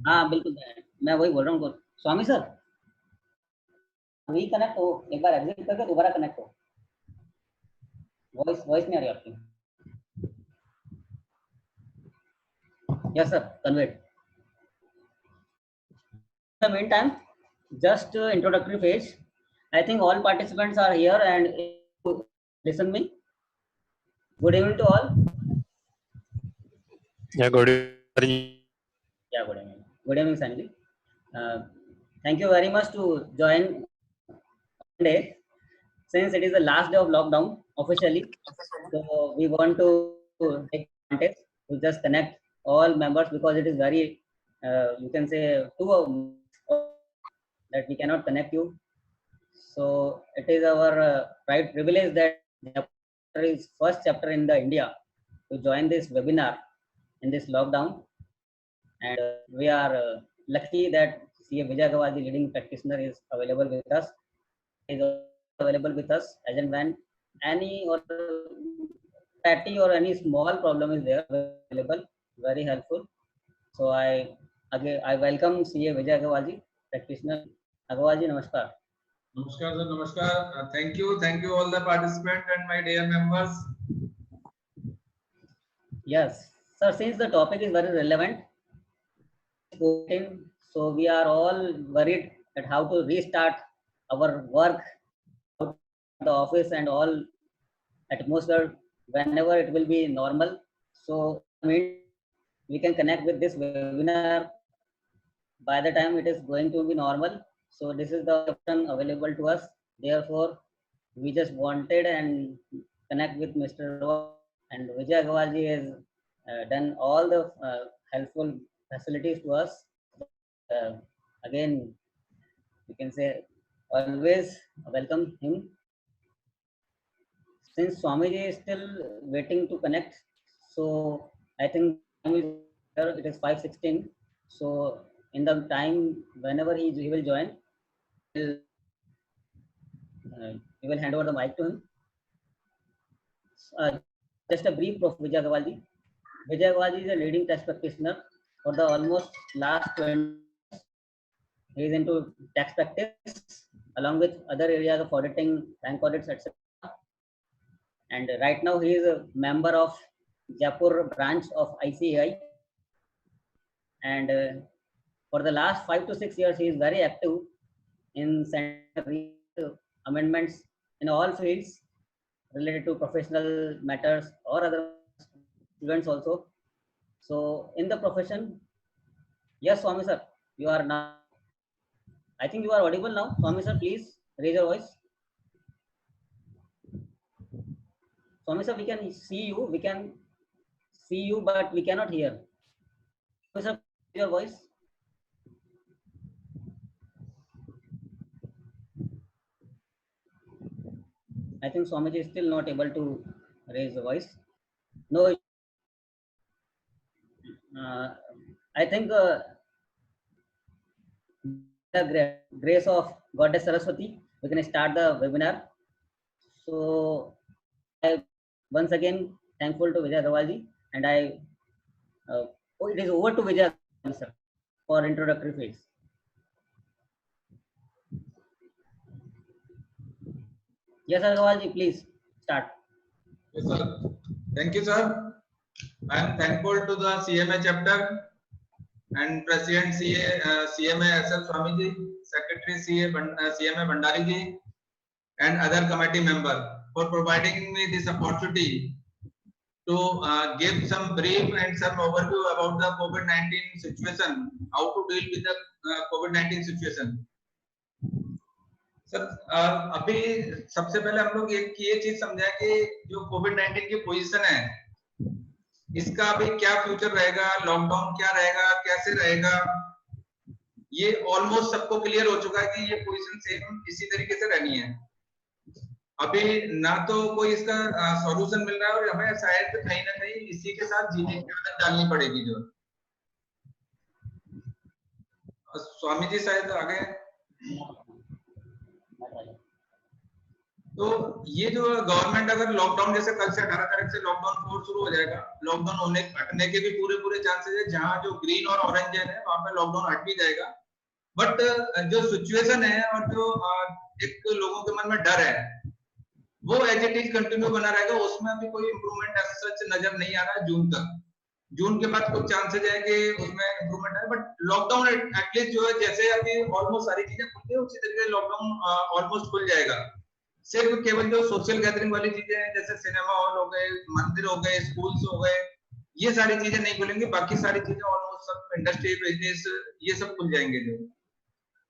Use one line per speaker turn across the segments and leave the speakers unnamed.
हाँ बिल्कुल, मैं वही बोल रहा हूँ स्वामी सर। कनेक्ट हो, एक बार एग्जिट करके दोबारा कनेक्ट हो। वॉइस वॉइस नहीं आ रही आपकी। Yes sir, convert. In the meantime, just introductory phase. I think all participants are here and listen me. Good evening to all.
Yeah, good evening.
Yeah, good evening. Good evening, Sanjay. Thank you very much to join today. Since it is the last day of lockdown officially, so we want to take advantage to just connect all members because it is very, you can say, that we cannot connect you. So it is our pride privilege that chapter is first chapter in the India to join this webinar in this lockdown, and we are lucky that CA Vijay Gawal, the leading practitioner, is available with us. He is available with us as and when any or petty or any small problem is there, available, very helpful. So I welcome CA Vijay Agrawal ji, practitioner. Agrawal ji, namaskar.
Namaskar sir, namaskar. Thank you all the participants and my dear members.
Yes, sir. Since the topic is very relevant, so we are all worried that how to restart our work, the office and all atmosphere whenever it will be normal. So we can connect with this webinar by the time it is going to be normal. So this is the option available to us. Therefore, we just wanted and connect with Mr. and Vijay Agrawalji has done all the helpful facilities to us. Again, you can say always welcome him. Since Swamiji is still waiting to connect, so I think it is 5:16. So in the time whenever he will join, we will hand over the mic to him. Just a brief of Vijay Agrawalji. Vijay Agrawalji is a leading tax practitioner for the almost last 20 years. He is into tax practice along with other areas of auditing, bank audits, etc. And right now he is a member of Jaipur branch of ICAI. And for the last 5 to 6 years, he is very active in amendments in all fields related to professional matters or other students also. So in the profession, yes, Swami sir, you are now. I think you are audible now, Swami sir. Please raise your voice. Swami sir, we can see you. We can see you, but we cannot hear. Swami sir, your voice. I think Swamiji is still not able to raise the voice. No, I think the grace of Goddess Saraswati, we can start the webinar. So I once again thankful to Vijay Agrawalji, and it is over to Vijay Agrawalji sir for introductory phase. Yes, Agrawalji, please start.
Yes, sir. Thank you, sir. I am thankful to the CMA chapter and President CMA SL Swamiji, Secretary CMA Bhandari ji, and other committee member for providing me this opportunity to give some brief and some overview about the COVID-19 situation, how to deal with the COVID-19 situation. Sir अभी सबसे पहले हम लोग एक ये चीज समझा कि जो कोविड-19 की पोजीशन है, इसका अभी क्या फ्यूचर रहेगा, लॉकडाउन क्या रहेगा, कैसे रहेगा, ये ऑलमोस्ट सबको क्लियर हो चुका है कि ये पोजीशन सेम इसी तरीके से रहनी है। अभी ना तो कोई इसका सॉल्यूशन मिल रहा है और हमें शायद कहीं ना कहीं इसी के साथ जीने की आदत डालनी पड़ेगी। जो स्वामी जी शायद आगे तो ये जो गवर्नमेंट अगर लॉकडाउन, जैसे कल से 18 तारीख से लॉकडाउन 4 शुरू हो जाएगा, लॉकडाउन होने हटने के भी पूरे चांसेस है, जहां जो ग्रीन और ऑरेंज है वहां पे लॉकडाउन हट भी जाएगा। बट जो सिचुएशन है और जो एक लोगों के मन में डर है वो एज इट इज कंटिन्यू बना रहेगा, उसमें अभी कोई इंप्रूवमेंट एज सच नजर नहीं आ रहा है जून तक। जून के बाद कुछ चांसेस है कि उसमें इंप्रूवमेंट है, बट लॉकडाउन एटलीस्ट जो है, जैसे अभी ऑलमोस्ट सारी चीजें खुल गई उसी तरीके लॉकडाउन ऑलमोस्ट खुल जाएगा। सिर्फ केवल जो सोशल गैदरिंग वाली चीजें हैं, जैसे सिनेमा हॉल हो गए, मंदिर हो गए, स्कूल्स हो गए, ये सारी चीजें नहीं खुलेंगी, बाकी सारी चीजें ऑलमोस्ट सब इंडस्ट्री, बिजनेस, ये सब खुल जाएंगे जो।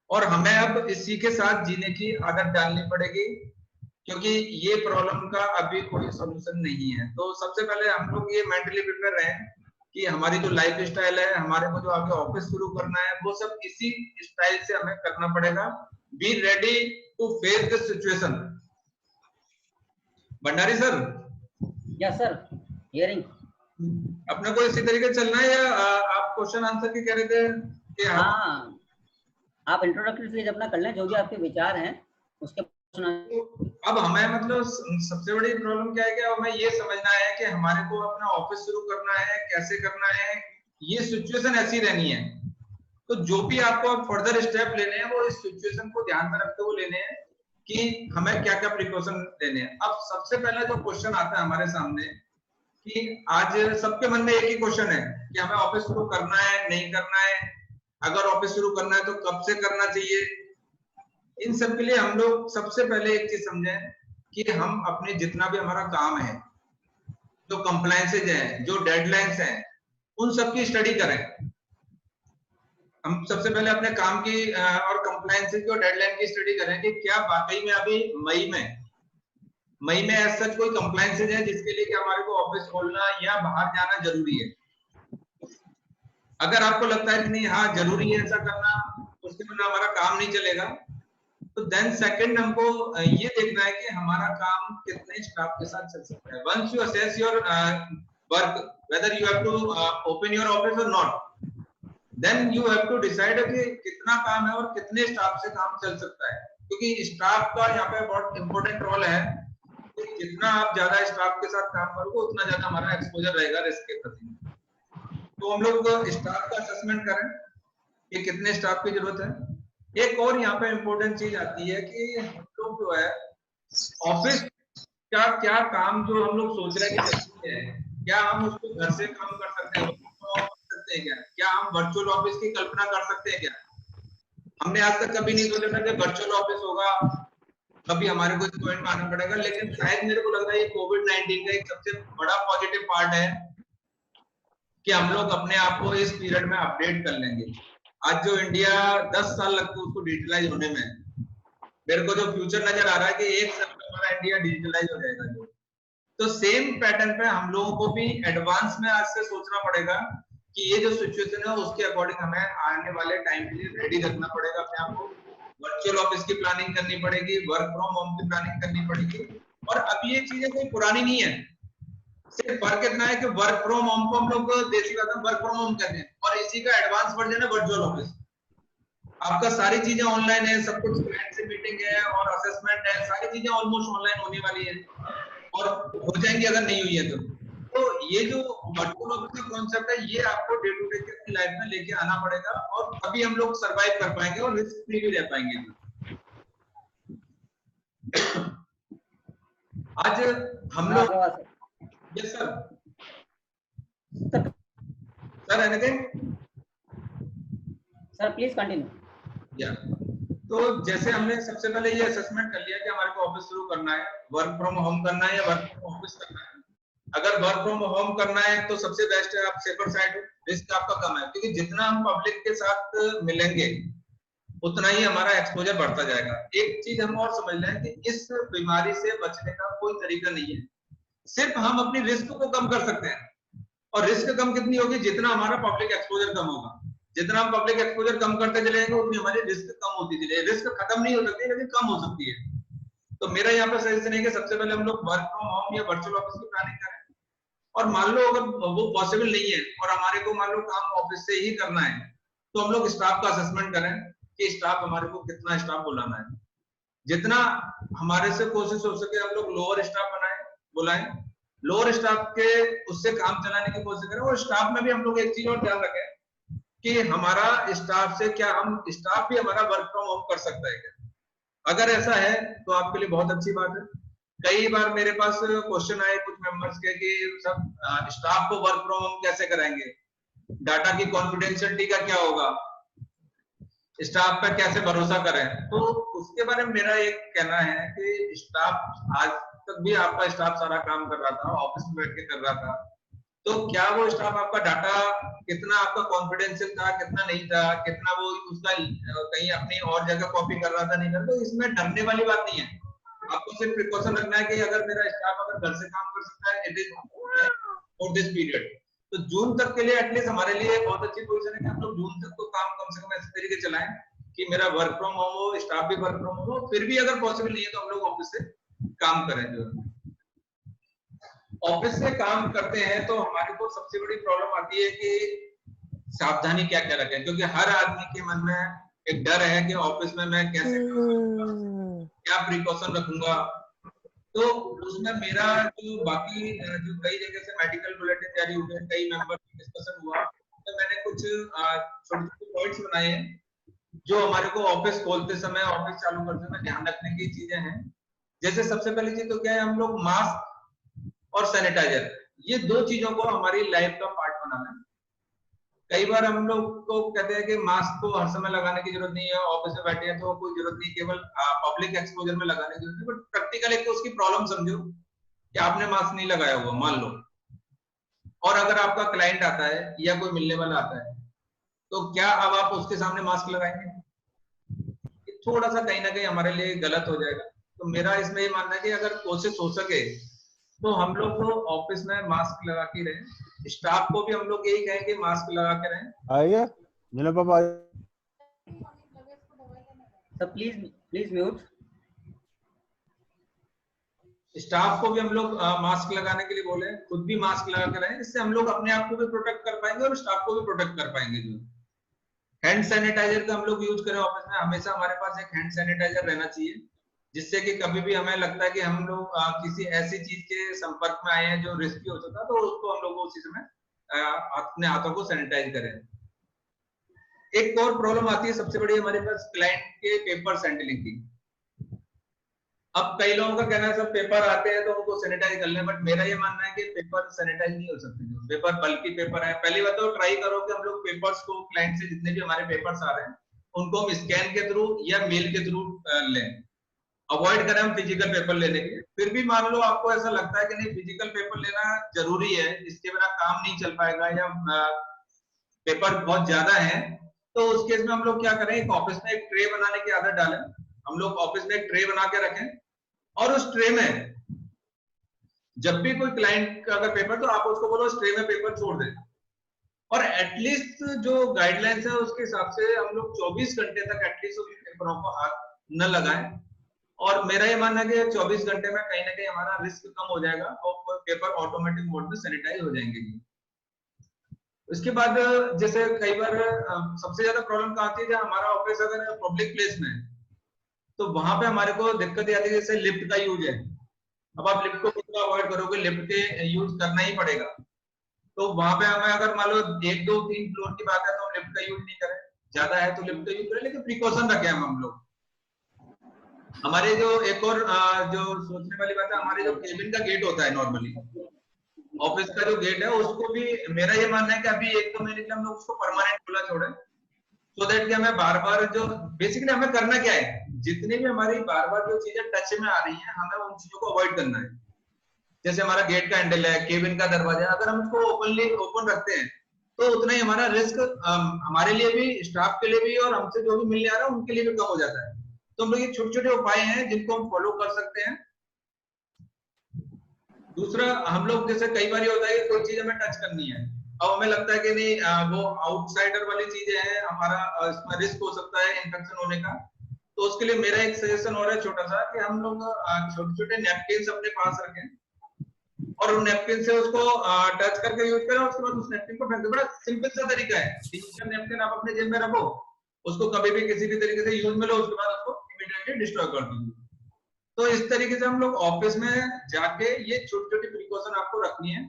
और हमें अब इसी के साथ जीने की आदत डालनी पड़ेगी, क्योंकि ये प्रॉब्लम का अभी कोई सॉल्यूशन नहीं है। तो सबसे पहले हम लोग ये मेंटली प्रिपेयर रहें कि हमारी जो लाइफ स्टाइल है, हमारे को जो आगे ऑफिस शुरू करना है, वो सब इसी स्टाइल से हमें करना पड़ेगा। Be ready to face this situation. Bhandari sir.
Yes sir, hearing.
अपने को इसी तरीके चलना है या आप क्वेश्चन आंसर की कह रहे थे कि
हाँ, आप इंट्रोडक्टरी स्टेज अपना कर लें, जो भी आपके विचार हैं उसके।
अब हमें मतलब सबसे बड़ी प्रॉब्लम क्या है कि हमें ये समझना है कि हमारे को अपना ऑफिस शुरू करना है, कैसे करना है, ये सिचुएशन ऐसी रहनी है। तो जो भी आपको फर्दर स्टेप लेने हैं वो इस सिचुएशन को ध्यान में रखते हुए लेने हैं कि हमें क्या क्या प्रिकॉशन लेने हैं। अब सबसे पहला जो क्वेश्चन आता है हमारे सामने कि आज सबके मन में एक ही क्वेश्चन है कि हमें ऑफिस शुरू करना है, नहीं करना है, अगर ऑफिस शुरू करना है तो कब से करना चाहिए। इन सब के लिए हम लोग सबसे पहले एक चीज समझें कि हम अपने जितना भी हमारा काम है, जो कंप्लायंसेज हैं, जो डेडलाइंस हैं, उन सब की स्टडी करें। हम सबसे पहले अपने काम की और कंप्लायंसेज और डेडलाइन की स्टडी करें कि क्या वाकई में अभी मई में ऐसा सच कोई कंप्लायंसेज है जिसके लिए कि हमारे को ऑफिस खोलना या बाहर जाना जरूरी है। अगर आपको लगता है कि नहीं, हाँ जरूरी है ऐसा करना, उसके बिना हमारा काम नहीं चलेगा, तो देन सेकंड हमको ये देखना है कि हमारा काम कितने स्टाफ के साथ चल सकता है। Once you assess your work whether you have to open your office और not, then you have to decide कि कितना काम है और कितने स्टाफ से काम चल सकता है। क्योंकि स्टाफ का यहाँ पे बहुत इंपॉर्टेंट रोल है कि जितना आप ज्यादा स्टाफ के साथ काम करोगे उतना ज्यादा हमारा एक्सपोजर रहेगा रिस्क के प्रति। तो हम लोग स्टाफ का असेसमेंट करें कि कितने स्टाफ की जरूरत है। एक और यहाँ पे इम्पोर्टेंट चीज आती है कि हम लोग जो है ऑफिस का क्या काम जो हम लोग सोच रहे हैं कि क्या हम उसको घर से काम कर सकते हैं, क्या हम वर्चुअल ऑफिस की कल्पना कर सकते हैं क्या। हमने आज तक कभी नहीं सोचा था कि वर्चुअल ऑफिस होगा, कभी हमारे को इस पॉइंट में आना पड़ेगा। लेकिन शायद मेरे को लग रहा है कोविड-19 का एक सबसे बड़ा पॉजिटिव पार्ट है कि हम लोग अपने आप को इस पीरियड में अपडेट कर लेंगे। आज जो इंडिया 10 साल लगते हैं उसको डिजिटलाइज होने में, मेरे को जो फ्यूचर नजर आ रहा है कि 1 साल में हमारा इंडिया डिजिटलाइज हो जाएगा। जो तो सेम पैटर्न पे हम लोगों को भी एडवांस में आज से सोचना पड़ेगा कि ये जो सिचुएशन है उसके अकॉर्डिंग हमें आने वाले टाइम के लिए रेडी रखना पड़ेगा अपने आप को। वर्चुअल ऑफिस की प्लानिंग करनी पड़ेगी, वर्क फ्रॉम होम की प्लानिंग करनी पड़ेगी। और अब ये चीजें कोई पुरानी नहीं है, सिर्फ फर्क इतना है कि वर्क फ्रॉम होम को हम लोग देसी बात में वर्क फ्रॉम होम कर रहे हैं और इसी का एडवांस वर्जन है वर्चुअल ऑफिस। आपका सारी चीजें ऑनलाइन है, सब कुछ क्लाइंट से मीटिंग है और असेसमेंट है, सारी चीजें ऑलमोस्ट ऑनलाइन होने वाली है और हो जाएंगी अगर नहीं हुई है तो ये जो वर्चुअल ऑफिस का कॉन्सेप्ट है ये आपको डे टू डे की लाइफ में लेके आना पड़ेगा और तभी हम लोग सरवाइव कर पाएंगे और रिस्क फ्री भी रह पाएंगे। आज हम लोग yes sir anything
sir please continue.
या तो जैसे हमने सबसे पहले ये असेसमेंट कर लिया कि हमारे को ऑफिस शुरू करना है, वर्क फ्रॉम होम करना है या वर्क फ्रॉम ऑफिस करना है। अगर वर्क फ्रॉम होम करना है तो सबसे बेस्ट है आप सेफर साइड, रिस्क आपका कम है, क्योंकि जितना हम पब्लिक के साथ मिलेंगे उतना ही हमारा एक्सपोजर बढ़ता जाएगा। एक चीज हम और समझ लें कि इस बीमारी से बचने का कोई तरीका नहीं है, सिर्फ हम अपनी रिस्क को कम कर सकते हैं। और रिस्क कम कितनी होगी, जितना हमारा पब्लिक एक्सपोजर कम होगा। जितना हम पब्लिक एक्सपोजर कम करते चलेंगे उतनी हमारी रिस्क कम होती चलेगी। रिस्क खत्म नहीं हो सकती लेकिन कम हो सकती है। तो मेरा यहाँ पे सजेशन है कि सबसे पहले हम लोग वर्क फ्रॉम होम या वर्चुअल ऑफिस की प्लानिंग करें। और मान लो अगर वो पॉसिबल नहीं है और हमारे को मान लो काम ऑफिस से ही करना है तो हम लोग स्टाफ का असेसमेंट करें कि स्टाफ हमारे को कितना स्टाफ बुलाना है। जितना हमारे से कोशिश हो सके हम लोग लोअर स्टाफ बुलाएं, लोअर स्टाफ के उससे काम चलाने की कोशिश करें। और स्टाफ में भी हम लोग एक चीज और ध्यान रखें कि हमारा स्टाफ से क्या हम स्टाफ भी हमारा वर्क फ्रॉम होम कर सकता है क्या? अगर ऐसा है तो आपके लिए बहुत अच्छी बात है। कई बार मेरे पास क्वेश्चन आए कुछ मेंबर्स के कि सब स्टाफ को वर्क फ्रॉम होम कैसे कराएंगे, डाटा की कॉन्फिडेंशियलिटी का क्या होगा, स्टाफ पर कैसे भरोसा करें। तो उसके बारे में मेरा एक कहना है कि स्टाफ आज तक भी आपका स्टाफ सारा काम कर रहा था, ऑफिस में बैठ के कर रहा था, तो क्या वो स्टाफ आपका डाटा कितना आपका कॉन्फिडेंशियल था, कितना नहीं था, कितना वो उसका कहीं अपनी और जगह कॉपी कर रहा था नहीं कर, तो इसमें डरने वाली बात नहीं है। आपको सिर्फ प्रिकॉशन रखना है कि अगर मेरा स्टाफ अगर घर से काम कर सकता है it is for this period, तो जून तक के लिए एटलीस्ट हमारे लिए बहुत अच्छी पोजीशन है कि हम लोग जून तक तो काम कम से कम ऐसे तरीके चलाएं कि मेरा वर्क फ्रॉम होम हो, स्टाफ भी वर्क फ्रॉम होम हो, फिर भी अगर पॉसिबल नहीं है तो हम लोग ऑफिस से काम करें। जो ऑफिस से काम करते हैं तो हमारे को सबसे बड़ी प्रॉब्लम आती है कि सावधानी क्या क्या रखें, क्योंकि हर आदमी के मन में एक डर है कि ऑफिस में मैं कैसे क्या प्रिकॉशन रखूंगा। तो उसमें मेरा जो बाकी जो कई जगह से मेडिकल बुलेटिन जारी हुए, कई मेंबर डिस्कशन हुआ, तो मैंने कुछ छोटे छोटे पॉइंट्स बनाए हैं जो हमारे को ऑफिस खोलते समय, ऑफिस चालू करते समय ध्यान रखने की चीजें हैं। जैसे सबसे पहली चीज तो क्या है, हम लोग मास्क और सैनिटाइजर, ये दो चीजों को हमारी लाइफ का पार्ट बनाना है। कई बार हम लोग को कहते हैं कि मास्क को हर समय लगाने की जरूरत नहीं है, ऑफिस में बैठे हैं तो कोई जरूरत नहीं, केवल पब्लिक एक्सपोजर में लगाने की जरूरत है। बट प्रैक्टिकली तो उसकी प्रॉब्लम समझो कि आपने मास्क नहीं लगाया हुआ मान लो, और अगर आपका क्लाइंट आता है या कोई मिलने वाला आता है, तो क्या अब आप उसके सामने मास्क लगाएंगे? थोड़ा सा कहीं ना कहीं हमारे लिए गलत हो जाएगा। तो मेरा इसमें ये मानना है कि अगर कोशिश हो सके तो हम लोग को ऑफिस में मास्क लगा के रहें, स्टाफ को भी हम लोग यही कहें कि मास्क लगा के रहें।
आइए जिला पापा,
So please mute.
स्टाफ को भी हम लोग मास्क लगाने के लिए बोले, खुद भी मास्क लगा के रहें, इससे हम लोग अपने आप को भी प्रोटेक्ट कर पाएंगे और स्टाफ को भी प्रोटेक्ट कर पाएंगे। जो हैंड सैनिटाइजर का हम लोग यूज करें ऑफिस में, हमेशा हमारे पास एक हैंड सैनिटाइजर रहना चाहिए, जिससे कि कभी भी हमें लगता है कि हम लोग किसी ऐसी चीज के संपर्क में आए हैं जो रिस्की हो सकता है, तो उसको हम लोग उसी समय अपने हाथों को सैनिटाइज करें। एक और प्रॉब्लम आती है सबसे बड़ी हमारे पास क्लाइंट के पेपर हैंडलिंग की। अब कई लोगों का कहना है सब पेपर आते हैं तो उनको सैनिटाइज कर लें, बट मेरा ये मानना है कि पेपर सैनिटाइज नहीं हो सकते। जो पेपर बल्कि पेपर है, पहली बात तो ट्राई करो कि हम लोग पेपर्स को क्लाइंट से जितने भी हमारे पेपर्स आ रहे हैं उनको हम स्कैन के थ्रू या मेल के थ्रू लें, अवॉइड करें हम फिजिकल पेपर लेने के। फिर भी मान लो आपको ऐसा लगता है कि नहीं फिजिकल पेपर लेना जरूरी है, इसके बिना काम नहीं चल पाएगा या पेपर बहुत ज्यादा है, तो उस केस में हम लोग क्या करें, एक ऑफिस में एक ट्रे बनाने की आदत डालें। हम लोग ऑफिस में एक ट्रे बना के रखें और उस ट्रे में जब भी कोई क्लाइंट का अगर पेपर, तो आप उसको बोलो उस ट्रे में पेपर छोड़ दें। और एटलीस्ट जो गाइडलाइंस है उसके हिसाब से हम लोग 24 घंटे तक एटलीस्ट उन पेपरों को हाथ न लगाएं। और मेरा ये मानना है कि 24 घंटे में कहीं ना कहीं हमारा रिस्क कम हो जाएगा और पेपर ऑटोमेटिक मोड में सैनिटाइज हो जाएंगे। उसके बाद जैसे कई बार सबसे ज्यादा प्रॉब्लम कहाँ आती है, हमारा ऑफिस अगर पब्लिक प्लेस में है तो वहां पे हमारे को दिक्कत आती है, जैसे लिफ्ट का यूज है। अब आप लिफ्ट को कितना अवॉइड करोगे, लिफ्ट के यूज करना ही पड़ेगा। तो वहां पे हमें अगर मान लो 1 2 3 फ्लोर की बात है तो हम लिफ्ट का यूज नहीं करें, ज्यादा है तो लिफ्ट का यूज करें, लेकिन प्रिकॉशन रखें हम लोग। हमारे जो एक और जो सोचने वाली बात है, हमारे जो केबिन का गेट होता है नॉर्मली ऑफिस का जो गेट है, उसको भी मेरा ये मानना है कि अभी 1 2 महीने के हम लोग उसको परमानेंट खुला छोड़े, सो दैट कि हमें बार बार जो बेसिकली हमें करना क्या है, जितनी भी हमारी बार बार जो चीजें टच में आ रही है हमें उन चीजों को अवॉइड करना है। जैसे हमारा गेट का हैंडल है, केबिन का दरवाजा, अगर हम उसको ओपन रखते हैं तो उतना ही हमारा रिस्क हमारे लिए भी, स्टाफ के लिए भी और हमसे जो भी मिलने आ रहा है उनके लिए भी कम हो जाता है। तो हम लोग ये छोटे छोटे उपाय हैं जिनको हम फॉलो कर सकते हैं। दूसरा, हम लोग जैसे कई बार होता है कि कोई चीज हमें टच करनी है, अब हमें लगता है कि नहीं वो आउटसाइडर वाली चीजें हैं, हमारा इसमें रिस्क हो सकता है इन्फेक्शन होने का। तो उसके लिए मेरा एक सजेशन और है छोटा सा, कि हम लोग छोटे छोटे नैपकिन अपने पास रखें और उन नैपकिन से उसको टच करके यूज करें, उसके बाद उस नैपकिन को फेंक दो। बड़ा सिंपल सा तरीका है, 3 4 नैपकिन आप अपने जेब में रखो, उसको कभी भी किसी भी तरीके से यूज में लो, उसके बाद उसको इमीडिएटली इमीडिएट डिस्ट्रॉय कर दीजिए। तो इस तरीके से हम लोग ऑफिस में जाके ये छोटी छोटी प्रिकॉशन आपको रखनी है।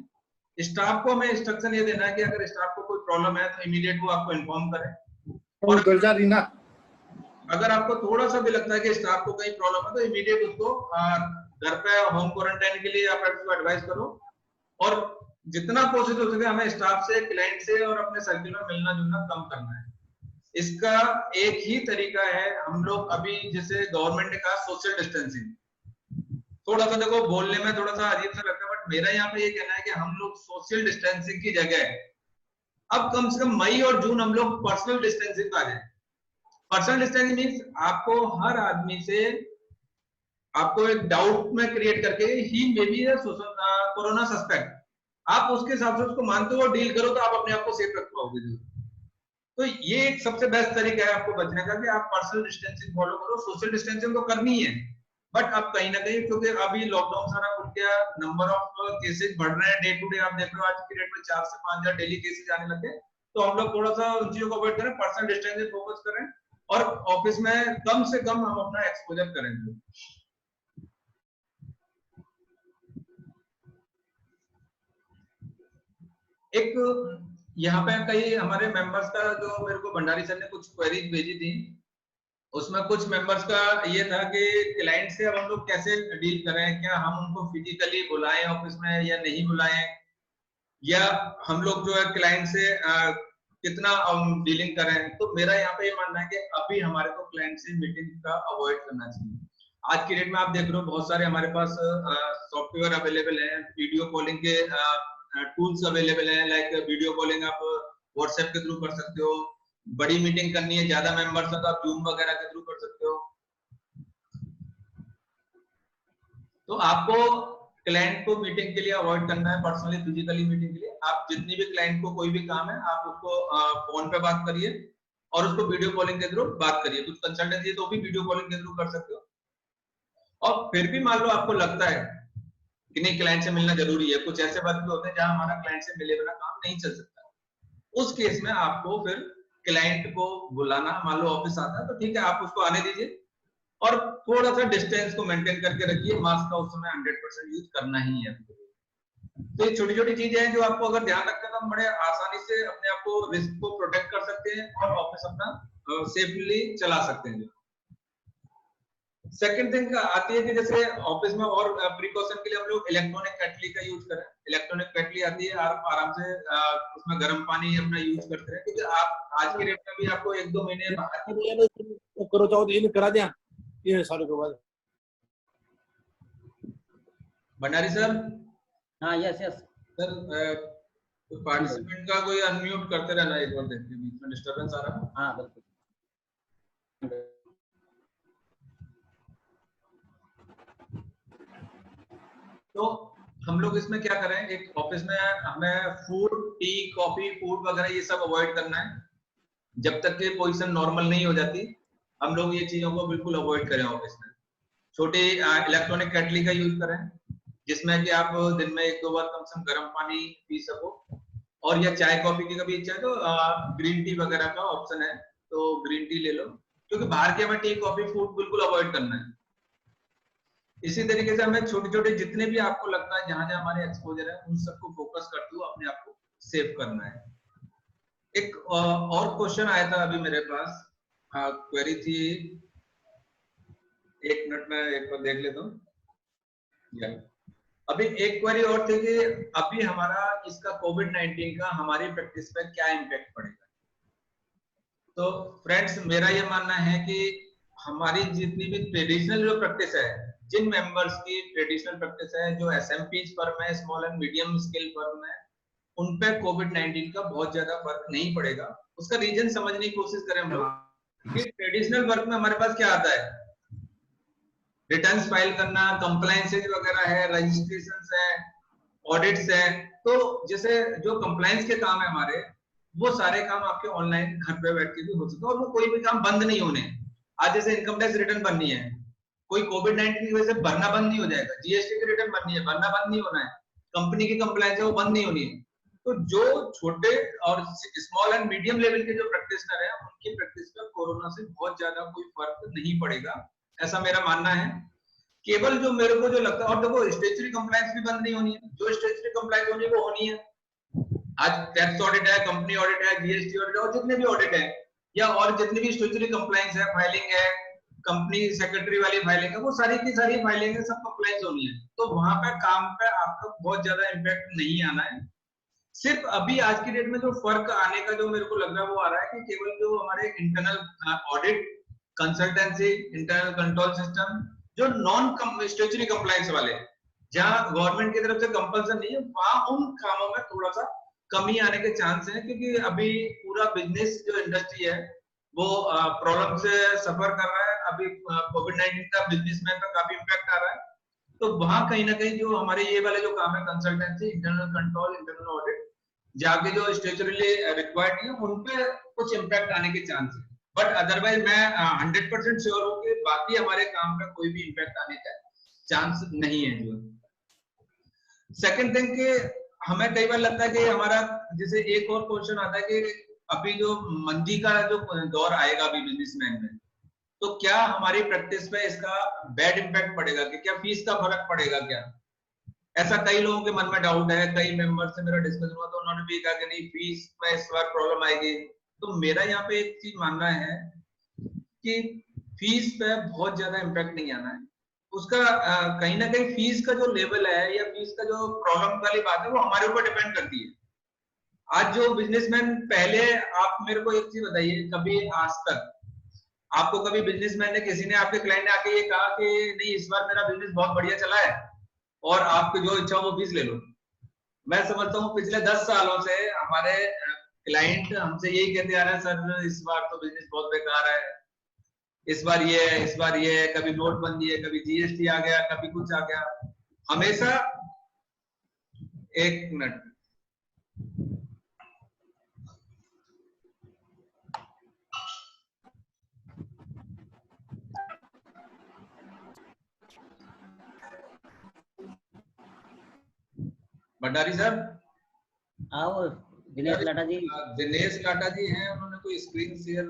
स्टाफ को हमें इंस्ट्रक्शन ये देना है कि अगर स्टाफ को कोई प्रॉब्लम है तो इमीडिएट वो आपको इन्फॉर्म करें। और अगर आपको थोड़ा सा भी लगता है कि स्टाफ को कहीं प्रॉब्लम है तो इमीडिएट उसको घर पे होम क्वारंटाइन के लिए आप उसको एडवाइस करो। और जितना कोशिश हो सके हमें स्टाफ से, क्लाइंट से और अपने सर्किल में मिलना जुलना कम करना है। इसका एक ही तरीका है, हम लोग अभी जैसे गवर्नमेंट ने कहा सोशल डिस्टेंसिंग, थोड़ा सा देखो बोलने में थोड़ा सा अजीब सा लगता है, बट मेरा यहाँ पे ये कहना है कि हम लोग सोशल डिस्टेंसिंग की जगह अब कम से कम मई और जून हम लोग पर्सनल डिस्टेंसिंग पे आ जाए। पर्सनल डिस्टेंसिंग मीन्स आपको हर आदमी से आपको एक डाउट में क्रिएट करके ही मे बी कोरोना सस्पेक्ट, आप उसके हिसाब से उसको मानते हो डील करो तो आप अपने आप को सेफ रख पाओगे। तो ये एक सबसे बेस्ट तरीका है आपको बचने का कि आप पर्सनल डिस्टेंसिंग फॉलो करो। सोशल डिस्टेंसिंग तो करनी है, बट अब कहीं ना कहीं क्योंकि अभी लॉकडाउन सारा खुल गया, नंबर ऑफ केसेस बढ़ रहे हैं डे टू डे, आप देख रहे हो आज की डेट में 4 से 5,000 डेली केसेस आने लगे, तो हम लोग थोड़ा सा उन चीजों को अवॉइड करें, पर्सनल डिस्टेंसिंग फोकस करें और ऑफिस में कम से कम हम अपना एक्सपोजर करेंगे। एक यहाँ पे कई हमारे मेंबर्स का जो मेरे को भंडारी सर ने कुछ क्वेरीज भेजी थी, उसमें कुछ मेंबर्स का ये था कि क्लाइंट से अब हम लोग कैसे डील करें, क्या हम उनको फिजिकली बुलाएं ऑफिस में या नहीं बुलाएं, या हम लोग जो है क्लाइंट से कितना डीलिंग करें। तो मेरा यहाँ पे ये मानना है कि अभी हमारे को क्लाइंट से मीटिंग का अवॉइड करना चाहिए। आज की डेट में आप देख रहे हो बहुत सारे हमारे पास सॉफ्टवेयर अवेलेबल है, वीडियो कॉलिंग के टूल्स अवेलेबल हैं, लाइक वीडियो कॉलिंग आप व्हाट्सएप के थ्रू कर सकते हो, बड़ी मीटिंग करनी है ज्यादा मेंबर्स तो आप जूम वगैरह के थ्रू कर सकते हो। तो आपको क्लाइंट को मीटिंग के लिए अवॉइड करना है, पर्सनली फिजिकली मीटिंग के लिए आप जितनी भी क्लाइंट को कोई भी काम है आप उसको फोन पे बात करिए और उसको वीडियो कॉलिंग के थ्रू बात करिए। कुछ कंसल्टेंसी तो भी वीडियो कॉलिंग के थ्रू कर सकते हो। और फिर भी मान लो आपको लगता है कि नहीं क्लाइंट से मिलना जरूरी है, कुछ ऐसे वर्क भी होते हैं जहां हमारा क्लाइंट से मिले बिना काम नहीं चल सकता, उस केस में आपको फिर क्लाइंट को बुलाना, मान लो ऑफिस आता है तो ठीक है आप उसको आने दीजिए और थोड़ा सा डिस्टेंस को मेंटेन करके रखिए, मास्क का उस समय 100% यूज करना ही है। तो ये छोटी छोटी चीजें हैं जो आपको अगर ध्यान रखते हैं तो हम बड़े आसानी से अपने आप को रिस्क को प्रोटेक्ट कर सकते हैं और ऑफिस अपना सेफली चला सकते हैं। सेकंड थिंग आती है कि जैसे ऑफिस में और प्रिकॉशन के लिए हम लोग इलेक्ट्रॉनिक केटली का यूज करें। इलेक्ट्रॉनिक केटली आती है, आप आराम से उसमें गर्म पानी अपना यूज करते हैं, क्योंकि आप आज की डेट में भी आपको 1-2 महीने
करो चाहो तो ये करा दिया ये सालों के बाद।
भंडारी सर।
हाँ यस यस
सर पार्टिसिपेंट का कोई अनम्यूट करते रहना एक बार, देखते बीच में डिस्टरबेंस आ रहा है।
हाँ बिल्कुल।
तो हम लोग इसमें क्या करें, एक ऑफिस में हमें फूड, टी, कॉफी, फूड वगैरह ये सब अवॉइड करना है। जब तक कि पोजीशन नॉर्मल नहीं हो जाती हम लोग ये चीजों को बिल्कुल अवॉइड करें। ऑफिस में छोटी इलेक्ट्रॉनिक केटली का यूज करें जिसमें कि आप दिन में 1-2 बार कम से कम गर्म पानी पी सको, और या चाय कॉफी की कभी इच्छा है तो ग्रीन टी वगैरह का ऑप्शन है तो ग्रीन टी ले लो, क्योंकि बाहर के हमें टी, कॉफी, फूड बिल्कुल अवॉइड करना है। इसी तरीके से हमें छोटे छोटे जितने भी आपको लगता है जहां जहां हमारे एक्सपोजर है उन सबको फोकस करते हुए अपने आप को सेव करना है। एक और क्वेश्चन आया था अभी मेरे पास, क्वेरी थी, एक मिनट में एक बार देख लेता हूँ। अभी एक क्वेरी और थी कि अभी हमारा इसका कोविड-19 का हमारी प्रैक्टिस पे क्या इम्पैक्ट पड़ेगा। तो फ्रेंड्स मेरा ये मानना है कि हमारी जितनी भी ट्रेडिशनल जो प्रैक्टिस है, जिन मेंबर्स की ट्रेडिशनल प्रैक्टिस है, जो एसएमपीज फर्म है, small and medium scale firm है, उन पे कोविड-19 का बहुत ज्यादा फर्क नहीं पड़ेगा। उसका रीजन समझने की कोशिश करें हम लोग कि ट्रेडिशनल वर्क में हमारे पास क्या आता है, रिटर्न्स फाइल करना, कंप्लायंसेस वगैरह है, रजिस्ट्रेशंस है, ऑडिट्स है। तो जैसे जो कंप्लायंस के काम है हमारे, वो सारे काम आपके ऑनलाइन घर पे बैठ के भी हो सकते हैं और वो कोई भी काम बंद नहीं होने। आज जैसे इनकम टैक्स रिटर्न बननी है, कोई कोविड-19 की वजह से भरना बंद नहीं हो जाएगा, जीएसटी की रिटर्न बननी है, भरना बंद नहीं होना है, कंपनी की कंप्लायंस है वो बंद नहीं होनी है। तो जो छोटे और स्मॉल एंड मीडियम लेवल के जो प्रैक्टिशनर है उनकी प्रैक्टिस पे कोरोना से बहुत ज्यादा कोई फर्क नहीं पड़ेगा। ऐसा मेरा मानना है। केवल जो मेरे को जो लगता है, और देखो स्टेचुरी कंप्लायंस भी बंद नहीं होनी है, जो स्टेचुरी कंप्लायंस होनी है वो होनी है। आज टैक्स ऑडिट है, कंपनी ऑडिट है, जीएसटी ऑडिट है, और जितने भी ऑडिट है या और जितनी भी स्टेचुरी कंप्लायंस है, फाइलिंग है, कंपनी सेक्रेटरी वाली फाइलिंग है, वो सारी की सारी फाइलिंग है, सब कंप्लायंस होनी है। तो वहां पे काम पे आपका बहुत ज्यादा इम्पैक्ट नहीं आना है। सिर्फ अभी आज की डेट में जो फर्क आने का जो मेरे को लग रहा है वो आ रहा है कि केवल जो हमारे internal audit, consultancy, internal control system, जो नॉन स्टेचुरी कंप्लायंस वाले, जहां गवर्नमेंट की तरफ से कंपल्सन नहीं है, वहां उन कामों में थोड़ा सा कमी आने के चांस है, क्योंकि अभी पूरा बिजनेस जो इंडस्ट्री है वो प्रॉब्लम से सफर कर रहा है। अभी कोविड-19 का बिजनेसमैन पे काफी इम्पैक्ट आ रहा है। तो वहां कहीं ना कहीं जो हमारे ये वाले जो काम है, consultancy, internal control, internal audit, जाके जो स्टेचुरली रिक्वायर्ड है उन पे कुछ इम्पैक्ट आने के चांस है। बट अदरवाइज मैं 100% श्योर हूँ कि बाकी हमारे काम पे कोई भी इम्पैक्ट आने का चांस नहीं है। जो सेकंड थिंग कि हमें कई बार लगता है कि हमारा, जैसे एक और क्वेश्चन आता है कि अभी जो मंदी का जो दौर आएगा अभी बिजनेसमैन में, तो क्या हमारी प्रैक्टिस पे इसका बैड इम्पैक्ट पड़ेगा, कि क्या फीस का फर्क पड़ेगा क्या? ऐसा कई लोगों के मन में डाउट है। कई मेंबर से मेरा डिस्कशन हुआ तो उन्होंने भी कहा कि नहीं, फीस में इस बार प्रॉब्लम आएगी। तो मेरा यहाँ पे एक चीज मानना है कि फीस पे बहुत ज्यादा इम्पैक्ट नहीं आना है। उसका कहीं ना कहीं फीस का जो लेवल है या फीस का जो प्रॉब्लम वाली बात है वो हमारे ऊपर डिपेंड करती है। आज जो बिजनेसमैन, पहले आप मेरे को एक चीज बताइए, कभी आज तक आपको कभी बिजनेसमैन ने, किसी ने, आपके क्लाइंट ने आके ये कहा कि नहीं इस बार मेरा बिजनेस बहुत बढ़िया चला है और आपको जो इच्छा हो वो फीस ले लो? मैं समझता हूँ पिछले 10 सालों से हमारे क्लाइंट हमसे यही कहते आ रहे हैं, सर इस बार तो बिजनेस बहुत बेकार है, इस बार ये है, इस बार ये है, कभी नोटबंदी है, कभी जीएसटी आ गया, कभी कुछ आ गया। हमेशा, एक मिनट, भंडारी सर,
आओ दिनेश लाटा जी,
दिनेश लाटा जी हैं, उन्होंने कोई स्क्रीन शेयर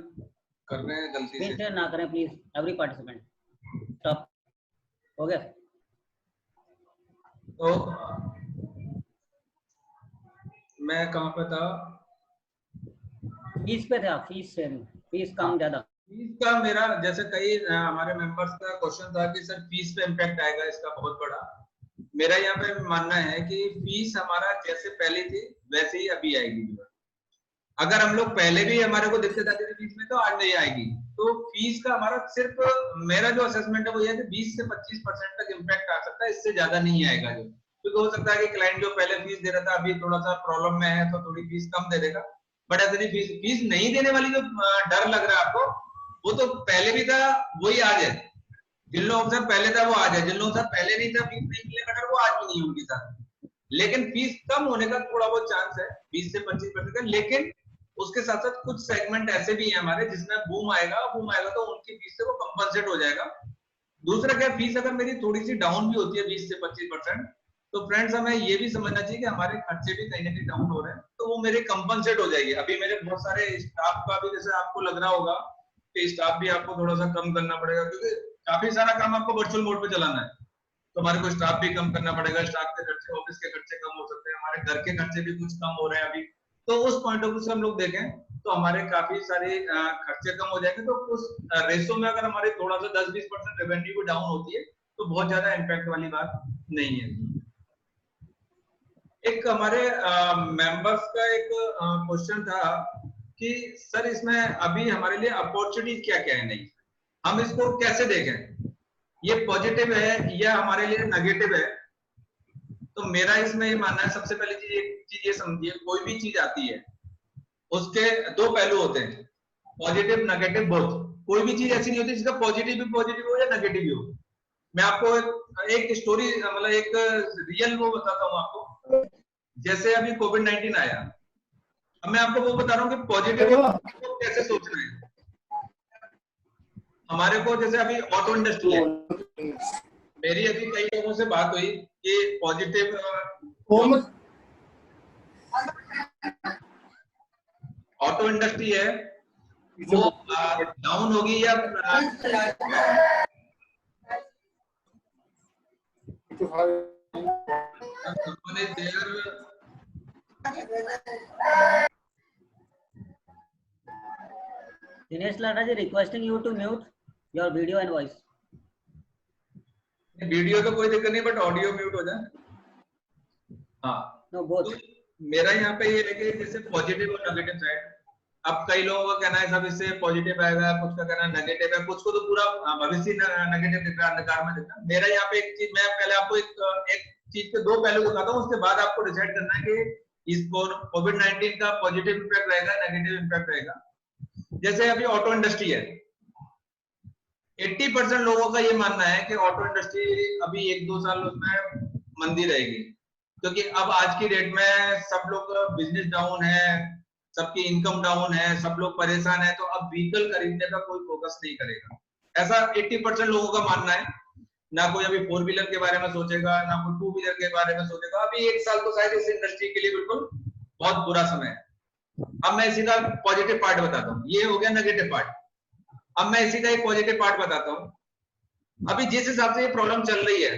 कर रहे हैं गलती
स्क्रीन
से।
शेयर ना करें प्लीज, एवरी पार्टिसिपेंट। स्टॉप, हो गया।
तो मैं कहाँ पे था?
फीस पे था, फीस शेयरिंग, फीस कम ज्यादा।
फीस का मेरा, जैसे कई हमारे मेंबर्स का क्वेश्चन था कि सर फीस पे इम्पैक्ट आएगा इसका बहुत बड़ा। मेरा यहाँ पे मानना है कि फीस हमारा जैसे पहले थी वैसे ही अभी आएगी। अगर हम लोग पहले भी हमारे को दिक्कत आती थी फीस में, तो आज नहीं आएगी। तो फीस का हमारा सिर्फ, मेरा जो असेसमेंट है वो ये है कि 20 से 25% तक इम्पैक्ट आ सकता है, इससे ज्यादा नहीं आएगा। जो क्योंकि हो सकता है कि क्लाइंट जो पहले फीस दे रहा था अभी थोड़ा सा प्रॉब्लम में है तो थोड़ी फीस कम दे देगा। बट ऐसे नहीं, फीस नहीं देने वाली जो डर लग रहा है आपको, वो तो पहले भी था, वही आज है। जिन लोगों के साथ पहले था वो आज है, जिन लोगों के साथ पहले नहीं था, फीस नहीं मिलने का डर, वो आज भी नहीं उनके साथ। लेकिन फीस कम होने का थोड़ा बहुत चांस है, 20 से 25% का। लेकिन उसके साथ साथ कुछ सेगमेंट ऐसे भी हैं हमारे जिसमें बूम आएगा तो उनकी फीस से वो कंपनसेट हो जाएगा। दूसरा क्या, फीस अगर मेरी थोड़ी सी डाउन भी होती है 20 से 25%, तो फ्रेंड्स हमें ये भी समझना चाहिए कि हमारे खर्चे भी कहीं ना कहीं डाउन हो रहे हैं, तो वो मेरे कंपनसेट हो जाएगी। अभी मेरे बहुत सारे स्टाफ का भी, जैसे आपको लग रहा होगा कि स्टाफ भी आपको थोड़ा सा कम करना पड़ेगा, क्योंकि काफी सारा काम आपको वर्चुअल मोड पे चलाना है, तो हमारे को स्टाफ भी कम करना पड़ेगा। स्टाफ के खर्चे, ऑफिस के खर्चे कम हो सकते हैं, हमारे घर के खर्चे भी कुछ कम हो रहे हैं अभी। तो उस पॉइंट ऑफ व्यू से हम लोग देखें तो हमारे काफी सारे खर्चे कम हो जाएंगे। तो उस रेशो में अगर हमारे थोड़ा सा 10-20% रेवेन्यू भी डाउन होती है तो बहुत ज्यादा इम्पैक्ट वाली बात नहीं है। एक हमारे मेंबर्स का एक क्वेश्चन था कि सर इसमें अभी हमारे लिए अपॉर्चुनिटी क्या क्या है, नहीं हम इसको कैसे देखें, ये पॉजिटिव है या हमारे लिए नेगेटिव है? तो मेरा इसमें ये मानना है, सबसे पहली चीज, एक चीज ये समझिए, कोई भी चीज आती है उसके दो पहलू होते हैं, पॉजिटिव नेगेटिव बोथ। कोई भी चीज ऐसी नहीं होती जिसका पॉजिटिव भी पॉजिटिव हो या नेगेटिव भी हो। मैं आपको एक स्टोरी, मतलब एक रियल वो बताता हूँ आपको। जैसे अभी कोविड-19 आया, अब मैं आपको वो बता रहा हूँ कि पॉजिटिव को कैसे सोचना है। हमारे को जैसे अभी ऑटो इंडस्ट्री है, मेरी अभी कई लोगों से बात हुई कि पॉजिटिव ऑटो इंडस्ट्री है वो डाउन होगी या
to have.
Someone is there.
Dinesh Ladha ji requesting you to mute your video and voice.
Video तो कोई दिक्कत नहीं, बट ऑडियो म्यूट हो जाए। हाँ,
No, both.
तो मेरा यहाँ पे ये है कि जैसे पॉजिटिव और नेगेटिव साइड, अब कई लोगों का कहना है सब इससे पॉजिटिव आएगा, कुछ का कहना नेगेटिव है, कुछ को तो पूरा भविष्य नेगेटिव दिख रहा है, अंधकार में दिख रहा है। मेरा यहाँ पे एक चीज, मैं पहले आपको एक चीज के दो पहलू दिखाता हूँ, उसके बाद आपको डिसाइड करना है कि इस कोविड-19 का पॉजिटिव इम्पैक्ट रहेगा, नेगेटिव इम्पैक्ट रहेगा। जैसे अभी ऑटो इंडस्ट्री है, 80% लोगों का ये मानना है कि ऑटो इंडस्ट्री अभी 1-2 साल उसमें मंदी रहेगी, क्योंकि अब आज की डेट में सब लोग बिजनेस डाउन है, सबकी इनकम डाउन है, सब लोग परेशान है, तो अब व्हीकल खरीदने का कोई फोकस नहीं करेगा, ऐसा 80% लोगों का मानना है। ना कोई अभी 4 व्हीलर के बारे में सोचेगा, ना कोई 2 व्हीलर के बारे में सोचेगा। अभी 1 साल तो शायद इस इंडस्ट्री के लिए बिल्कुल बहुत बुरा समय है। अब मैं इसी का पॉजिटिव पार्ट बताता हूँ, ये हो गया नेगेटिव पार्ट। अब मैं इसी का एक पॉजिटिव पार्ट बताता हूँ। अभी जिस हिसाब से ये प्रॉब्लम चल रही है,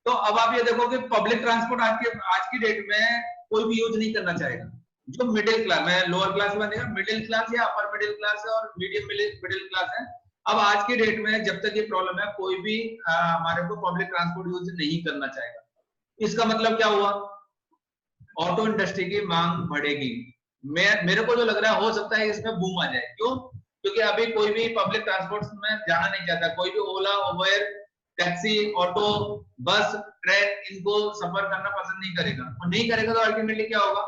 तो अब आप ये देखो कि पब्लिक ट्रांसपोर्ट आज की डेट में कोई भी यूज नहीं करना चाहेगा। जो मिडिल क्लास, मैं लोअर क्लास में नहीं, मिडिल क्लास या अपर मिडिल क्लास है और मीडियम मिडिल क्लास है, अब आज की डेट में जब तक ये प्रॉब्लम है, कोई भी हमारे को पब्लिक ट्रांसपोर्ट यूज नहीं करना चाहेगा। इसका मतलब क्या हुआ? ऑटो इंडस्ट्री की मांग बढ़ेगी। मेरे को जो लग रहा है, हो सकता है इसमें बूम आ जाए। क्यों? क्योंकि अभी कोई भी पब्लिक ट्रांसपोर्ट में जाना नहीं चाहता, कोई भी ओला, उबेर, टैक्सी, ऑटो, बस, ट्रेन, इनको सफर करना पसंद नहीं करेगा। और नहीं करेगा तो अल्टीमेटली क्या होगा?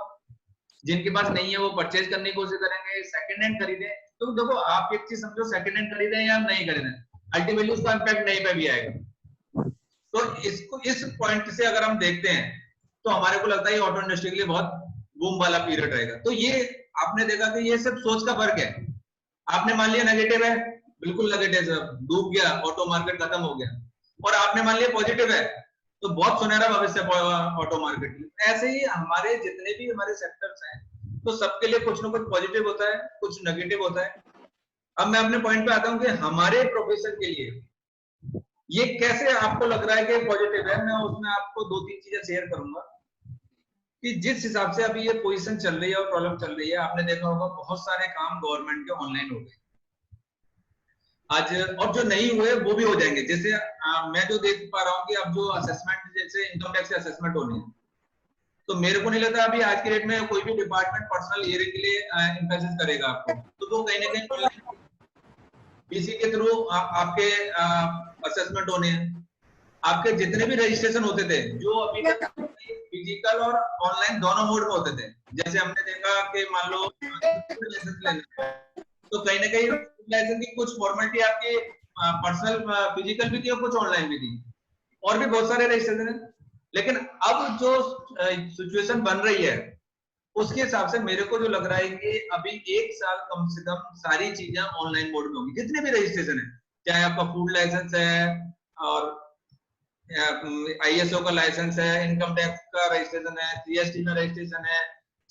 जिनके पास नहीं है वो परचेज करने की कोशिश करेंगे, सेकंड हैंड खरीदे। तो देखो, आप एक चीज समझो, सेकंड हैंड खरीदे या नहीं खरीदे, अल्टीमेटली उसका इंपैक्ट नहीं पे भी आएगा। तो इसको इस पॉइंट से अगर हम देखते हैं, तो हमारे को लगता है ऑटो इंडस्ट्री के लिए बहुत बूम वाला पीरियड रहेगा। तो ये आपने देखा कि ये सब सोच का फर्क है। आपने मान लिया नेगेटिव है, बिल्कुल नेगेटिव है, डूब गया, ऑटो मार्केट खत्म हो गया। और आपने मान लिया पॉजिटिव है, तो बहुत सुनहरा भविष्य ऑटो मार्केट में। ऐसे ही हमारे जितने भी हमारे सेक्टर्स हैं, तो सबके लिए कुछ ना कुछ पॉजिटिव होता है, कुछ नेगेटिव होता है। अब मैं अपने पॉइंट पे आता हूं कि हमारे प्रोफेशन के लिए ये कैसे आपको लग रहा है कि पॉजिटिव है। मैं उसमें आपको 2-3 चीजें शेयर करूंगा कि जिस हिसाब से अभी ये पोजीशन चल रही है और प्रॉब्लम चल रही है, आपने देखा होगा बहुत सारे काम गवर्नमेंट के ऑनलाइन हो गए आज, और जो नहीं हुए वो भी हो जाएंगे। जैसे मैं जो देख पा रहा हूँ कि अब जो असेसमेंट, जैसे इनकम टैक्स के असेसमेंट होने हैं, तो मेरे को नहीं लगता अभी आज की डेट में कोई भी डिपार्टमेंट पर्सनल हियरिंग के लिए एम्फेसिस करेगा आपको। तो वो कहीं ना कहीं पीसी के थ्रू आपके असेसमेंट होने हैं। आपके जितने भी रजिस्ट्रेशन होते थे, जो अभी तक फिजिकल और ऑनलाइन दोनों मोड में होते थे, जैसे हमने देखा कि मान लो लाइसेंस लेना, तो कहीं ना कहीं लाइसेंस की कुछ फॉर्मेलिटी आपकी पर्सनल फिजिकल भी थी और कुछ ऑनलाइन भी थी, और भी बहुत सारे रजिस्ट्रेशन है। लेकिन अब जो सिचुएशन बन रही है, उसके हिसाब से मेरे को जो लग रहा है कि अभी 1 साल कम से कम सारी चीजें ऑनलाइन मोड में होंगी। जितने भी रजिस्ट्रेशन है, चाहे आपका फूड लाइसेंस है और आईएसओ का लाइसेंस है, इनकम टैक्स का रजिस्ट्रेशन है, जीएसटी में रजिस्ट्रेशन है,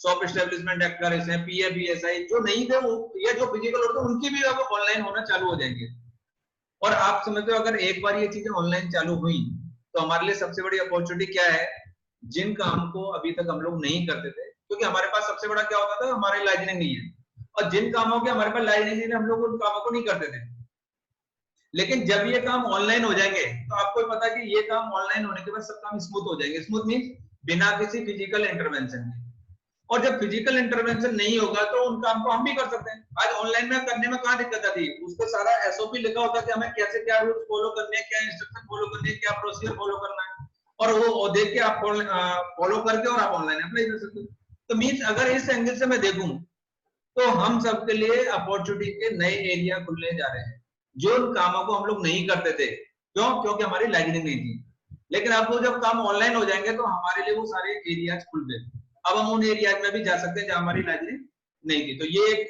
शॉप एस्टेब्लिशमेंट एक्ट का रजिस्ट्रेशन है, पीएफ, बीएसआई, जो नहीं थे वो या जो फिजिकल होते उनकी भी अब ऑनलाइन होना चालू हो जाएंगे। और आप समझते हो, अगर एक बार ये चीजें ऑनलाइन चालू हुई, तो हमारे लिए सबसे बड़ी अपॉर्चुनिटी क्या है? जिन काम को अभी तक हम लोग नहीं करते थे, क्योंकि हमारे पास सबसे बड़ा क्या होता था, हमारी लाइसेंसिंग नहीं है, और जिन कामों के हमारे पास लाइसेंसिंग है, हम लोग उन कामों को नहीं करते थे। लेकिन जब ये काम ऑनलाइन हो जाएंगे, तो आपको पता है कि ये काम ऑनलाइन होने के बाद सब काम स्मूथ हो जाएंगे। स्मूथ मींस बिना किसी फिजिकल इंटरवेंशन के। और जब फिजिकल इंटरवेंशन नहीं होगा, तो उन काम को हम भी कर सकते हैं। आज ऑनलाइन में करने में कहाँ दिक्कत आती है? उसका सारा एसओपी लिखा होता है कि हमें कैसे क्या रूल्स फॉलो करने हैं, क्या इंस्ट्रक्शन फॉलो करने हैं, क्या प्रोसीजर फॉलो करना है, और वो देख के आप फॉलो करके और आप ऑनलाइन अप्लाई कर सकते हो। तो मींस अगर इस एंगल से मैं देखूं, तो हम सबके लिए अपॉर्चुनिटी के नए एरिया खुलने जा रहे हैं, जो उन कामों को हम लोग नहीं करते थे। क्यों? क्योंकि हमारी लाइसेंसिंग नहीं थी। लेकिन अब वो जब काम ऑनलाइन हो जाएंगे, तो हमारे लिए वो सारे एरियाज खुल गए। अब हम उन एरियाज में भी जा सकते हैं जहां हमारी लाइसेंसिंग नहीं थी। तो ये एक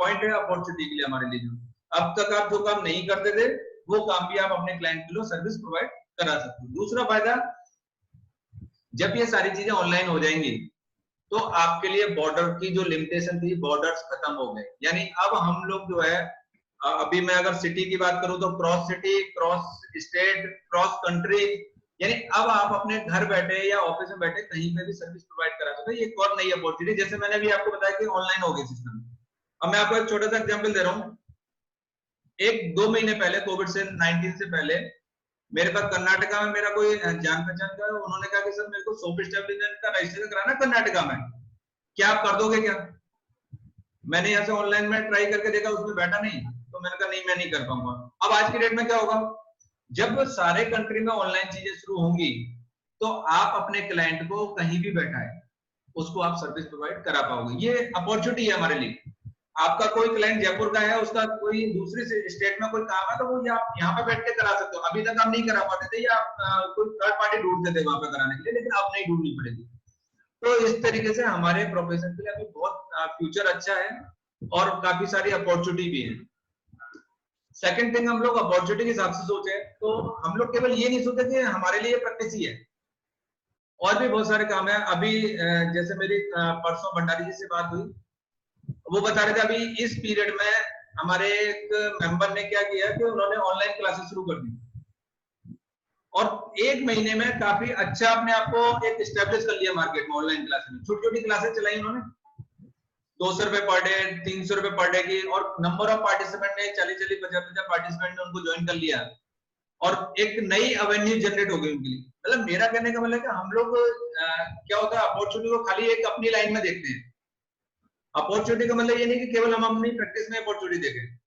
पॉइंट है अपॉर्चुनिटी के लिए हमारे लिए। जो अब तक आप जो काम नहीं करते थे, वो काम भी आप अपने क्लाइंट के लिए सर्विस प्रोवाइड करा सकते हो। दूसरा फायदा, जब ये सारी चीजें ऑनलाइन हो जाएंगी, तो आपके लिए बॉर्डर की जो लिमिटेशन थी, बॉर्डर्स खत्म हो गए। यानी अब हम लोग जो है, अभी मैं अगर सिटी की बात करूं, तो cross city, cross state, cross country, यानी अब आप अपने घर बैठे या ऑफिस में बैठे कहीं पे भी सर्विस प्रोवाइड करा सकते हैं। ये एक और नई अपॉर्चुनिटी, जैसे मैंने भी आपको बताया कि ऑनलाइन हो गई सिस्टम। अब मैं आपको एक छोटा सा एग्जांपल दे रहा हूँ। 1-2 महीने पहले, कोविड से 19 से पहले, मेरे पास कर्नाटका में मेरा कोई जान पहचान का, उन्होंने कहा कि सर मेरे को सोप एस्टेब्लिशमेंट का रजिस्ट्रेशन कराना कर्नाटका में, क्या आप कर दोगे क्या? मैंने यहाँ से ऑनलाइन में ट्राई करके देखा, उसमें बैठा नहीं, तो मैंने कहा नहीं, मैं नहीं कर पाऊंगा। अब आज की डेट में क्या होगा, जब सारे कंट्री में ऑनलाइन चीजें शुरू होंगी तो आप अपने क्लाइंट को कहीं भी बैठा है उसको आप सर्विस प्रोवाइड करा पाओगे। ये अपॉर्चुनिटी है हमारे लिए। आपका कोई क्लाइंट जयपुर का है, उसका कोई दूसरी स्टेट में कोई काम है, तो वो आप यहाँ पे बैठ के करा सकते हो। अभी तक आप नहीं करा पाते थे, या आप कोई थर्ड पार्टी ढूंढते थे वहां पे कराने के लिए, लेकिन अब नहीं ढूंढनी पड़ेगी। तो इस तरीके से हमारे प्रोफेशन के लिए अभी बहुत फ्यूचर अच्छा है और काफी सारी अपॉर्चुनिटी भी है। सेकंड थिंग, हम लोग अपॉर्चुनिटी के हिसाब से सोचे तो हम लोग केवल ये नहीं सोचे कि हमारे लिए प्रैक्टिस ही है, और भी बहुत सारे काम है। अभी जैसे मेरी परसों भंडारी जी से बात हुई, वो बता रहे थे अभी इस पीरियड में हमारे एक मेंबर ने क्या किया कि उन्होंने ऑनलाइन क्लासेस शुरू कर दी, और 1 महीने में काफी अच्छा अपने आप को एक एस्टेब्लिश कर लिया मार्केट में। ऑनलाइन क्लासेस में छोटी छोटी क्लासेस चलाई उन्होंने, 200 रुपए पर डे, 300 रुपए पर डे की, और नंबर ऑफ पार्टिसिपेंट ने 40-50 पार्टिसिपेंट ने उनको ज्वाइन कर लिया, और एक नई एवेन्यू जनरेट हो गई उनके लिए। मतलब मेरा कहने का मतलब कि हम लोग क्या होता है, अपॉर्चुनिटी को खाली एक अपनी लाइन में देखते हैं। अपॉर्चुनिटी का मतलब ये नहीं कि केवल हम अपनी प्रैक्टिस में अपॉर्चुनिटी देखें,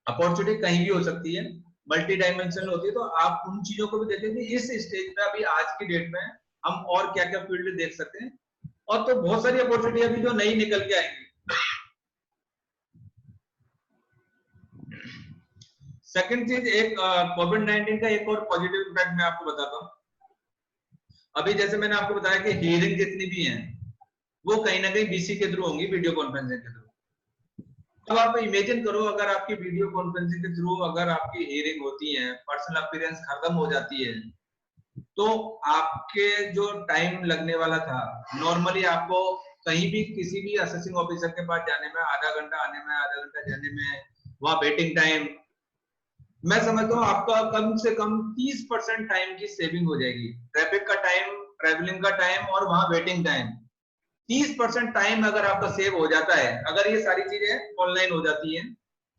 अपॉर्चुनिटी कहीं भी हो सकती है, मल्टी डायमेंशनल होती है। तो आप उन चीजों को भी देखें कि इस स्टेज पे अभी आज की डेट में हम और क्या क्या फील्ड देख सकते हैं, और तो बहुत सारी अपॉर्चुनिटी अभी जो नई निकल के आएंगी। सेकंड चीज, एक कोविड-19 का एक और पॉजिटिव इम्पैक्ट मैं आपको बताता हूँ। अभी जैसे मैंने आपको बताया कि हियरिंग जितनी भी हैं वो कहीं ना कहीं बीसी के थ्रू होंगी, वीडियो कॉन्फ्रेंसिंग के थ्रू। अब आप इमेजिन करो, अगर आपकी वीडियो कॉन्फ्रेंसिंग के थ्रू अगर आपकी हियरिंग होती है, पर्सनल अपीयरेंस खत्म हो जाती है, तो आपके जो टाइम लगने वाला था, नॉर्मली आपको कहीं भी किसी भी असेसिंग ऑफिसर के पास जाने में आधा घंटा, आने में आधा घंटा, जाने में वहां वेटिंग टाइम, मैं समझता हूँ आपका कम से कम 30% टाइम की सेविंग हो जाएगी। ट्रैफिक का टाइम, ट्रैवलिंग का टाइम और वहां वेटिंग टाइम, 30% टाइम अगर आपका सेव हो जाता है, अगर ये सारी चीजें ऑनलाइन हो जाती हैं,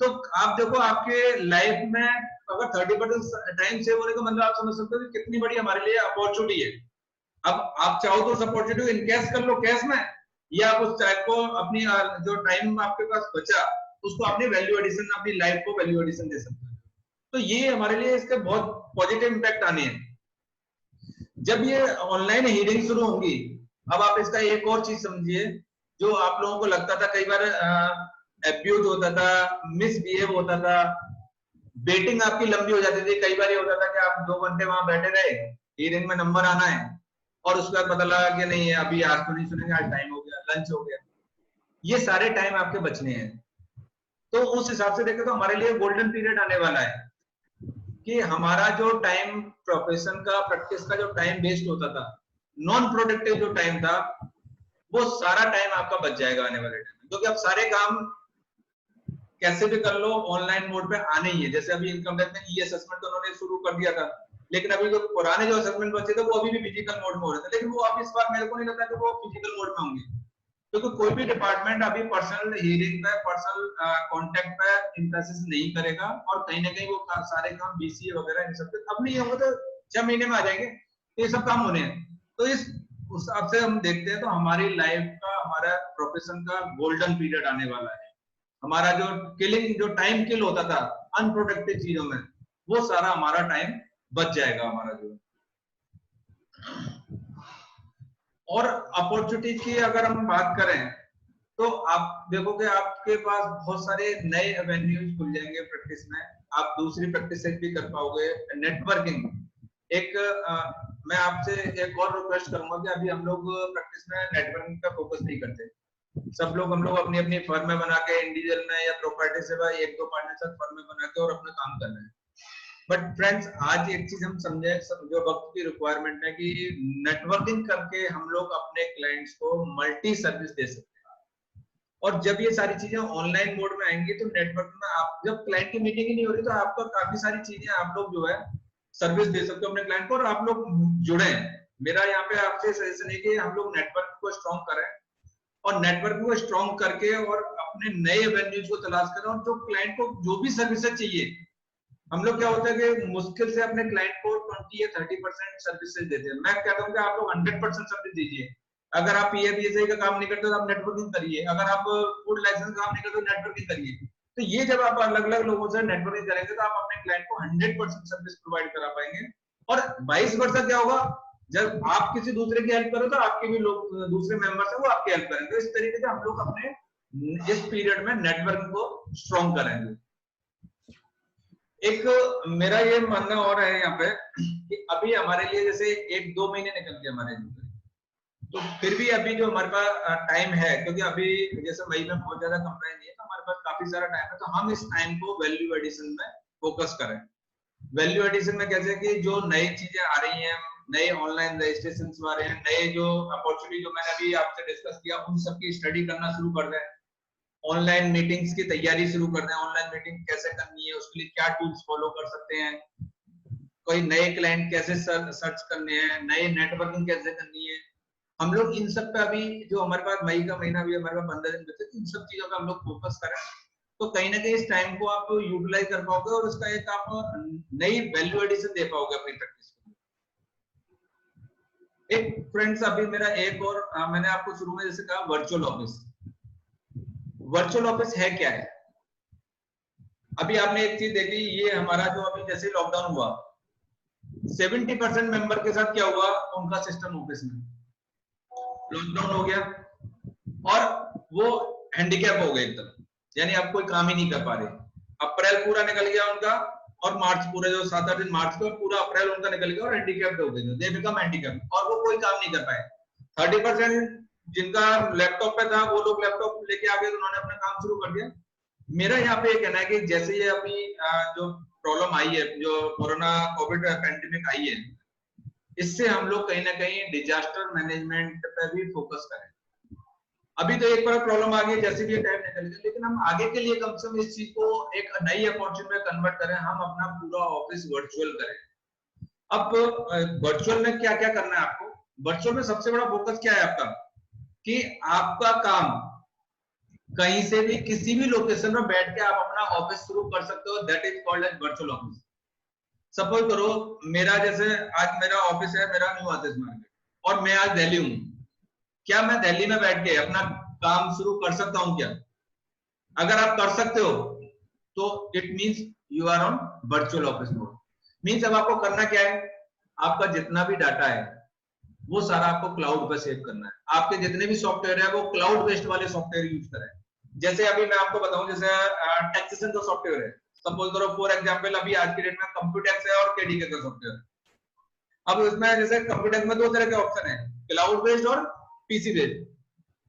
तो आप देखो आपके लाइफ में अगर 30% टाइम सेव होने का मतलब आप समझ सकते हो कि कितनी बड़ी हमारे लिए अपॉर्चुनिटी है। अब आप चाहो तो उस अपॉर्चुनिटी को इनकैश कर लो कैश में, या आप उस टाइम को अपनी जो टाइम आपके पास बचा उसको अपनी वैल्यू एडिशन, अपनी लाइफ को वैल्यू एडिशन दे सकते हो। तो ये हमारे लिए इसके बहुत पॉजिटिव इंपैक्ट आने हैं जब ये ऑनलाइन हीयरिंग शुरू होंगी। अब आप इसका एक और चीज समझिए, जो आप लोगों को लगता था कई बार एब्यूज होता था, मिसबिहेव होता था, वेटिंग आपकी लंबी हो जाती थी। कई बार ये होता था कि आप 2 घंटे वहां बैठे रहे, हीयरिंग में नंबर आना है, और उसके बाद पता लगा कि नहीं अभी आज तो नहीं सुनेंगे, आज टाइम हो गया, लंच हो गया। ये सारे टाइम आपके बचने हैं। तो उस हिसाब से देखें तो हमारे लिए गोल्डन पीरियड आने वाला है कि हमारा जो टाइम प्रोफेशन का, प्रैक्टिस का जो टाइम वेस्ट होता था, नॉन प्रोडक्टिव जो टाइम था, वो सारा टाइम आपका बच जाएगा आने वाले टाइम में, क्योंकि अब सारे काम कैसे भी कर लो ऑनलाइन मोड पे आने ही है। जैसे अभी इनकम टैक्स में ई असेसमेंट तो उन्होंने शुरू कर दिया था, लेकिन अभी जो पुराने जो असेसमेंट बचे थे वो अभी भी फिजिकल मोड में हो रहे थे, लेकिन वो अब इस बार मेरे को नहीं लगता कि वो फिजिकल मोड में होंगे, क्योंकि कोई भी डिपार्टमेंट अभी पर्सनल हियरिंग पे, पर्सनल कांटेक्ट पे एम्फेसिस नहीं करेगा, और कहीं ना कहीं वो सारे काम बीसीए वगैरह इन सब पे अब नहीं होंगे, तो 6 महीने में आ जाएंगे, तो ये सब काम होने हैं। तो इस उस हिसाब से हम देखते हैं तो हमारी लाइफ का, हमारा प्रोफेशन का गोल्डन पीरियड आने वाला है। हमारा जो किलिंग, जो टाइम किल होता था अनप्रोडक्टिव चीजों में, वो सारा हमारा टाइम बच जाएगा हमारा जो। और अपॉर्चुनिटी की अगर हम बात करें तो आप देखोगे आपके पास बहुत सारे नए एवेन्यूज खुल जाएंगे प्रैक्टिस में, आप दूसरी प्रैक्टिस भी कर पाओगे। नेटवर्किंग एक मैं आपसे एक और रिक्वेस्ट करूंगा कि अभी हम लोग प्रैक्टिस में नेटवर्किंग पे फोकस नहीं करते। सब लोग, हम लोग अपनी अपनी फर्म में बना के, इंडिविजुअल में या प्रॉपर्टी से 1-2 पार्टनर साथ फर्म में बना के और अपना काम कर रहे हैं। बट फ्रेंड्स, आज एक चीज हम समझे, जो वक्त की रिक्वायरमेंट है, कि नेटवर्किंग करके हम लोग अपने क्लाइंट्स को मल्टी सर्विस दे सकते हैं। और जब ये सारी चीजें ऑनलाइन मोड में आएंगी तो नेटवर्क में आप, जब क्लाइंट की मीटिंग ही नहीं हो रही, तो आपका काफी सारी चीजें आप लोग जो है सर्विस दे सकते हो अपने क्लाइंट को और आप लोग जुड़े हैं। मेरा यहाँ पे आपसे सजेशन है कि हम लोग नेटवर्क को स्ट्रॉन्ग करें और नेटवर्क को स्ट्रॉन्ग करके और अपने नए वेन्यूज को तलाश करें, और जो क्लाइंट को जो भी सर्विसेज चाहिए, हम लोग क्या होता है कि मुश्किल से अपने क्लाइंट को 20 या 30% सर्विसेज देते हैं। मैं कहता हूँ कि आप लोग 100% सर्विस दीजिए। अगर आप PFPSI का काम नहीं करते तो आप नेटवर्किंग करिए, अगर आप फूड लाइसेंस का काम नहीं करते तो नेटवर्किंग करिए। तो ये जब आप अलग अलग लोगों से नेटवर्किंग करेंगे तो आप अपने क्लाइंट को 100% सर्विस प्रोवाइड करा पाएंगे। और 22% क्या होगा, जब आप किसी दूसरे की हेल्प करो तो आपके भी लोग दूसरे मेंबर्स हैं वो आपकी हेल्प करेंगे। तो इस तरीके से हम लोग अपने इस पीरियड में नेटवर्किंग को स्ट्रॉन्ग करेंगे। एक मेरा ये मानना और है यहाँ पे कि अभी हमारे लिए जैसे 1-2 महीने निकल गए हमारे, तो फिर भी अभी जो हमारे पास टाइम है, क्योंकि अभी जैसे मई में बहुत ज्यादा कंप्लेन नहीं है तो हमारे पास काफी सारा टाइम है, तो हम इस टाइम को वैल्यू एडिशन में फोकस करें। वैल्यू एडिशन में कैसे कि जो नई चीजें आ रही हैं, नए ऑनलाइन रजिस्ट्रेशन आ रहे हैं, नए जो अपॉर्चुनिटी जो मैंने अभी आपसे डिस्कस किया उन सबकी स्टडी करना शुरू कर दें। ऑनलाइन मीटिंग्स की तैयारी शुरू कर दें, ऑनलाइन मीटिंग कैसे करनी है, उसके लिए क्या टूल्स फॉलो कर सकते हैं, कोई नए क्लाइंट कैसे सर्च करने हैं, नए नेटवर्किंग कैसे करनी है। हम लोग इन सब पे अभी जो हमारे पास मई का महीना भी हमारे पास 15 दिन बचे, इन सब चीजों पे हम लोग फोकस करें तो कहीं ना कहीं इस टाइम को आप यूटिलाइज कर पाओगे और उसका एक आप नई वैल्यू एडिशन दे पाओगे अपनी प्रैक्टिस को। एक फ्रेंड्स अभी मेरा एक और मैंने आपको शुरू में जैसे कहा वर्चुअल ऑफिस। वर्चुअल ऑफिस है क्या है? अभी आपने एक चीज देखी, ये हमारा जो अभी जैसे लॉकडाउन हुआ 70% मेंबर के साथ क्या हुआ, उनका सिस्टम ऑफिस में लॉकडाउन हो गया और वो हैंडीकैप हो गए एकदम, यानी अब कोई काम ही नहीं कर पा रहे। अप्रैल पूरा निकल गया उनका और मार्च पूरे जो 7-8 दिन मार्च का पूरा अप्रैल उनका निकल गया और हैंडीकैप हो गए, दे बिकम हैंडीकैप और वो कोई काम नहीं कर पाए। 30% जिनका लैपटॉप पे था वो लोग लैपटॉप लेके आ गए, उन्होंने अपना काम शुरू कर दिया। मेरा यहाँ पे कहना है कि जैसे ये अभी जो प्रॉब्लम आई है, जो कोरोना कोविड पैंडेमिक आई है, इससे हम लोग कहीं ना कहीं डिजास्टर मैनेजमेंट पे भी फोकस करें। अभी तो एक बड़ा प्रॉब्लम आ गई, जैसे भी टाइम निकल गया, लेकिन हम आगे के लिए कम से कम इस चीज को एक नई अपॉर्चुनिटी में कन्वर्ट करें, हम अपना पूरा ऑफिस वर्चुअल करें। अब वर्चुअल में क्या क्या करना है आपको? वर्चुअल में सबसे बड़ा फोकस क्या है आपका, कि आपका काम कहीं से भी किसी भी लोकेशन में बैठ के आप अपना ऑफिस शुरू कर सकते हो, that is called as virtual office. Suppose करो मेरा जैसे आज मेरा ऑफिस है, मेरा न्यू आतिश मार्केट और मैं आज दिल्ली हूँ, क्या मैं दिल्ली में बैठ के अपना काम शुरू कर सकता हूँ क्या? अगर आप कर सकते हो तो it means you are on virtual office mode. Means अब आपको करना क्या है, आपका जितना भी डाटा है वो सारा आपको क्लाउड पर सेव करना है। आपके जितने भी सॉफ्टवेयर है वो क्लाउड बेस्ड वाले सॉफ्टवेयर यूज करें। जैसे अभी मैं आपको बताऊं, जैसे टैक्सेशन का सॉफ्टवेयर है, सपोज करो फॉर एग्जांपल अभी आज की डेट में कंप्यूटेक्स है और केडीके का सॉफ्टवेयर। अब इसमें जैसे कंप्यूटेक्स में 2 तरह के ऑप्शन है, क्लाउड बेस्ड और पीसी बेस्ड।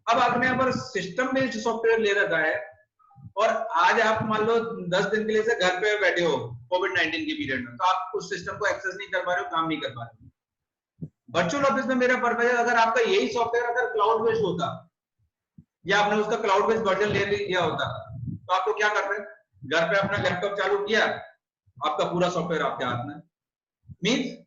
अब आपने यहाँ पर सिस्टम बेस्ड सॉफ्टवेयर ले रखा है और आज आप मान लो 10 दिन के लिए से घर पे बैठे हो कोविड-19 के पीरियड में, तो आप उस सिस्टम को एक्सेस नहीं कर पा रहे हो, काम नहीं कर पा रहे हो। वर्चुअल ऑफिस में मेरा पर्पज है, अगर आपका यही सॉफ्टवेयर अगर क्लाउड बेस्ड होता या आपने उसका क्लाउड बेस्ड वर्जन ले लिया होता, तो आपको क्या करते हैं, घर पे अपना लैपटॉप चालू किया, आपका पूरा सॉफ्टवेयर आपके हाथ में। मींस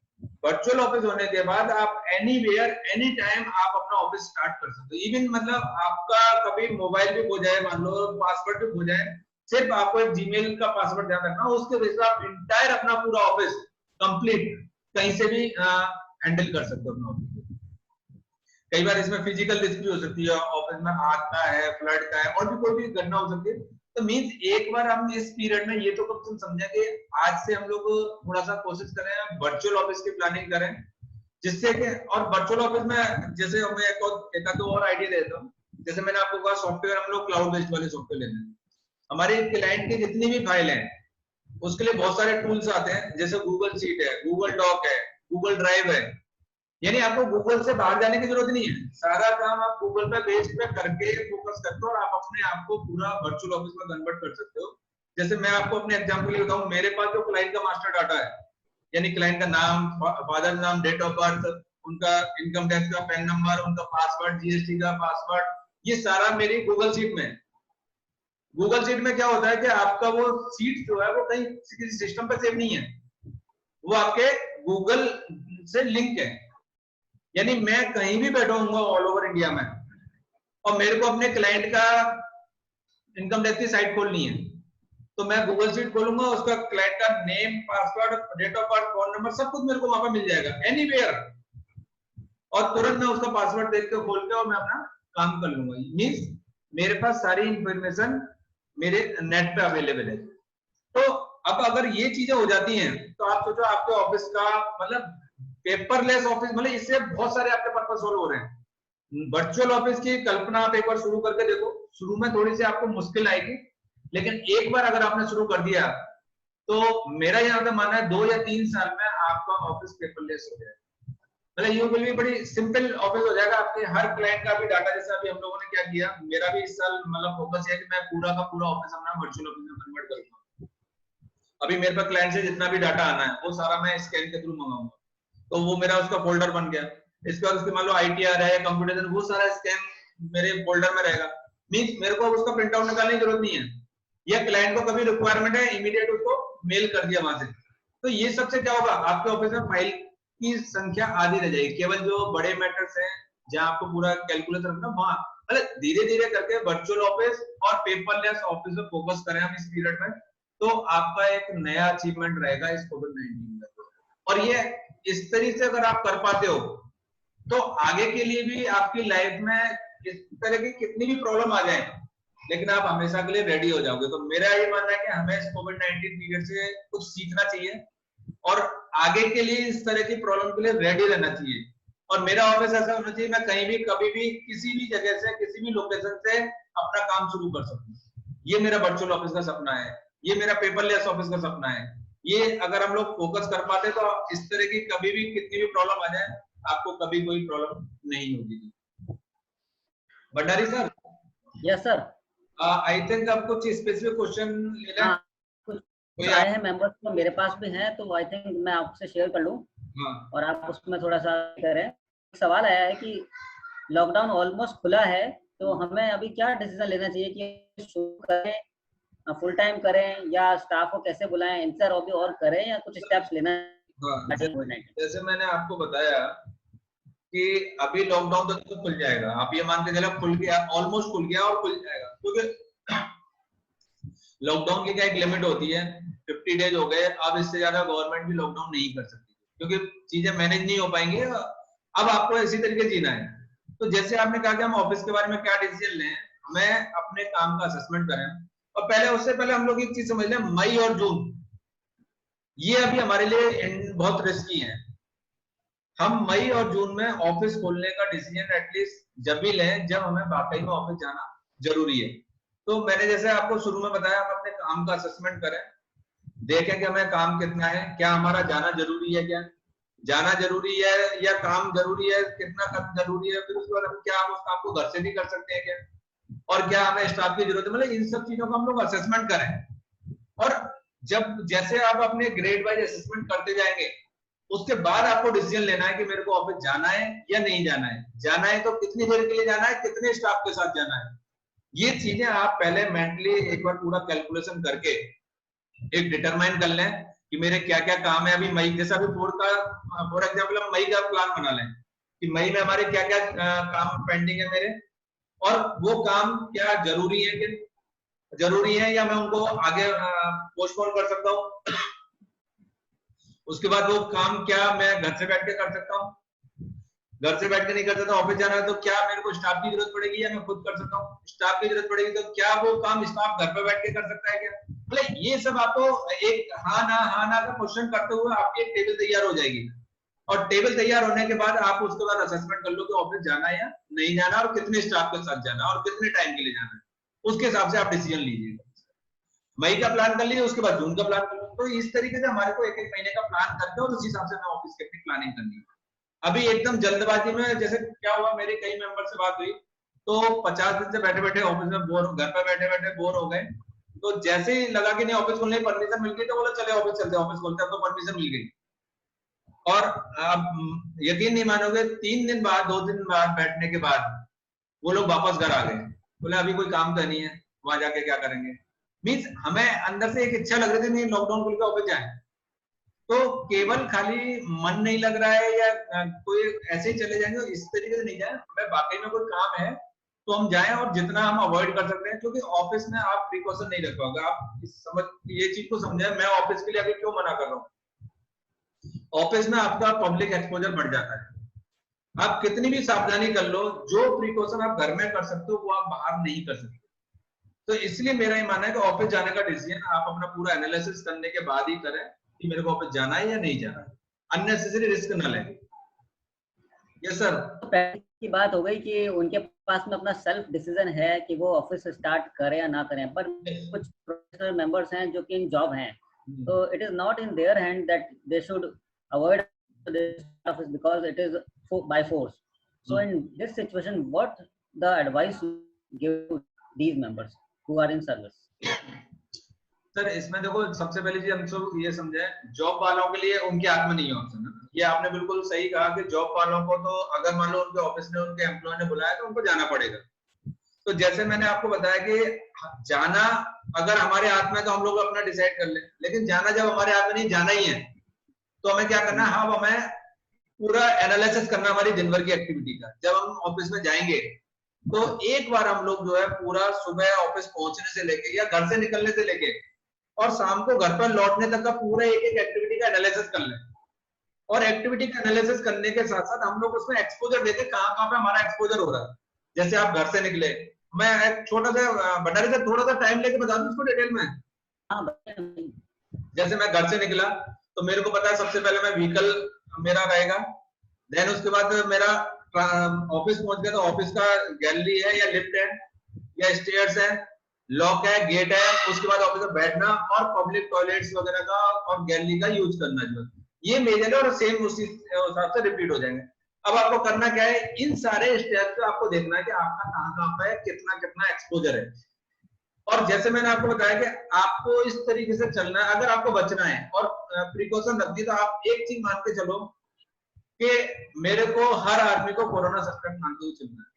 वर्चुअल ऑफिस होने के बाद आप एनीवेयर एनी टाइम आप अपना ऑफिस स्टार्ट कर सकते हो। इवन मतलब आपका कभी मोबाइल भी खो जाए, मान लो पासवर्ड भी खो जाए, सिर्फ आपको एक जीमेल का पासवर्ड ध्यान रखना, उसके वजह से आप इंटायर अपना पूरा ऑफिस कंप्लीट कहीं से भी हैंडल कर सकते हो अपना ऑफिस। कई बार इसमें फिजिकल रिस्क भी हो सकती है, ऑफिस में आग का है, फ्लड का है, और भी कोई भी घटना हो सकती है। तो मींस एक बार हम इस पीरियड में ये तो कब तुम समझे कि आज से हम लोग थोड़ा सा कोशिश करें वर्चुअल ऑफिस की प्लानिंग करें, जिससे कि और वर्चुअल ऑफिस में जैसे मैं एक दो और आइडिया देता हूँ। जैसे मैंने आपको कहा सॉफ्टवेयर हम लोग क्लाउड बेस्ड वाले सॉफ्टवेयर लेते हैं। हमारे क्लाइंट की जितनी भी फाइल है उसके लिए बहुत सारे टूल्स आते हैं, जैसे गूगल शीट है, गूगल डॉक है, गूगल ड्राइव है। यानी आपको गूगल से बाहर जाने की जरूरत नहीं है, सारा काम आप गूगल पे बेस पे करके फोकस करते हो और आप अपने आप को पूरा वर्चुअल ऑफिस में कन्वर्ट कर सकते हो। जैसे मैं आपको अपने एग्जांपल के लिए बताऊं, मेरे पास जो क्लाइंट का मास्टर डाटा है, यानी क्लाइंट का नाम, फादर नाम, डेट ऑफ बर्थ, उनका इनकम टैक्स का पैन नंबर, उनका पासवर्ड, जीएसटी का पासवर्ड, ये सारा मेरी गूगल शीट में। गूगल शीट में क्या होता है कि आपका वो शीट जो है वो कहीं किसी सिस्टम पे सेव नहीं है, वो आपके गूगल से लिंक है, यानी मैं कहीं भी बैठा हूँ ऑल ओवर इंडिया में और मेरे को अपने क्लाइंट का इनकम टैक्स की साइट खोलनी है, तो मैं गूगल शीट खोलूंगा, उसका क्लाइंट का name, password, date of birth, phone number, सब कुछ मेरे को वहां पर मिल जाएगा एनीवेयर, और तुरंत मैं उसका पासवर्ड देख के खोल के और मैं अपना काम कर लूंगा। मींस मेरे पास सारी इंफॉर्मेशन मेरे नेट पे अवेलेबल है। तो अब अगर ये चीजें हो जाती हैं तो आप सोचो आपके ऑफिस का मतलब पेपरलेस ऑफिस, मतलब इससे बहुत सारे आपके पर्पस सोल्व हो रहे हैं। वर्चुअल ऑफिस की कल्पना आप एक बार शुरू करके देखो, शुरू में थोड़ी सी आपको मुश्किल आएगी, लेकिन एक बार अगर आपने शुरू कर दिया तो मेरा यहाँ पे मानना है 2 या 3 साल में आपका ऑफिस पेपरलेस हो जाएगा। मतलब ये बिल भी बड़ी सिंपल ऑफिस हो जाएगा। आपके हर क्लाइंट का भी डाटा, जैसे अभी हम लोगों ने क्या किया, मेरा भी इस साल मतलब फोकस है कि मैं पूरा का पूरा ऑफिस अपना वर्चुअल ऑफिस में कन्वर्ट करूंगा। अभी मेरे पास क्लाइंट से जितना भी डाटा आना है वो सारा मैं स्कैन के थ्रू मंगाऊंगा, तो वो मेरा उसका फोल्डर बन गया। इसके बाद उसके मान लो ITR है, कंप्यूटर, वो सारा स्कैन मेरे फोल्डर में रहेगा। मींस मेरे को उसका प्रिंट आउट निकालने की जरूरत नहीं है, या क्लाइंट को कभी रिक्वायरमेंट है इमीडिएट उसको मेल कर दिया वहां से। तो ये सबसे क्या होगा, आपके ऑफिस में फाइल की संख्या आधी रह जाएगी। केवल जो बड़े मैटर्स हैं जहां आपको पूरा कैलकुलेट रखना, वहां मतलब धीरे धीरे करके वर्चुअल ऑफिस और पेपरलेस ऑफिस में फोकस करें हम इस पीरियड में, तो आपका एक नया अचीवमेंट रहेगा इस कोविड-19 में। और ये इस तरीके से अगर आप कर पाते हो तो आगे के लिए भी आपकी लाइफ में इस तरह की कितनी भी प्रॉब्लम आ जाए, लेकिन आप हमेशा के लिए रेडी हो जाओगे। तो मेरा ये मानना है कि हमें इस कोविड-19 पीरियड से कुछ सीखना चाहिए और आगे के लिए इस तरह की प्रॉब्लम के लिए रेडी रहना चाहिए। और मेरा ऑफिस ऐसा होना चाहिए मैं कहीं भी कभी भी किसी भी जगह से किसी भी लोकेशन से अपना काम शुरू कर सकूं। ये मेरा वर्चुअल ऑफिस का सपना है, ये मेरा पेपरलेस ऑफिस का सपना है। ये अगर हम लोग फोकस कर पाते तो इस तरह की कभी भी कितनी भी प्रॉब्लम आ जाए आपको कभी कोई प्रॉब्लम नहीं होगी। Bhandari sir,
yes sir.
I think आप कुछ स्पेसिफिक क्वेश्चन लेना है?
कुछ आए हैं मेंबर्स, तो मेरे पास भी हैं, तो आई थिंक मैं आपसे शेयर कर लूं और आप उसमें थोड़ा सा करें। सवाल आया है कि लॉकडाउन ऑलमोस्ट खुला है, तो हमें अभी क्या डिसीजन लेना चाहिए कि शुरू करें, फुल टाइम करें, या स्टाफ को कैसे बुलाएं, इनसे और करें, या कुछ स्टेप्स लेना है?
जैसे मैंने आपको बताया कि अभी लॉकडाउन तो खुल जाएगा, आप ये मान के चलो खुल गया, ऑलमोस्ट खुल गया और खुल जाएगा, क्योंकि लॉकडाउन की क्या एक लिमिट होती है, 50 डेज हो गए, अब इससे ज्यादा गवर्नमेंट भी लॉकडाउन नहीं कर सकती क्योंकि चीजें मैनेज नहीं हो पाएंगी। अब आपको इसी तरीके जीना है। तो जैसे आपने कहा कि हम ऑफिस के बारे में क्या डिसीजन लें, हमें अपने काम का असेसमेंट करें, और पहले उससे पहले हम लोग एक चीज समझ लें, मई और जून ये अभी हमारे लिए बहुत रिस्की है। हम मई और जून में ऑफिस खोलने का डिसीजन एटलीस्ट जब भी लें जब हमें वाकई में ऑफिस जाना जरूरी है। तो मैंने जैसे आपको शुरू में बताया, हम अपने काम का असेसमेंट करें, देखें कि हमें काम कितना है, क्या हमारा जाना जरूरी है, क्या जाना जरूरी है या काम जरूरी है, कितना काम जरूरी है, फिर उसके बाद हम क्या उस काम को घर से भी कर सकते हैं क्या, और क्या हमें स्टाफ की जरूरत है, मतलब इन सब चीजों का हम लोग असेसमेंट करें। और जब जैसे आप अपने ग्रेड वाइज असेसमेंट करते जाएंगे उसके बाद आपको डिसीजन लेना है कि मेरे को ऑफिस जाना है या नहीं जाना है, जाना है तो कितनी देर के लिए जाना है, कितने स्टाफ के साथ जाना है। ये चीजें आप पहले मेंटली एक बार पूरा कैलकुलेशन करके एक डिटरमाइन कर लें कि मेरे क्या क्या काम है। अभी मई जैसा अभी फॉर एग्जाम्पल हम मई का प्लान बना लें कि मई में हमारे क्या क्या काम पेंडिंग है मेरे, और वो काम क्या जरूरी है कि जरूरी है या मैं उनको आगे पोस्टपोन कर सकता हूँ। उसके बाद वो काम क्या मैं घर से बैठ के कर सकता हूँ, घर से बैठ के नहीं कर सकता, ऑफिस जाना है तो क्या मेरे को स्टाफ की जरूरत पड़ेगी या मैं खुद कर सकता हूँ, स्टाफ की जरूरत पड़ेगी तो क्या वो काम स्टाफ घर पे बैठ के कर सकता है क्या। मतलब ये सब आपको एक हाँ ना का क्वेश्चन करते हुए आपकी एक टेबल तैयार हो जाएगी, और टेबल तैयार होने के बाद आप उसके बाद असेसमेंट कर लो कि ऑफिस जाना है या नहीं जाना, और कितने स्टाफ के साथ जाना और कितने टाइम के लिए जाना है, उसके हिसाब से आप डिसीजन लीजिएगा। मई का प्लान कर लीजिए, उसके बाद जून का प्लान कर लो। तो इस तरीके से हमारे को एक एक महीने का प्लान करके और उस हिसाब से हमें ऑफिस की प्लानिंग करनी है। अभी एकदम जल्दबाजी में जैसे क्या हुआ, मेरे कई मेंबर से बात हुई तो 50 दिन से बैठे बैठे ऑफिस में बोर, घर पर बैठे बैठे बोर हो गए, तो जैसे ही लगा कि नहीं ऑफिस खोलने की परमिशन मिल गई तो बोला चले ऑफिस चलते, ऑफिस खोलते, तो परमिशन मिल गई। और आप यकीन नहीं मानोगे, 3 दिन बाद 2 दिन बाद बैठने के बाद वो लोग वापस घर आ गए, बोले अभी कोई काम तो नहीं है, वहां जाके क्या करेंगे। मीन्स हमें अंदर से एक इच्छा लग रही थी नहीं लॉकडाउन खुल के ऑफिस जाए, तो केवल खाली मन नहीं लग रहा है या कोई ऐसे ही चले जाएंगे, इस तरीके से नहीं जाए, हमें वाकई में कोई काम है तो हम जाएं और जितना हम अवॉइड कर सकते हैं, क्योंकि ऑफिस में आप प्रिकॉशन नहीं रख पाओगे। आप समझ ये चीज को समझे, मैं ऑफिस के लिए अभी क्यों मना कर रहा हूँ। ऑफिस में आपका पब्लिक एक्सपोजर बढ़ जाता है। आप कितनी भी सावधानी कर लो, जो प्रिकॉशन आप घर में कर सकते हो वो आप बाहर नहीं कर सकते। तो इसलिए मेरा ये मानना है कि ऑफिस जाने का डिसीजन आप अपना पूरा एनालिसिस करने के बाद ही करें कि मेरे को ऑफिस जाना है या नहीं जाना है, अननेसेसरी रिस्क ना लें। Yes sir.
तो प्रैक्टिस की बात हो गई कि उनके पास में अपना सेल्फ डिसीजन है कि वो ऑफिस स्टार्ट करें या ना करें, पर कुछ प्रोफेशनल मेंबर्स हैं जो कि इन जॉब हैं, तो it is not in their hand that they should avoid this office because it is by force. So in this situation what the advice give these members who are in service?
Sir इसमें देखो, सबसे पहली चीज हम सब ये समझे, job वालों के लिए उनके हाथ में नहीं है ऑप्शन। ये आपने बिल्कुल सही कहा कि जॉब वालों को तो अगर मान लो उनके ऑफिस ने उनके एम्प्लॉय ने बुलाया तो उनको जाना पड़ेगा। तो जैसे मैंने आपको बताया कि जाना अगर हमारे हाथ में तो हम लोग अपना डिसाइड कर ले, लेकिन जाना जब हमारे हाथ में नहीं, जाना ही है, तो हमें क्या करना है, हाँ हमें पूरा एनालिसिस करना हमारी दिन भर की एक्टिविटी का। जब हम ऑफिस में जाएंगे तो एक बार हम लोग जो है पूरा सुबह ऑफिस पहुंचने से लेके या घर से निकलने से लेके और शाम को घर पर लौटने तक का पूरा एक एक एक्टिविटी का एनालिसिस कर लें। और एक्टिविटी का एनालिसिस करने के साथ साथ हम लोग उसमें एक्सपोजर देते, कहाँ कहाँ पे हमारा एक्सपोजर हो रहा है। जैसे आप घर से निकले, मैं एक छोटा सा भंडारी से थोड़ा सा टाइम लेके बता दूं इसको डिटेल में। जैसे मैं घर से निकला तो मेरे को पता है सबसे पहले मैं व्हीकल मेरा रहेगा, देन उसके बाद मेरा ऑफिस पहुंच गया तो ऑफिस का गैलरी है या लिफ्ट है या स्टेयर्स है, लॉक है, गेट है, उसके बाद ऑफिस में बैठना और पब्लिक टॉयलेट्स वगैरह का और गैलरी का यूज करना, जो ये मेजर है और सेम उसी हिसाब से रिपीट हो जाएंगे। अब आपको करना क्या है, इन सारे स्टेप्स पे आपको देखना है कि आपका कहाँ पे कितना कितना एक्सपोजर है। और जैसे मैंने आपको बताया कि आपको इस तरीके से चलना है, अगर आपको बचना है और प्रिकॉशन रख दी, तो आप एक चीज मान के चलो कि मेरे को हर आदमी को कोरोना सस्पेक्ट मानते हुए चलना है।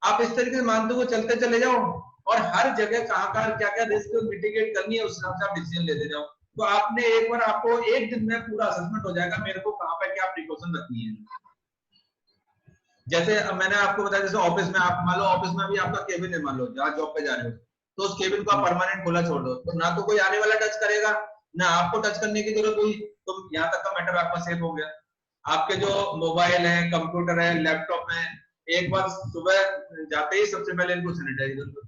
आप इस तरीके से मानते हुए चलते चले जाओ और हर जगह कहाँ क्या क्या रिस्क मिटिगेट करनी है उस हिसाब से आप डिसीजन लेते जाओ। तो आपने एक बार, आपको एक दिन में पूरा असेसमेंट हो जाएगा मेरे को कहाँ पे क्या प्रिकॉशन रखनी है। जैसे मैंने आपको बताया, जैसे ऑफिस में आप मान लो, ऑफिस में भी आपका केबिन है, मान लो जहाँ जॉब पे जा रहे हो, तो उस केबिन को आप परमानेंट खुला छोड़ दो, तो ना तो कोई आने वाला टच करेगा, ना आपको टच करने की जरूरत हुई, तो यहाँ तक का मैटर आपका सेफ हो गया। आपके जो मोबाइल है, कंप्यूटर है, लैपटॉप है, एक बार सुबह जाते ही सबसे पहले इनको सैनिटाइज कर दो।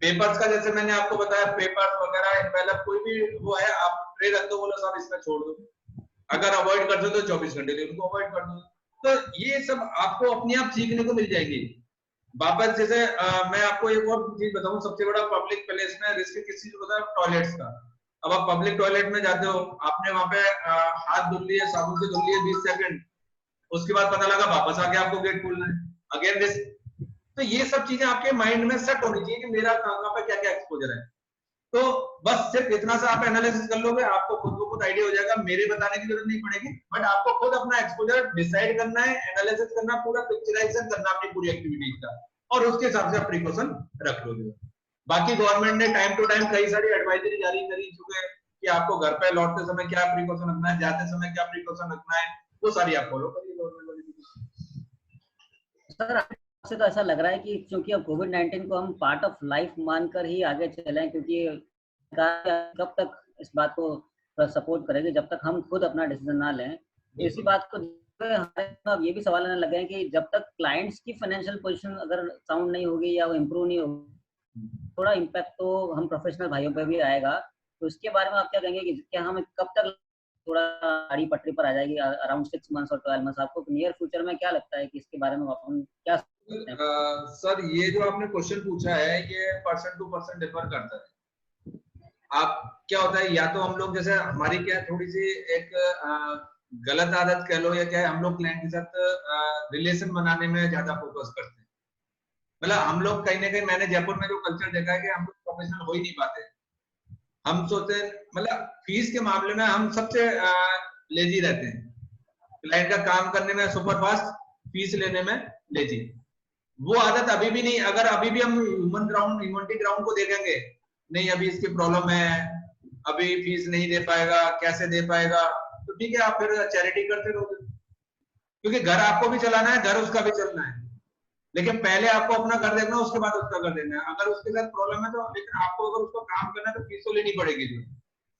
पेपर्स का जैसे मैंने आपको बताया, पेपर्स वगैरह पहले कोई भी वो है आप ट्रे रख दो, बोलो सब इसमें छोड़ दो। अगर अवॉइड कर दो तो 24 घंटे के उनको अवॉइड कर दो। तो ये सब आपको अपने आप सीखने को मिल जाएगी। वापस जैसे मैं आपको एक और चीज बताऊं, सबसे बड़ा पब्लिक प्लेस में रिस्क किस चीज होता है, टॉयलेट्स का। अब आप पब्लिक टॉयलेट में जाते हो, आपने वहां पे हाथ धुल लिए, साबुन से धुल लिए 20 सेकंड, उसके बाद पता लगा वापस आके आपको गेट खोलना है, अगेन रिस्क। तो ये सब चीजें आपके माइंड में सेट होनी चाहिए कि मेरा कहाँ पे क्या क्या एक्सपोजर है। तो बस सिर्फ इतना सा आप एनालिसिस कर लोगे, आपको खुद को खुद आइडिया हो जाएगा, मेरे बताने की जरूरत नहीं पड़ेगी। बट आपको खुद अपना एक्सपोजर डिसाइड करना है, एनालिसिस करना, पूरा पिक्चराइजेशन करना अपनी पूरी एक्टिविटीज का, और उसके हिसाब से आप प्रिकॉशन रख लोगे। बाकी गवर्नमेंट ने टाइम टू टाइम कई सारी एडवाइजरी जारी करी चुके हैं कि आपको घर पे लौटते समय क्या प्रिकॉशन रखना है, जाते समय क्या प्रिकॉशन रखना है, वो सारी आप फॉलो करिए गवर्नमेंट वाली।
सर आपसे तो ऐसा लग रहा है कि क्योंकि अब कोविड-19 को हम पार्ट ऑफ लाइफ मानकर ही आगे चलें, क्योंकि कब तक इस बात को सपोर्ट करेगी जब तक हम खुद अपना डिसीजन ना लें। इसी बात को अब ये भी सवाल आने लगे हैं कि जब तक क्लाइंट्स की फाइनेंशियल पोजीशन अगर साउंड नहीं होगी या वो इम्प्रूव नहीं होगी, थोड़ा इम्पैक्ट तो हम प्रोफेशनल भाइयों पे भी आएगा। तो इसके बारे में आप क्या कहेंगे कि क्या हम कब तक थोड़ा आड़ी पटरी पर आ जाएगी, अराउंड 6 मंथ्स और 12 मंथ्स? आपको नियर फ्यूचर में क्या लगता है कि इसके बारे में अपन क्या सोचते हैं?
सर ये जो आपने क्वेश्चन पूछा है, ये पर्सन टू पर्सन डिफर करता है। आप क्या होता है, या तो हम लोग जैसे हमारी क्या थोड़ी सी एक गलत आदत कह लो या क्या है, हम लोग क्लाइंट के साथ रिलेशन बनाने में ज्यादा फोकस करते हैं। मतलब हम लोग कहीं ना कहीं, मैंने जयपुर में जो कल्चर देखा है कि हम लोग प्रोफेशनल हो ही नहीं पाते। हम सोचते हैं, मतलब फीस के मामले में हम सबसे लेजी रहते हैं, क्लाइंट का काम करने में सुपर फास्ट, फीस लेने में लेजी। वो आदत अभी भी नहीं, अगर अभी भी हम ह्यूमनिटी ग्राउंड को देखेंगे, नहीं अभी इसकी प्रॉब्लम है, अभी फीस नहीं दे पाएगा, कैसे दे पाएगा, तो ठीक है आप फिर चैरिटी करते रहोगे, क्योंकि घर आपको भी चलाना है, घर उसका भी चलना है, लेकिन पहले आपको अपना घर देखना है, उसके बाद उसका घर देखना है। अगर उसके साथ प्रॉब्लम है तो, लेकिन आपको अगर उसको काम करना है तो फीस तो लेनी पड़ेगी जो,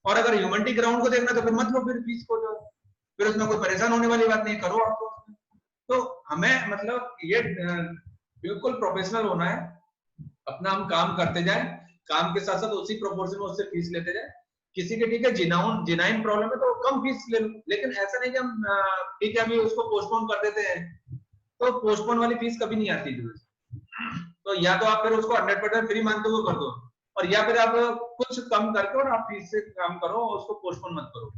और अगर ह्यूमनिटी ग्राउंड को देखना है तो फिर मत लो फिर फीस को, जो फिर उसमें कोई परेशान होने वाली बात नहीं, करो आपको। तो हमें मतलब ये बिल्कुल प्रोफेशनल होना है, अपना हम काम करते जाए, काम के साथ साथ उसी प्रोपोर्शन में उससे फीस लेते जाए। किसी के ठीक है जिनाइन प्रॉब्लम है तो कम फीस ले लो, लेकिन ऐसा नहीं कि हम ठीक है अभी उसको पोस्टपोन कर देते हैं, तो पोस्टपोन वाली फीस कभी नहीं आती जो। तो या तो आप फिर उसको 100% फ्री मानते हुए कर दो, और या फिर आप कुछ कम करके और आप फीस से काम करो, उसको पोस्टपोन मत करो,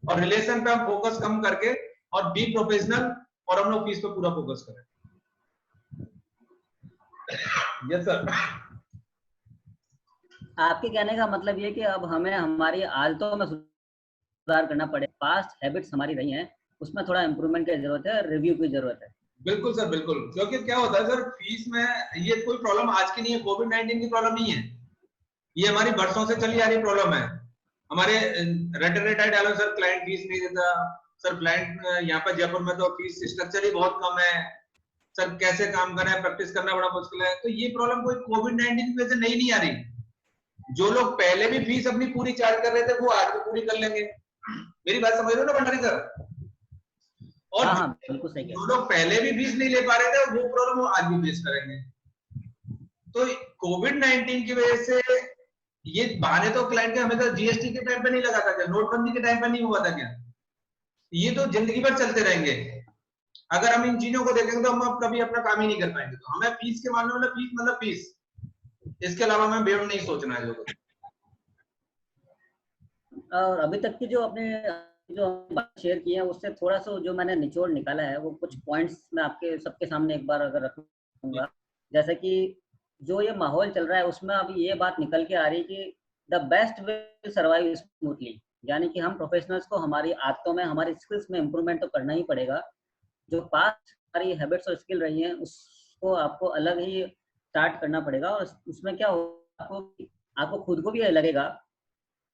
और रिलेशन पे हम फोकस कम करके और बी प्रोफेशनल, और हम लोग फीस पे पूरा फोकस करें। Yes sir.
आपके कहने का मतलब ये कि अब हमें हमारी आदतों में सुधार करना पड़े, पास्ट हैबिट्स हमारी रही हैं उसमें थोड़ा इंप्रूवमेंट की जरूरत है, रिव्यू की जरूरत है।
बिल्कुल सर, बिल्कुल, क्योंकि क्या होता है सर, फीस में ये कोई प्रॉब्लम आज की नहीं है, कोविड-19 की प्रॉब्लम नहीं है, ये हमारी बरसों से चली आ रही प्रॉब्लम है। हमारे रेट डालो सर, क्लाइंट फीस नहीं देता सर, क्लाइंट यहाँ पे जयपुर में तो फीस स्ट्रक्चर ही बहुत कम है सर, कैसे काम करें, प्रैक्टिस करना बड़ा मुश्किल है। तो ये प्रॉब्लम कोई कोविड-19 की वजह से नहीं आ रही, जो लोग पहले भी फीस अपनी पूरी चार्ज कर रहे थे वो आज भी पूरी कर लेंगे। मेरी बात समझ रहे हो ना भंडारी सर? और
हाँ, बिल्कुल सही
जो लोग पहले भी फीस नहीं ले पा रहे थे वो प्रॉब्लम वो आज भी फेस करेंगे। तो कोविड-19 की वजह से ये बहाने तो क्लाइंट के हमेशा जीएसटी के टाइम पे नहीं लगा था क्या, नोटबंदी के टाइम पे नहीं हुआ था क्या, ये तो जिंदगी भर चलते रहेंगे। अगर हम इन चीजों को देखेंगे तो हम कभी अपना काम ही नहीं कर पाएंगे। तो हमें फीस के मामले में फीस मतलब फीस, इसके अलावा हमें बेवड़ नहीं सोचना है। जो
और अभी तक की जो आपने जो बात शेयर की है उससे थोड़ा सा जो मैंने निचोड़ निकाला है वो कुछ पॉइंट्स मैं आपके सबके सामने एक बार अगर रखूंगा। जैसे कि जो ये माहौल चल रहा है उसमें अभी ये बात निकल के आ रही है कि the best way survive smoothly, यानी कि हम प्रोफेशनल्स को हमारी आदतों में, हमारी स्किल्स में इम्प्रूवमेंट तो करना ही पड़ेगा। जो पास्ट हमारी हैबिट्स और स्किल रही हैं उसको आपको अलग ही स्टार्ट करना पड़ेगा, और उसमें क्या होगा, आपको खुद को भी लगेगा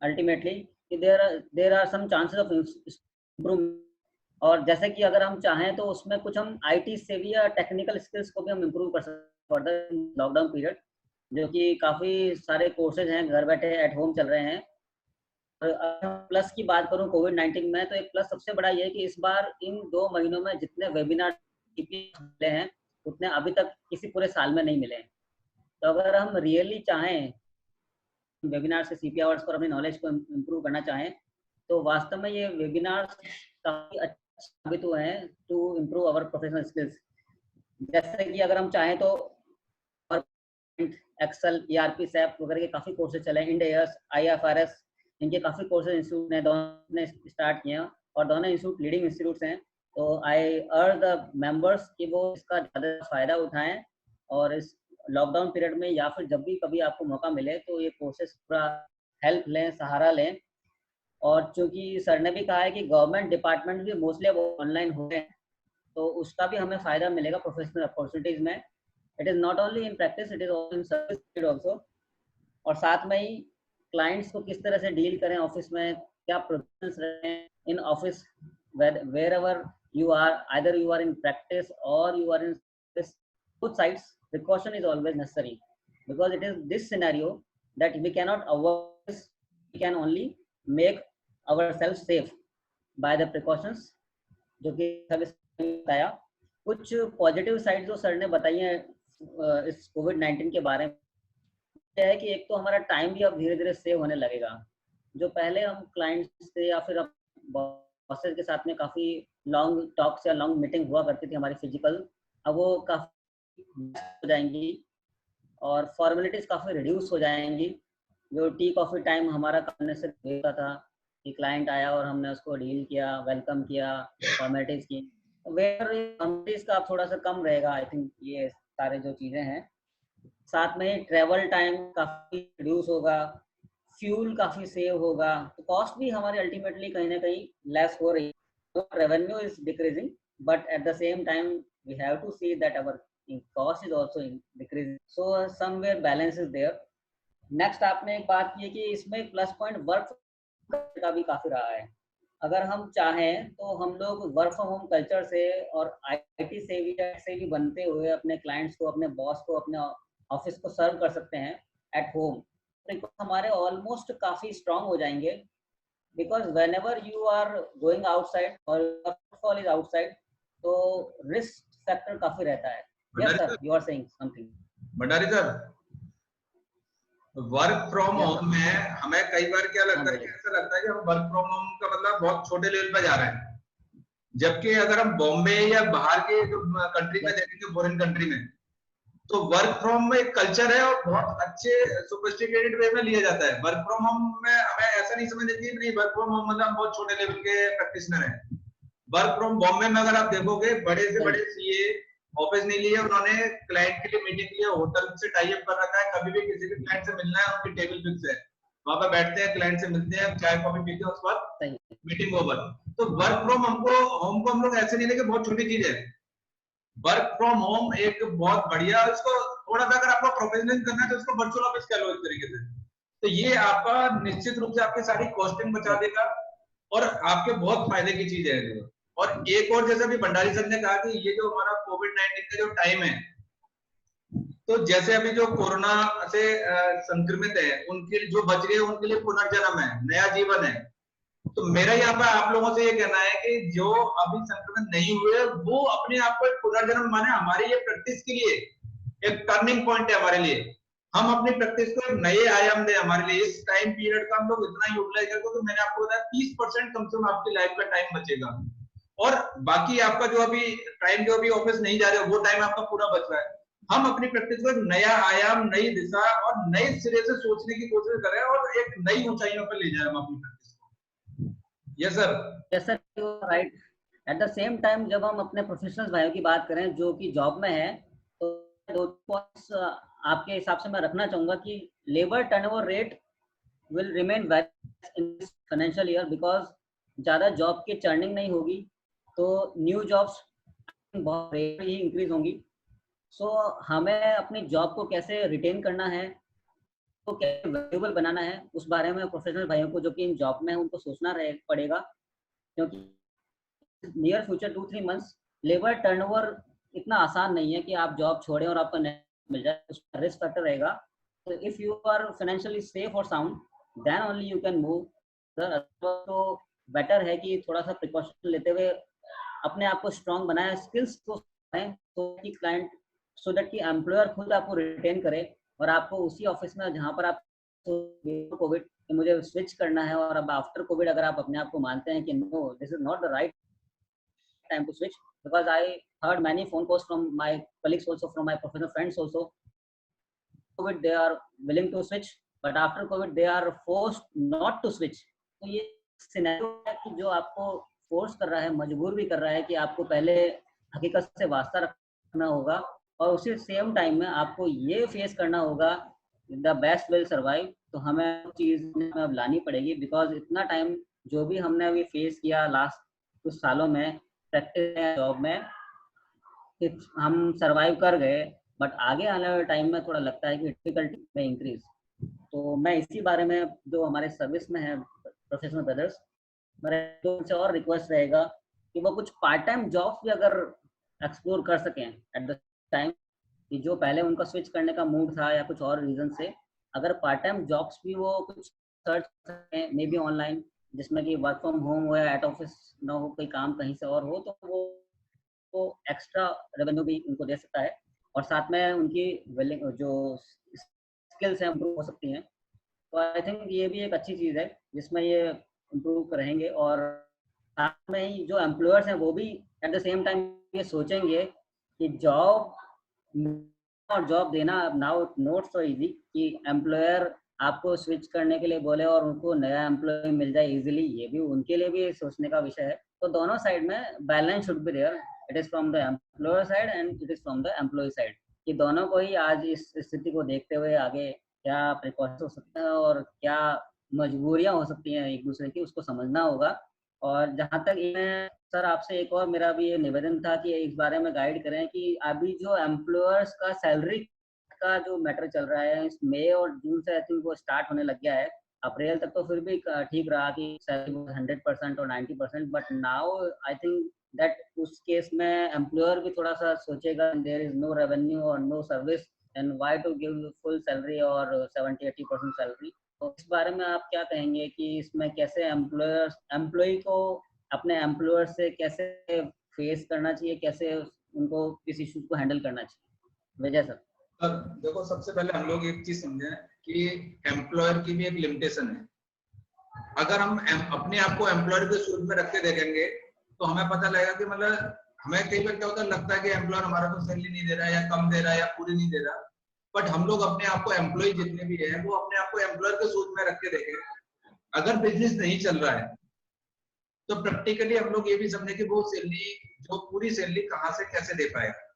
अल्टीमेटली कि there are some chances of improvement. और जैसे कि अगर हम चाहें तो उसमें कुछ हम आईटी से भी या टेक्निकल स्किल्स को भी हम इम्प्रूव कर सकते हैं लॉकडाउन पीरियड, जो कि काफ़ी सारे कोर्सेज हैं घर बैठे एट होम चल रहे हैं। प्लस की बात करूं कोविड-19 में, तो एक प्लस सबसे बड़ा ये है कि इस बार इन 2 महीनों में जितने वेबिनार मिले हैं उतने अभी तक किसी पूरे साल में नहीं मिले हैं। तो अगर हम रियली चाहें वेबिनार से सीपी आवर्स पर अपनी नॉलेज को इम्प्रूव करना चाहें तो वास्तव में ये वेबिनार्स काफ़ी अच्छे साबित हुए हैं to improve our professional skills. जैसे कि अगर हम चाहें तो एक्सेल, ईआरपी, सैप वगैरह के काफ़ी कोर्सेज चले हैं, इंड-एयर्स, आईएफआरएस, इनके काफ़ी कोर्सेज इंस्टीट्यूट ने दोनों ने स्टार्ट किए हैं, और दोनों इंस्टीट्यूट लीडिंग इंस्टीट्यूट्स हैं। तो आई अर्ज द मेंबर्स कि वो इसका ज़्यादा फ़ायदा उठाएं, और इस लॉकडाउन पीरियड में या फिर जब भी कभी आपको मौका मिले तो ये कोर्सेज पूरा हेल्प लें, सहारा लें। और चूंकि सर ने भी कहा है कि गवर्नमेंट डिपार्टमेंट भी मोस्टली अब ऑनलाइन हो गए हैं, तो उसका भी हमें फ़ायदा मिलेगा प्रोफेशनल अपॉर्चुनिटीज़ में। It is not only in practice, it is also in service also. और साथ में ही क्लाइंट्स को किस तरह से डील करें ऑफिस में, क्या प्रोफेशनल्स रहें in office, wherever you are, either you are in practice or you are in this, both sides precaution is always necessary, because it is this scenario that we cannot avoid this, we can only make ourselves safe by the precautions जो कि बताया। कुछ positive side जो sir ने बताई है इस कोविड-19 के बारे में है कि एक तो हमारा टाइम भी अब धीरे धीरे सेव होने लगेगा। जो पहले हम क्लाइंट्स से या फिर बॉसेस के साथ में काफ़ी लॉन्ग टॉक्स या लॉन्ग मीटिंग हुआ करती थी हमारी फिजिकल, अब वो काफ़ी हो जाएंगी और फॉर्मेलिटीज़ काफ़ी रिड्यूस हो जाएंगी। जो टी कॉफ़ी टाइम हमारा करने से होता था कि क्लाइंट आया और हमने उसको डील किया, वेलकम किया, फॉर्मेलिटीज़ की, फॉर्मेलिटीज़ का थोड़ा सा कम रहेगा। आई थिंक ये सारे जो चीज़ें हैं, साथ में ट्रैवल टाइम काफ़ी रिड्यूस होगा, फ्यूल काफ़ी सेव होगा, तो कॉस्ट भी हमारी अल्टीमेटली कहीं ना कहीं लेस हो रही है। तो revenue is decreasing, but at the same time we have to see that our cost is also decreasing, so somewhere balance is there। Next आपने एक बात की है कि इसमें एक प्लस पॉइंट वर्क का भी काफी रहा है। अगर हम चाहें तो हम लोग वर्क फ्रॉम होम कल्चर से और आईटी से भी बनते हुए अपने क्लाइंट्स को, अपने बॉस को, अपने ऑफिस को सर्व कर सकते हैं एट होम। तो हमारे ऑलमोस्ट काफी स्ट्रांग हो जाएंगे, because whenever you are going outside और फुटफॉल इज आउटसाइड, तो रिस्क फैक्टर काफी रहता है। Yes
Bhandari
sir,
sir,
you are saying something.
Bhandari sir, work from
yes
home
sir.
में हमें कई बार क्या
हाँ
लगता है कि
बोलिए।
ऐसा लगता है कि हम वर्क फ्रॉम होम का मतलब बहुत छोटे लेवल पे जा रहे हैं, जबकि अगर हम बॉम्बे या बाहर के जो कंट्री में
यस
देखेंगे, फॉरेन कंट्री में, तो वर्क फ्रॉम में एक कल्चर है और बहुत अच्छे सोफिस्टिकेटेड वे में लिया जाता है। वर्क फ्रॉम होम में हमें ऐसा नहीं समझना चाहिए नहीं वर्क फ्रॉम होम मतलब हम बहुत छोटे लेवल के प्रैक्टिशनर हैं। वर्क फ्रॉम बॉम्बे में अगर आप देखोगे, बड़े से
सही।
बड़े सीए ऑफिस नहीं लिए उन्होंने, क्लाइंट के लिए मीटिंग के लिए होटल से टाई अप कर रखा है, कभी भी किसी भी क्लाइंट से मिलना है उनकी टेबल फिक्स है, वहां पर बैठते हैं, क्लाइंट से मिलते हैं, चाय कॉफी पीते हैं, उसके बाद
सही।
Meeting over. तो वर्क फ्रॉम हमको होम को हम लोग ऐसे नहीं लेंगे बहुत छोटी चीज है। वर्क फ्रॉम होम एक बहुत बढ़िया, उसको थोड़ा सा अगर आपको प्रोफेशनल करना है तो उसको वर्चुअल ऑफिस कह लो एक तरीके से। तो ये आपका निश्चित रूप से आपकी सारी कॉस्टिंग बचा
यस।
देगा और आपके बहुत फायदे की चीज है ये। और एक और, जैसा भी भंडारी सर ने कहा कि ये जो हमारा कोविड-19 का जो टाइम है, तो जैसे अभी जो कोरोना से संक्रमित है, उनके जो बच गए उनके लिए पुनर्जन्म है, नया जीवन है। तो मेरा यहाँ पर आप लोगों से ये कहना है कि जो अभी संक्रमित नहीं हुए वो अपने आप को एक पुनर्जन्म माने, हमारे लिए प्रैक्टिस के लिए एक टर्निंग पॉइंट है हमारे लिए। हम अपनी प्रैक्टिस को एक नए आयाम दे, हमारे लिए इस टाइम पीरियड का हम लोग इतना यूटिलाइज करते, तो मैंने आपको बताया 30% कम से कम आपकी लाइफ का टाइम बचेगा। और बाकी आपका जो अभी टाइम, जो अभी ऑफिस नहीं जा रहे हो, वो टाइम आपका पूरा बच रहा है। हम अपनी प्रैक्टिस को एक नया आयाम, नई दिशा और नए सिरे से सोचने की कोशिश करें और एक नई ऊंचाइयों पर ले जाए हम अपनी प्रैक्टिस को। Yes sir.
Yes sir, you are right. At the same time जब हम अपने प्रोफेशनल्स भाइयों की बात करें जो कि जॉब में है, तो दो पॉइंट्स आपके हिसाब से मैं रखना चाहूंगा कि labour turnover rate will remain very in this financial year, because ज़्यादा जॉब की चर्निंग नहीं होगी, तो न्यू जॉब्स बहुत रेट ही इंक्रीज होंगी। सो हमें अपनी जॉब को कैसे रिटेन करना है, तो कैसे वैल्यूएबल बनाना है, उस बारे में प्रोफेशनल भाइयों को जो कि इन जॉब में है उनको सोचना पड़ेगा। क्योंकि near future 2-3 months labour turnover इतना आसान नहीं है कि आप जॉब छोड़ें और आपको मिल जाए, उसका रिस्क फैक्टर रहेगा। तो if you are financially safe और sound then only you can move. तो बेटर है कि थोड़ा सा प्रिकॉशन लेते हुए अपने आप को स्ट्रांग बनाए, स्किल्स को बनाएं, तो कि क्लाइंट, सो दैट कि एम्प्लॉयर खुद आपको रिटेन करे और आपको उसी ऑफिस में जहाँ पर आप कोविड मुझे स्विच करना है, और अब आफ्टर कोविड अगर आप अपने आप को मानते हैं कि no this is not the right time to switch, because I heard many phone calls from my colleagues also, from my professional friends also. COVID they are willing to switch, but after COVID they are forced not to switch. तो ये scenario है कि जो आपको force कर रहा है, मजबूर भी कर रहा है कि आपको पहले हकीकत से वास्ता रखना होगा, और उसी सेम टाइम में आपको ये फेस करना होगा द बेस्ट विल सर्वाइव। तो हमें चीज़ अब लानी पड़ेगी, बिकॉज इतना टाइम जो भी हमने अभी फेस किया लास्ट कुछ सालों में प्रैक्टिस जॉब में, कि हम सरवाइव कर गए, बट आगे आने वाले टाइम में थोड़ा लगता है कि डिफिकल्टी में इंक्रीज। तो मैं इसी बारे में, जो हमारे सर्विस में है प्रोफेशनल ब्रदर्स, मेरे तो उनसे और रिक्वेस्ट रहेगा कि वो कुछ पार्ट टाइम जॉब्स भी अगर एक्सप्लोर कर सकें एट द टाइम, कि जो पहले उनका स्विच करने का मूड था या कुछ और रीजन से, अगर पार्ट टाइम जॉब्स भी वो कुछ सर्च करें, मे बी ऑनलाइन, जिसमें कि वर्क फ्रॉम होम हो या एट ऑफिस ना हो, कोई काम कहीं से और हो, तो वो एक्स्ट्रा रेवेन्यू भी उनको दे सकता है, और साथ में उनकी जो स्किल्स हैं इम्प्रूव हो सकती हैं। तो आई थिंक ये भी एक अच्छी चीज़ है जिसमें ये इम्प्रूव रहेंगे, और साथ में ही जो एम्प्लॉयर्स हैं वो भी एट द सेम टाइम ये सोचेंगे कि जॉब और जॉब देना नाउ नॉट सो इजी, कि एम्प्लॉयर आपको स्विच करने के लिए बोले और उनको नया एम्प्लॉय मिल जाए इजीली, ये भी उनके लिए भी सोचने का विषय है। तो दोनों साइड में balance should be there, it is from the employer side and it is from the employee side, कि दोनों को ही आज इस स्थिति को देखते हुए आगे क्या प्रिकॉशन हो सकते हैं और क्या मजबूरियां हो सकती हैं एक दूसरे की, उसको समझना होगा। और जहाँ तक मैं सर आपसे एक और मेरा भी ये निवेदन था कि इस बारे में गाइड करें कि अभी जो एम्प्लॉयर्स का सैलरी का जो मैटर चल रहा है, इस मई और जून से आई थिंक वो स्टार्ट होने लग गया है। अप्रैल तक तो फिर भी ठीक रहा कि 100% और 90%, but now I think that उस केस में एम्प्लॉयर भी थोड़ा सा सोचेगा, देयर इज नो रेवेन्यू और no service and why to give full salary और 70-80% सैलरी। तो इस बारे में आप क्या कहेंगे कि इसमें कैसे एम्प्लॉय को अपने एम्प्लॉयर से कैसे फेस करना चाहिए, कैसे उनको इस इशू को हैंडल करना चाहिए? वजह सर
सर देखो, सबसे पहले हम लोग एक चीज समझें कि एम्प्लॉयर की भी एक लिमिटेशन है। अगर हम अपने आप को एम्प्लॉयर के सूट में रख के देखेंगे तो हमें पता लगेगा कि मतलब हमें कई बार क्या होता है, लगता है कि एम्प्लॉयर हमारा को सैलरी नहीं दे रहा है या कम दे रहा है या पूरी नहीं दे रहा, बट हम लोग अपने आप को एम्प्लॉय जितने भी है वो अपने आप को एम्प्लॉयर के सूट में रख के देखें। अगर बिजनेस नहीं चल रहा है तो प्रैक्टिकली हम लोग ये भी समझे कि वो सैलरी, जो पूरी सैलरी कहाँ से कैसे दे पाएगा।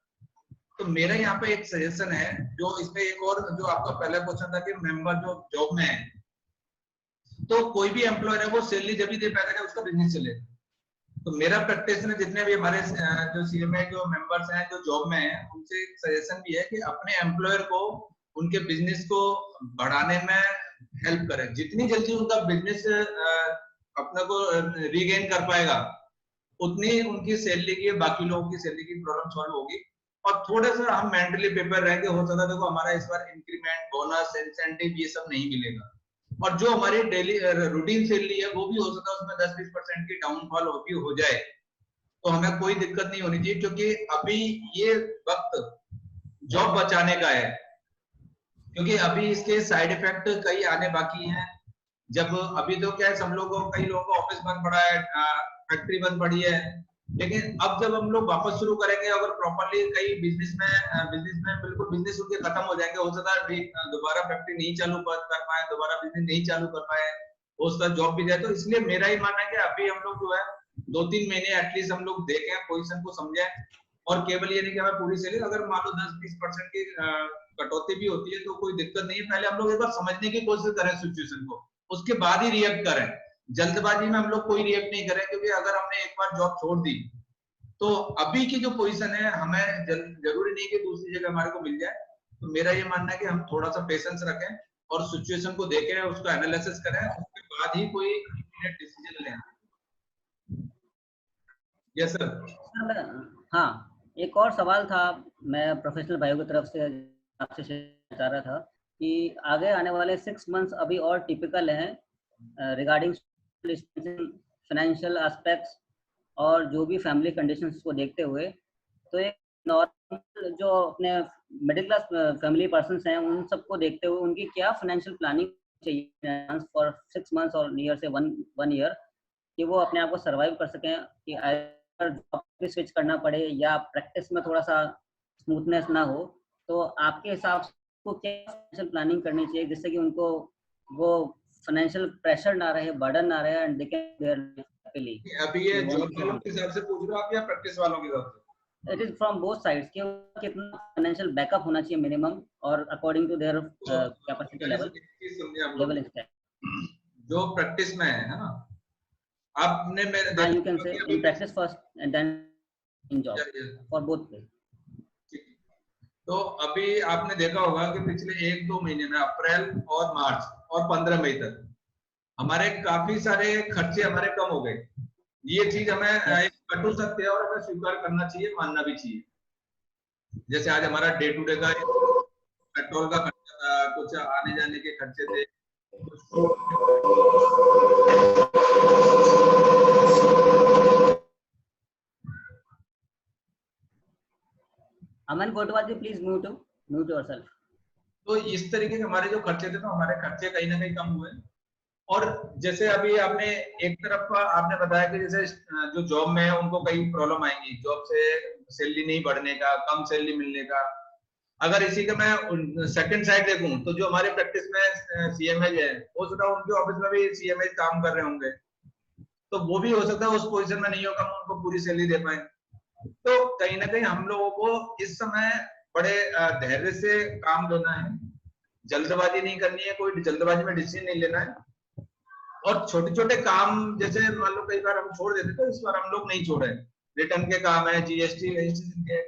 तो मेरा यहाँ पे एक सजेशन है, जो इसमें एक और जो आपका पहला क्वेश्चन था कि मेंबर जो जॉब में है, तो कोई भी एम्प्लॉयर है वो सैलरी जब भी दे पाएगा जब उसका बिजनेस चलेगा। तो मेरा प्रैक्टिस में जितने भी हमारे जो सीएमए जो मेंबर्स हैं जो जॉब में हैं, उनसे एक सजेशन भी है कि अपने एम्प्लॉयर को उनके बिजनेस को बढ़ाने में हेल्प करें। जितनी जल्दी उनका बिजनेस अपने को रीगेन कर पाएगा, उतनी उनकी सैलरी की, बाकी लोगों की सैलरी की प्रॉब्लम सॉल्व होगी। और थोड़ा सा हम मेंटली प्रिपेयर रहेंगे, हो सकता है देखो हमारा इस बार इंक्रीमेंट, बोनस, इंसेंटिव ये सब नहीं मिलेगा, और जो हमारी डेली रूटीन सैलरी है वो भी हो सकता है उसमें 10-20% की डाउनफॉल हो जाए, तो हमें कोई दिक्कत नहीं होनी चाहिए, क्योंकि अभी ये वक्त जॉब बचाने का है। क्योंकि अभी इसके साइड इफेक्ट कई आने बाकी हैं। जब अभी तो क्या है, सब लोगों, कई लोगों का ऑफिस बंद पड़ा है, फैक्ट्री बंद पड़ी है, लेकिन अब जब हम लोग वापस शुरू करेंगे, अगर प्रॉपरली कई बिजनेस में बिल्कुल बिजनेस उनके खत्म हो जाएंगे, हो सकता है दोबारा फैक्ट्री नहीं चालू कर पाए, दोबारा बिजनेस नहीं चालू कर पाए, हो सकता है जॉब भी जाए। तो इसलिए मेरा ही मानना है कि अभी हम लोग जो है 2-3 महीने एटलीस्ट हम लोग देखें, पोजीशन को समझें, और केवल ये नहीं कि हमें पूरी सैलरी, अगर मान लो 10-20% की कटौती भी होती है तो कोई दिक्कत नहीं है। पहले हम लोग एक बार समझने की कोशिश करें सिचुएशन को, उसके बाद ही रिएक्ट करें। जल्दबाजी में हम लोग कोई रिएक्ट नहीं करें, क्योंकि अगर हमने एक बार जॉब छोड़ दी तो अभी की जो पोजीशन है, हमें जरूरी नहीं कि दूसरी जगह हमारे को मिल जाए। तो मेरा ये मानना है कि हम थोड़ा सा पेशेंस रखें और सिचुएशन को देखें, उसका एनालिसिस करें, उसके बाद ही कोई इमीडिएट डिसीजन लें। Yes sir.
हाँ, एक और सवाल था, मैं प्रोफेशनल भाइयों की तरफ से आपसे शेयर चाह रहा था कि आगे आने वाले 6 मंथ्स अभी और टिपिकल हैं रिगार्डिंग फाइनेंशियल एस्पेक्ट्स और जो भी फैमिली कंडीशंस को देखते हुए। तो एक नॉर्मल जो अपने मिडिल क्लास फैमिली पर्सन्स हैं, उन सबको देखते हुए उनकी क्या फाइनेंशियल प्लानिंग चाहिए फॉर 6 मंथ्स और नियर से वन ईयर, कि वो अपने आप को सर्वाइव कर सकें, कि अगर जॉब भी स्विच करना पड़े या प्रैक्टिस में थोड़ा सा स्मूथनेस ना हो, तो आपके हिसाब से को क्या फाइनेंशियल प्लानिंग करनी चाहिए जिससे कि उनको वो फाइनेंशियल प्रेशर ना रहे, बर्डन ना रहे, and they can there happily.
अभी ये जॉब वालों के हिसाब से पूछ रहे हो आप या प्रैक्टिस वालों के हिसाब से?
It is from both sides कि कितना फाइनेंशियल बैकअप होना चाहिए मिनिमम, और according to their capacity level is that.
जो प्रैक्टिस में है ना, आपने
हाँ, you can say in practice first and then in job, for both way.
तो अभी आपने देखा होगा कि पिछले 1-2 महीने में, अप्रैल और मार्च और 15 मई तक, हमारे काफी सारे खर्चे हमारे कम हो गए। ये चीज हमें एक कटु सत्य है और हमें स्वीकार करना चाहिए, मानना भी चाहिए। जैसे आज हमारा डे टू डे का पेट्रोल का खर्चा था, कुछ आने जाने के खर्चे थे,
अमन कोटवाल जी, प्लीज म्यूट योरसेल्फ।
तो इस तरीके के हमारे जो खर्चे थे, तो हमारे खर्चे कहीं ना कहीं कम हुए। और जैसे अभी आपने एक तरफ आपने बताया कि जैसे जो जॉब में है उनको कई प्रॉब्लम आएंगी, जॉब से सैलरी नहीं बढ़ने का, कम सैलरी मिलने का। अगर इसी का मैं सेकंड साइड देखूं तो जो हमारे प्रैक्टिस में सीएमए है, हो सकता है उनके ऑफिस में भी सीएमए काम कर रहे होंगे, तो वो भी हो सकता है उस पोजीशन में नहीं होगा, हम उनको पूरी सैलरी दे पाए। तो कहीं ना कहीं हम लोगों को इस समय बड़े धैर्य से काम लेना है, जल्दबाजी नहीं करनी है, कोई जल्दबाजी में डिसीजन नहीं लेना है। और छोटे छोटे काम जैसे मान लो कई बार हम छोड़ देते, तो इस बार हम लोग नहीं छोड़े। रिटर्न के काम है, जीएसटी रजिस्ट्रेशन के,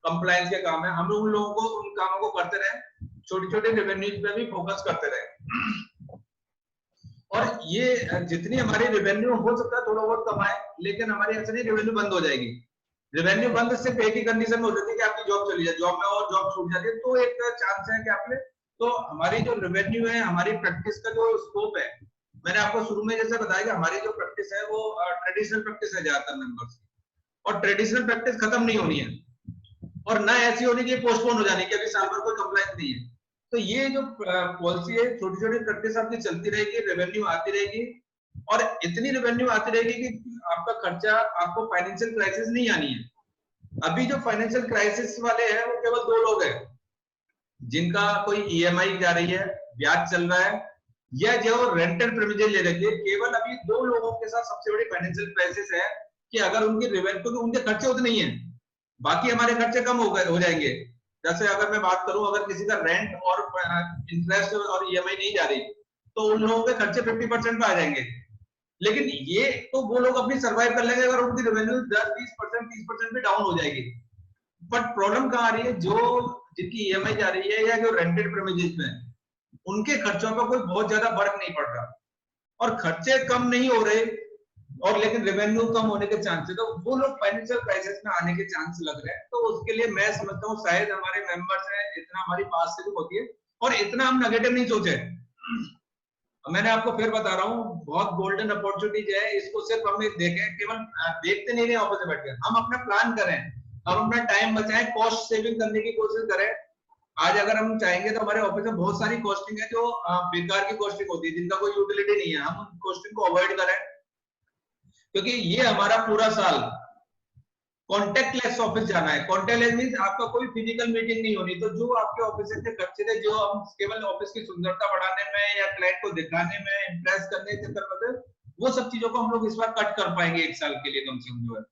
कंप्लायंस के काम है, हम उन लोगों को उन कामों को करते रहे, छोटी छोटी रेवेन्यूज पे भी फोकस करते रहे। और ये जितनी हमारी रेवेन्यू हो सकता है थोड़ा बहुत कमाए, लेकिन हमारी ऐसे नहीं रेवेन्यू बंद हो जाएगी। रेवेन्यू बंद सिर्फ एक ही कंडीशन में हो जाती है कि आपकी जॉब चली जाए, जॉब में और जॉब छूट जाती है, तो एक चांस है कि आपने, तो हमारी जो रेवेन्यू है, हमारी प्रैक्टिस का जो स्कोप है, मैंने आपको शुरू में जैसे बताया कि हमारी जो प्रैक्टिस है वो ट्रेडिशनल प्रैक्टिस है ज्यादातर मेंबर्स की, और ट्रेडिशनल प्रैक्टिस खत्म नहीं होनी है, और ना ऐसी होनी कि पोस्टपोन हो जानी कि अभी साल भर कोई कंप्लाइंस नहीं है। तो ये जो पॉलिसी है, छोटी छोटी प्रैक्टिस आपकी चलती रहेगी, रेवेन्यू आती रहेगी, और इतनी रेवेन्यू आती रहेगी कि आपका खर्चा, आपको फाइनेंशियल क्राइसिस नहीं आनी है। अभी जो फाइनेंशियल क्राइसिस वाले हैं वो केवल 2 लोग हैं, जिनका कोई ईएमआई जा रही है, ब्याज चल रहा है, या जो रेंटल प्रिविलेज ले रखी है। केवल अभी 2 लोगों के साथ सबसे बड़ी फाइनेंशियल क्राइसिस है कि अगर उनकी रेवेन्यू, क्योंकि उनके खर्चे उतने ही हैं, बाकी हमारे खर्चे कम हो जाएंगे। जैसे अगर मैं बात करूं, अगर किसी का रेंट और इंटरेस्ट और ईएमआई नहीं जा रही, तो उन लोगों के खर्चे 50% पे आ जाएंगे। लेकिन ये तो वो लोग अपनी सर्वाइव कर लेंगे अगर उनकी रेवेन्यू 10-20% 30% पे डाउन हो जाएगी। बट प्रॉब्लम कहाँ आ रही है, जो जिनकी ईएमआई जा रही है या जो रेंटेड प्रीमिसेस में, उनके खर्चों पर कोई बहुत ज्यादा फर्क नहीं पड़ रहा, और खर्चे कम नहीं हो रहे, और लेकिन रेवेन्यू कम होने के चांसेस, तो वो लोग फाइनेंशियल क्राइसिस में आने के चांस लग रहे हैं। तो उसके लिए मैं समझता हूँ शायद हमारे मेंबर्स हैं, इतना हमारी पास से होती है, और इतना हम नेगेटिव नहीं सोचे। मैंने आपको फिर बता रहा हूँ, बहुत गोल्डन अपॉर्चुनिटीज है, इसको सिर्फ हम देखें, केवल देखते नहीं रहे ऑफिस में बैठ के, हम अपना प्लान करें, हम अपना टाइम बचाएं, कॉस्ट सेविंग करने की कोशिश करें। आज अगर हम चाहेंगे तो हमारे ऑफिस में बहुत सारी कॉस्टिंग है जो बेकार की कॉस्टिंग होती है, जिनका कोई यूटिलिटी नहीं है, हम उन कॉस्टिंग को अवॉइड करें, क्योंकि ये हमारा पूरा साल कॉन्टेक्टलेस ऑफिस जाना है। कॉन्टेक्टलेस मींस आपका कोई फिजिकल मीटिंग नहीं होनी, तो जो आपके ऑफिस के खर्चे थे, जो हम केवल ऑफिस की सुंदरता बढ़ाने में या क्लाइंट को दिखाने में, इंप्रेस करने के चक्कर में, वो सब चीजों को हम लोग इस बार कट कर पाएंगे 1 साल के लिए कम से कम जो है।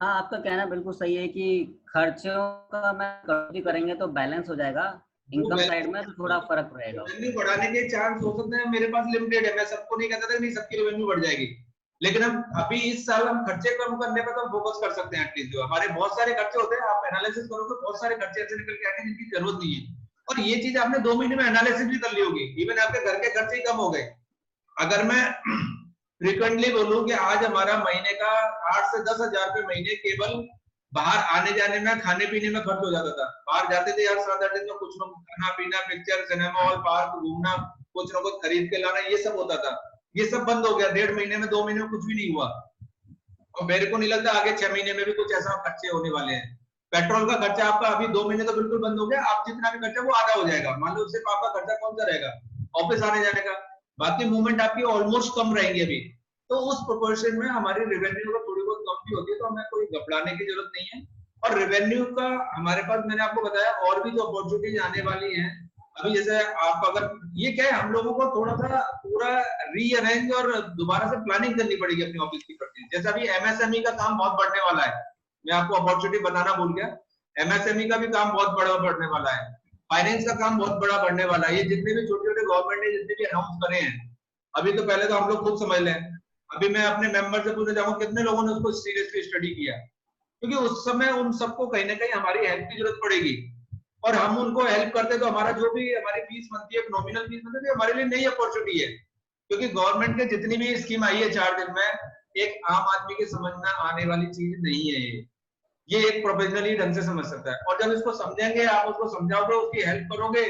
हाँ, आपका कहना बिल्कुल सही है कि खर्चों का मैं कटौती करेंगे तो बैलेंस हो जाएगा, इनकम साइड में तो थोड़ा फर्क रहेगा।
रेवेन्यू बढ़ाने के चांस हो सकते हैं, मेरे पास लिमिटेड है, मैं सबको नहीं कहता था कि नहीं सबकी रेवेन्यू बढ़ जाएगी, लेकिन हम अभी इस साल हम खर्चे कम करने पर तो हम फोकस कर सकते हैं। एटलीस्ट जो हमारे बहुत सारे खर्चे होते हैं, आप एनालिसिस करोगे, बहुत सारे खर्चे ऐसे निकल के आएंगे जिनकी जरूरत नहीं है, और ये चीज आपने 2 महीने में एनालिसिस भी कर ली होगी, इवन आपके घर के खर्चे ही कम हो गए। अगर मैं फ्रीक्वेंटली बोलूं कि आज हमारा महीने का 8 से 10 हजार रुपए महीने केवल बाहर आने जाने में, खाने पीने में खर्च हो जाता था। बाहर जाते थे यार 7-8 दिन में, कुछ ना कुछ खाना पीना, पिक्चर, सिनेमा हॉल, पार्क घूमना, कुछ ना कुछ खरीद के लाना, ये सब होता था। ये सब बंद हो गया 1.5 महीने में, 2 महीने में कुछ भी नहीं हुआ, और मेरे को नहीं लगता आगे 6 महीने में भी कुछ ऐसा खर्चे होने वाले हैं। पेट्रोल का खर्चा आपका अभी 2 महीने तो बिल्कुल बंद हो गया, आप जितना भी खर्चा वो आधा हो जाएगा। मान लो सिर्फ आपका खर्चा कौन सा रहेगा, ऑफिस आने जाने का, बाकी मूवमेंट आपकी ऑलमोस्ट कम रहेंगी अभी। तो उस प्रोपोर्शन में हमारी रेवेन्यू अगर थोड़ी बहुत कम भी होती है तो हमें कोई घबराने की जरूरत नहीं है। और रेवेन्यू का हमारे पास, मैंने आपको बताया, और भी जो अपॉर्चुनिटीज आने वाली हैं अभी, जैसे आप अगर, ये क्या है, हम लोगों को थोड़ा सा पूरा रीअरेंज और दोबारा से प्लानिंग करनी पड़ेगी अपनी ऑफिस की प्रति। जैसे अभी एमएसएमई का काम बहुत बढ़ने वाला है, मैं आपको अपॉर्चुनिटी बताना भूल गया, एमएसएमई का भी काम बहुत बड़ा बढ़ने वाला है, फाइनेंस का काम बहुत बड़ा बढ़ने वाला है। ये जितने भी छोटे छोटे गवर्नमेंट ने जितने भी अनाउंस करे हैं, अभी तो पहले तो हम लोग खुद समझ लें, अभी मैं अपने मेंबर से पूछना चाहूंगा कितने लोगों ने उसको सीरियसली स्टडी किया, क्योंकि उस समय उन सबको कहीं ना कहीं हमारी हेल्प की जरूरत पड़ेगी, और हम उनको हेल्प करते तो हमारा जो भी हमारी फीस बनती है, नॉमिनल फीस बनती है, हमारे लिए नई अपॉर्चुनिटी है। क्योंकि गवर्नमेंट के जितनी भी स्कीम आई है 4 दिन में, एक आम आदमी के समझ में आने वाली चीज नहीं है ये एक प्रोफेशनली ढंग से समझ सकता है। और जब इसको समझेंगे, आप उसको समझाओगे, उसकी हेल्प करोगे,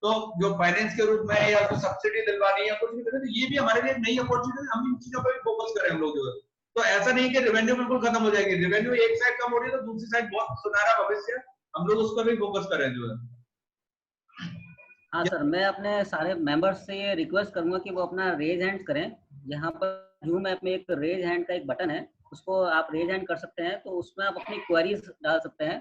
तो जो फाइनेंस के रूप में या जो सब्सिडी दिलवानी है, कुछ भी करें, तो ये भी हमारे लिए नई अपॉर्चुनिटी, हम इन चीजों पर भी फोकस करें हम लोग जो है। तो ऐसा नहीं कि रेवेन्यू बिल्कुल खत्म हो जाएगी, रेवेन्यू एक साइड कम हो रही है तो दूसरी साइड बहुत सुनहरा भविष्य, हम लोग उस पर भी फोकस करें जो है।
हाँ सर, मैं अपने सारे मेंबर्स से ये रिक्वेस्ट करूंगा कि वो अपना रेज हैंड करें। यहाँ पर जूम ऐप में एक रेज हैंड का एक बटन है, उसको आप रेज हैंड कर सकते हैं, तो उसमें आप अपनी क्वेरीज डाल सकते हैं।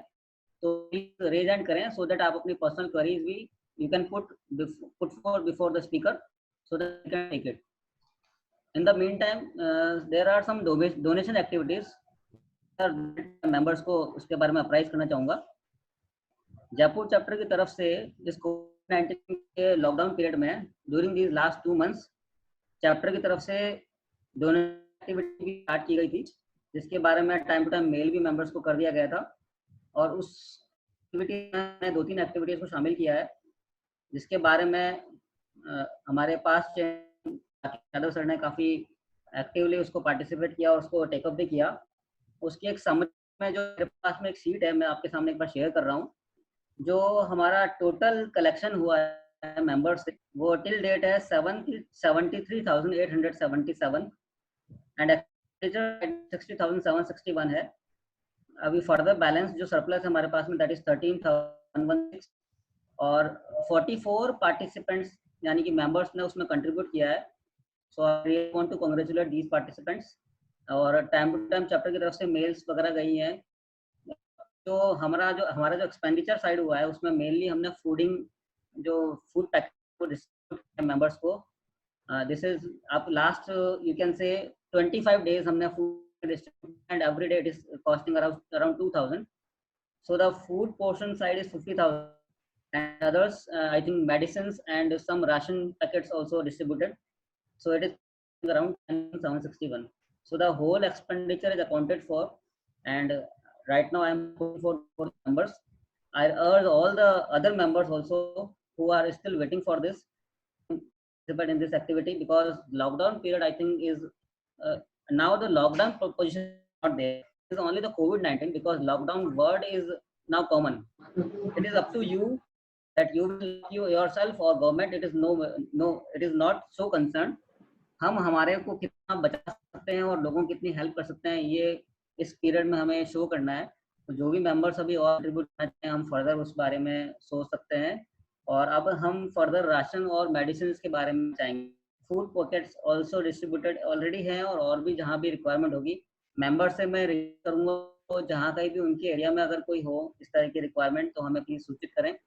तो रेज हैंड करें सो दैट आप अपनी पर्सनल क्वेरीज भी you can put forward before the speaker so that you can take it. In the meantime, there are some donation activities. members को उसके बारे में अप्राइज करना चाहूँगा। जयपुर चैप्टर की तरफ से इस कोविड-19 के लॉकडाउन पीरियड में during these last 2 months chapter की तरफ से डोनेशन एक्टिविटी स्टार्ट की गई थी, जिसके बारे में टाइम टू टाइम मेल भी मेंबर्स को कर दिया गया था। और उस एक्टिविटी में 2-3 एक्टिविटीज को शामिल किया है, जिसके बारे में हमारे पास यादव सर ने काफ़ी एक्टिवली उसको पार्टिसिपेट किया और उसको टेकअप भी किया। उसकी एक समरी में जो मेरे पास में एक शीट है, मैं आपके सामने एक बार शेयर कर रहा हूँ। जो हमारा टोटल कलेक्शन हुआ है मेंबर्स से, वो टिल डेट है 73,877 एंड एक्सपेंडिचर 60,761 है। अभी फर्दर बैलेंस जो सरप्लस है हमारे पास में, दैट इज 13,116 और 44 पार्टिसिपेंट्स यानी कि मेंबर्स ने उसमें कंट्रीब्यूट किया है। So I want to congratulate these participants. और टाइम टू टाइम चैप्टर की तरफ से मेल्स वगैरह गई हैं। तो हमारा जो एक्सपेंडिचर साइड हुआ है, उसमें मेनली हमने जो फूड पैकेट को डिस्ट्रीब्यूट मेंबर्स को, दिस इज आप लास्ट यू कैन से 25 days हमने food distribute and every day it is costing around 2,000. So the food portion side is 50,000 and others I think medicines and some ration packets also distributed. So it is around 10,761. So the whole expenditure is accounted for, and right now I am going for numbers. I urge all the other members also who are still waiting for this participate in this activity, because lockdown period I think is now the lockdown position is not there. It is only the COVID-19, because lockdown word is now common. It is up to you that you will yourself or government. It is it is not so concerned. हम हमारे को कितना बचा सकते हैं और लोगों की कितनी हेल्प कर सकते हैं, ये इस पीरियड में हमें शो करना है। तो जो भी मेंबर्स अभी और कंट्रीब्यूट करना चाहते हैं, हम फर्दर उस बारे में सोच सकते हैं। और अब हम फर्दर राशन और मेडिसिन के बारे में चाहेंगे। Food pockets also distributed already हैं, और भी जहाँ भी रिक्वायरमेंट होगी मेंबर से मैं रिक्वेस्ट करूँगा, तो जहाँ कहीं भी उनके एरिया में अगर कोई हो इस तरह की रिक्वायरमेंट, तो हमें प्लीज सूचित करें।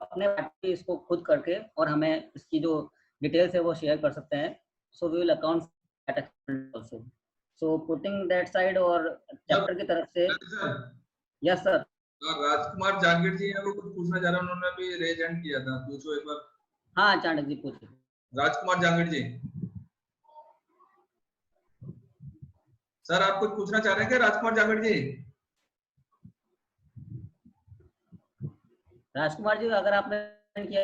अपने इसको खुद करके और हमें इसकी जो डिटेल्स है वो शेयर कर सकते हैं। So we will account also. So putting that side, और चैप्टर की तरफ से यस सर।
राजकुमार जांगीर जी है, वो कुछ पूछना चाह रहे हैं, उन्होंने अभी रेज हैंड किया था, पूछो एक बार।
हाँ चाणक्य जी पूछिए।
राजकुमार जांगीर जी सर, आप कुछ पूछना चाह रहे हैं क्या राजकुमार जांगीर जी?
राजकुमार जी अगर आपने किया,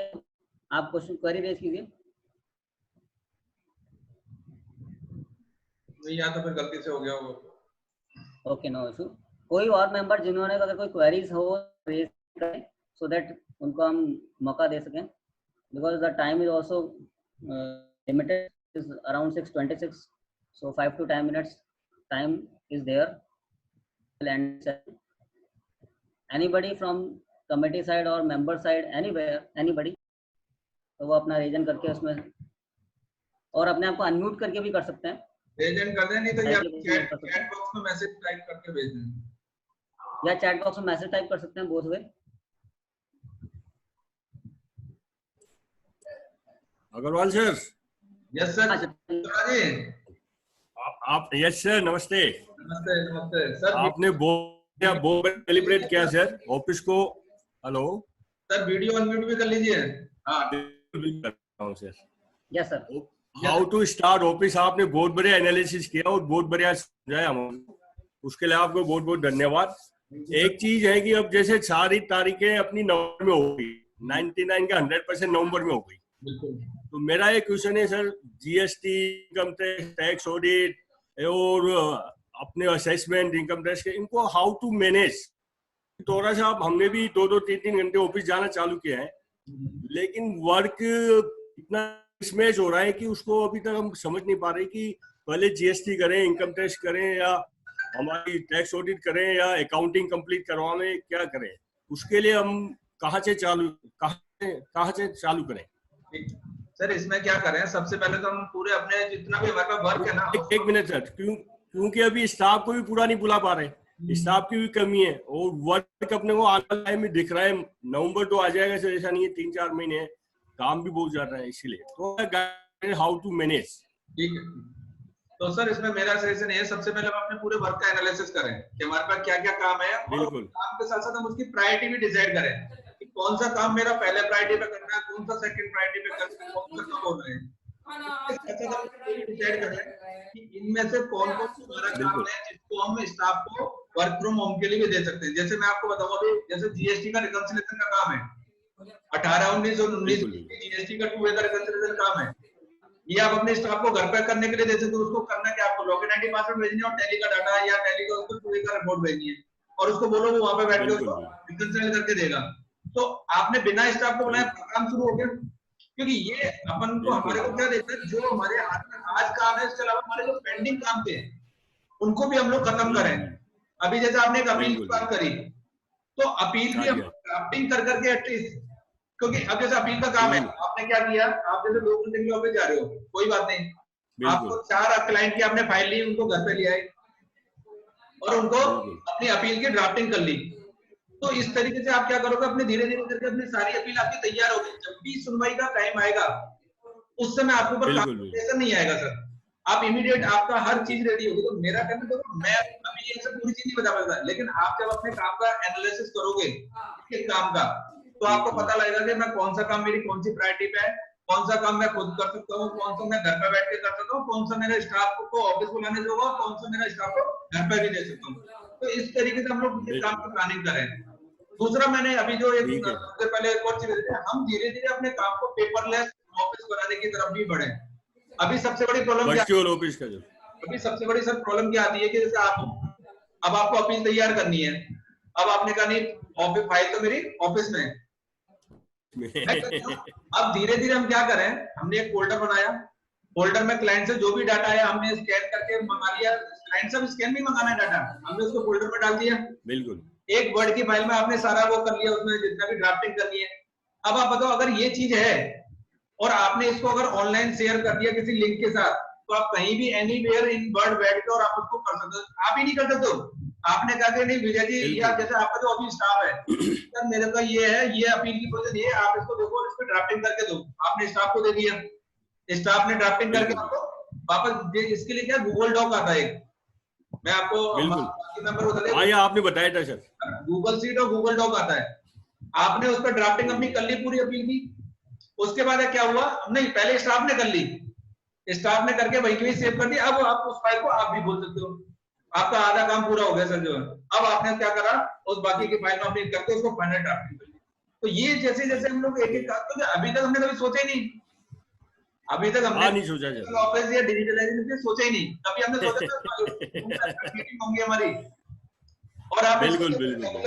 आप क्वेश्चन क्वेरी रेज कीजिए।
नहीं, या तो फिर गलती से हो गया वो।
Okay, no issue. कोई और मेंबर जिन्होंने अगर कोई क्वेरीज हो रेज करें, सो दैट उनको हम मौका दे सकें, because the time is also limited, is around 6:26, so 5 to 10 minutes time is there. And anybody from committee side or member side, anywhere, anybody, तो वो अपना रीजन करके उसमें, और अपने आप को अनम्यूट करके भी कर सकते हैं।
रीजन कर दें, नहीं तो या चैट बॉक्स में मैसेज टाइप करके भेज दें,
या चैट बॉक्स में मैसेज टाइप कर सकते हैं, both way.
Agrawal sir.
Yes sir. जी
आप यस सर, नमस्ते।
नमस्ते नमस्ते सर।
आपने बोर्ड सेलिब्रेट किया सर ऑफिस को। हेलो
सर, वीडियो अनम्यूट भी कर लीजिए।
हाँ sir.
Yes sir.
How to start office, आपने बहुत बढ़िया एनालिसिस किया और बहुत बढ़िया समझाया हमें, उसके लिए आपको बहुत बहुत धन्यवाद। एक चीज है कि अब जैसे सारी तारीखें अपनी नवंबर में हो गई, 99 का 100% नवंबर में हो गई, तो मेरा एक क्वेश्चन है sir, GST, income tax audit और अपने असेसमेंट इनकम टैक्स के, इनको हाउ टू मैनेज। थोड़ा सा हमने भी 2-2, 3-3 घंटे ऑफिस जाना चालू किया है, लेकिन वर्क इतना मिसमैच हो रहा है कि उसको अभी तक हम समझ नहीं पा रहे कि पहले जीएसटी करें, इनकम टैक्स करें, या हमारी टैक्स ऑडिट करें, या अकाउंटिंग कंप्लीट करवाने क्या करें। उसके लिए हम कहाँ से चालू करें
सर? इसमें क्या करें, सबसे पहले तो हम पूरे अपने जितना भी हमारे पास वर्क है ना,
एक मिनट सर, क्योंकि अभी स्टाफ को भी पूरा नहीं बुला पा रहे, स्टाफ की भी कमी है, और वर्क अपने को आने टाइम में दिख रहा है। नवंबर तो आ जाएगा सर, ऐसा नहीं है, 3-4 महीने काम भी बहुत ज्यादा है, इसीलिए तो हाउ टू मैनेज।
ठीक है, तो सर इसमें मेरा सजेशन है, सबसे पहले हम अपने पूरे वर्क का एनालिसिस करें कि हमारे पास क्या क्या काम है, और काम के साथ साथ हम उसकी प्रायोरिटी भी डिसाइड करें कि कौन सा काम मेरा पहले प्रायोरिटी पे करना है, कौन सा सेकंड प्रायोरिटी पे करना है, कौन सा कब हो रहा है। इसके साथ हम डिसाइड करें कि इनमें से कौन कौन सा हमारा काम है जिसको हम स्टाफ को वर्क फ्रॉम होम के लिए भी दे सकते हैं। जैसे मैं आपको बताऊं, अभी जैसे जीएसटी का रिकंसिलेशन का काम है, 18, 19 और 19 जीएसटी का 2 वे का रिकंसिलेशन काम है, ये आप अपने स्टाफ को घर पे करने के लिए दे सकते हो। उसको करना क्या, आपको लॉगिन आईडी पासवर्ड भेजनी है और टैली का डाटा या टैली का उसको 2 वे का रिपोर्ट भेजनी है, और उसको बोलो वो वहां पे बैठ के उसको रिकंसिल करके देगा। तो आपने बिना स्टाफ को बनाए काम शुरू हो गया। क्योंकि ये अपन को, हमारे को क्या देखना है, जो हमारे हाथ में आज काम है, इसके अलावा हमारे जो पेंडिंग काम थे उनको भी हम लोग खत्म करें। अभी जैसे आपने एक अपील की बात करी, तो अपील भी हम ड्राफ्टिंग कर करके एटलीस्ट, क्योंकि अब जैसे अपील का काम है, आपने क्या किया, आप जैसे लोकल टिकट ऑफिस जा रहे हो, कोई बात नहीं, आपको 4 क्लाइंट की आपने फाइल ली, उनको घर पे ले आए और उनको अपनी अपील की ड्राफ्टिंग कर ली। तो इस तरीके से आप क्या करोगे, अपने धीरे धीरे करके अपनी सारी अपील आपकी तैयार होगी। जब भी सुनवाई का टाइम आएगा उस समय आपके ऊपर प्रेशर नहीं आएगा सर, आप इमीडिएट, आपका हर चीज रेडी होगी। तो मेरा कहना, तो मैं अभी ये सब पूरी चीज नहीं बता सकता, लेकिन आप जब अपने काम का एनालिसिस करोगे एक काम का, तो आपको पता लगेगा कि मैं कौन सा काम, मेरी कौन सी प्रायोरिटी पे है, कौन सा काम मैं खुद कर सकता हूँ, कौन सा मैं घर पे बैठ के कर सकता हूँ, कौन सा मेरे स्टाफ को ऑफिस बुलाने से होगा, कौन सा मेरा स्टाफ को घर पे भी दे सकता हूँ। तो इस तरीके से हम लोग इस काम की प्लानिंग करें। दूसरा, मैंने अभी जो एक सबसे पहले एक और चीज, हम धीरे धीरे अपने काम को पेपरलेस ऑफिस बनाने की तरफ भी बढ़े। अभी सबसे बड़ी प्रॉब्लम क्या है,
ऑफिस का जो
अभी सबसे बड़ी सर प्रॉब्लम क्या आती है कि जैसे आप, अब आपको अपील तैयार करनी है, अब आपने कहा नहीं ऑफिस फाइल तो मेरी ऑफिस में अब धीरे धीरे हम क्या करें, हमने एक फोल्डर बनाया, फोल्डर में क्लाइंट से जो भी डाटा आया हमने स्कैन करके मंगा लिया, क्लाइंट से स्कैन भी मंगाना है डाटा, हमने उसको फोल्डर में डाल दिया।
बिल्कुल,
एक वर्ड की फाइल में आपने सारा वो कर लिया, उसमें जितना भी ड्राफ्टिंग करनी है। अब आप बताओ, अगर ये चीज है और आपने इसको अगर ऑनलाइन शेयर कर दिया किसी लिंक के साथ, तो आप कहीं भी एनीवेयर इन वर्ल्ड बैठ के और आप उसको कर सकते हो। आप ही नहीं कर सकते हो, आपने कहा कि नहीं विजय जी, या जैसे आपका जो अभी स्टाफ है सर, मेरे का ये है, ये अपील की प्रोसेस ये, आप इसको देखो और इस पर ड्राफ्टिंग करके दो। आपने स्टाफ को दे दिया, स्टाफ ने ड्राफ्टिंग करके आपको वापस, इसके लिए क्या गूगल डॉक आता है, मैं आपको नंबर बता दें,
आपने बताया था सर,
गूगल सीट और गूगल डॉक आता है। आपने उस पर ड्राफ्टिंग अपनी कर ली पूरी अपील की, उसके बाद क्या हुआ, नहीं पहले स्टाफ ने कर ली, स्टाफ ने करके वहीं पे सेव कर दी। अब आप उस फाइल को आप भी बोल सकते हो, आपका आधा काम पूरा हो गया सर जो है। अब आपने क्या करा, उस बाकी की फाइल में अपनी करके उसको फाइनल ड्राफ्टिंग कर ली। तो ये जैसे जैसे हम लोग एक एक, तो अभी तक हमने कभी सोचा ही नहीं, अभी तक हमने
नहीं सोचा,
ऑफिस या डिजिटलाइजेशन सोचा ही नहीं, कभी हमने सोचा मीटिंग होंगी हमारी, और आप इसको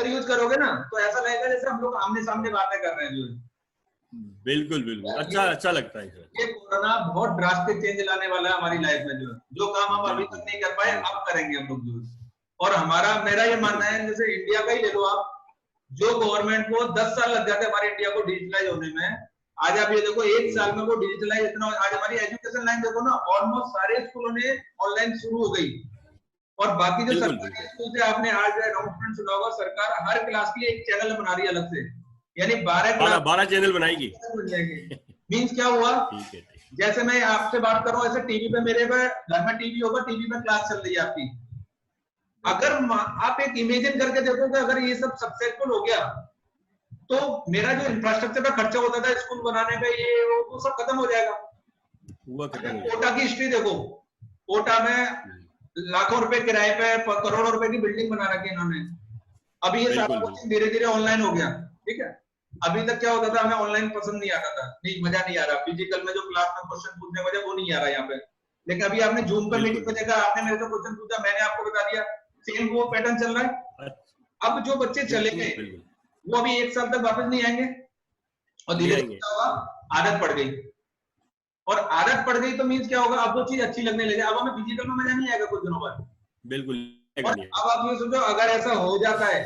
यूज करोगे ना तो ऐसा लगेगा जैसे हम लोग आमने सामने बातें कर रहे हैं जो है।
बिल्कुल बिल्कुल, अच्छा लगता है सर।
ये कोरोना बहुत ड्रास्टिक चेंज लाने वाला है हमारी लाइफ में, जो काम हम अभी तक नहीं कर पाए अब करेंगे हम लोग जो। और हमारा, मेरा ये मानना है, जैसे इंडिया का ही ले लो आप, जो गवर्नमेंट को 10 साल लग जाते हमारे इंडिया को डिजिटलाइज होने में, आज आप ये देखो 1 साल में वो डिजिटलाइज इतना। आज हमारी एजुकेशन लाइन देखो ना, ऑलमोस्ट सारे स्कूलों ने ऑनलाइन शुरू हो गई, और बाकी जो सरकारी स्कूल से आपने आज अनाउंसमेंट सुना होगा, सरकार हर क्लास के लिए एक चैनल बना रही है अलग से, यानी 12 चैनल बनाएगी। मीन्स क्या हुआ, जैसे मैं आपसे बात कर रहा हूँ ऐसे टीवी पे, मेरे घर में टीवी होगा, टीवी में क्लास चल रही है आपकी। अगर आप एक इमेजिन करके देखोगे, अगर ये सब सक्सेसफुल हो गया तो मेरा जो इंफ्रास्ट्रक्चर पे खर्चा होता था स्कूल बनाने में, ये वो सब खत्म हो जाएगा। कोटा की हिस्ट्री देखो, कोटा में लाखों रुपए किराए पे करोड़ों रुपए की बिल्डिंग बना रखी है इन्होंने। अभी ये सारा कुछ धीरे धीरे ऑनलाइन हो गया, ठीक है। अभी तक क्या होता था, हमें ऑनलाइन पसंद नहीं आता था, नहीं मजा नहीं आ रहा, फिजिकल में जो क्लास में क्वेश्चन पूछने वजह वो नहीं आ रहा यहाँ पे। लेकिन अभी आपने जूम पर मीटिंग में देखा, आपने मेरे से क्वेश्चन पूछा, मैंने आपको बता दिया, सेम वो पैटर्न चल रहा है। अब जो बच्चे चले गए वो अभी 1 साल तक वापस नहीं आएंगे, और धीरे धीरे क्या होगा, आदत पड़ गई, और आदत पड़ गई तो मीन्स क्या होगा, अब वो चीज अच्छी लगने लगे, अब हमें फिजिकल में मजा नहीं आएगा कुछ दिनों बाद।
बिल्कुल।
अब आप ये सोचो, अगर ऐसा हो जाता है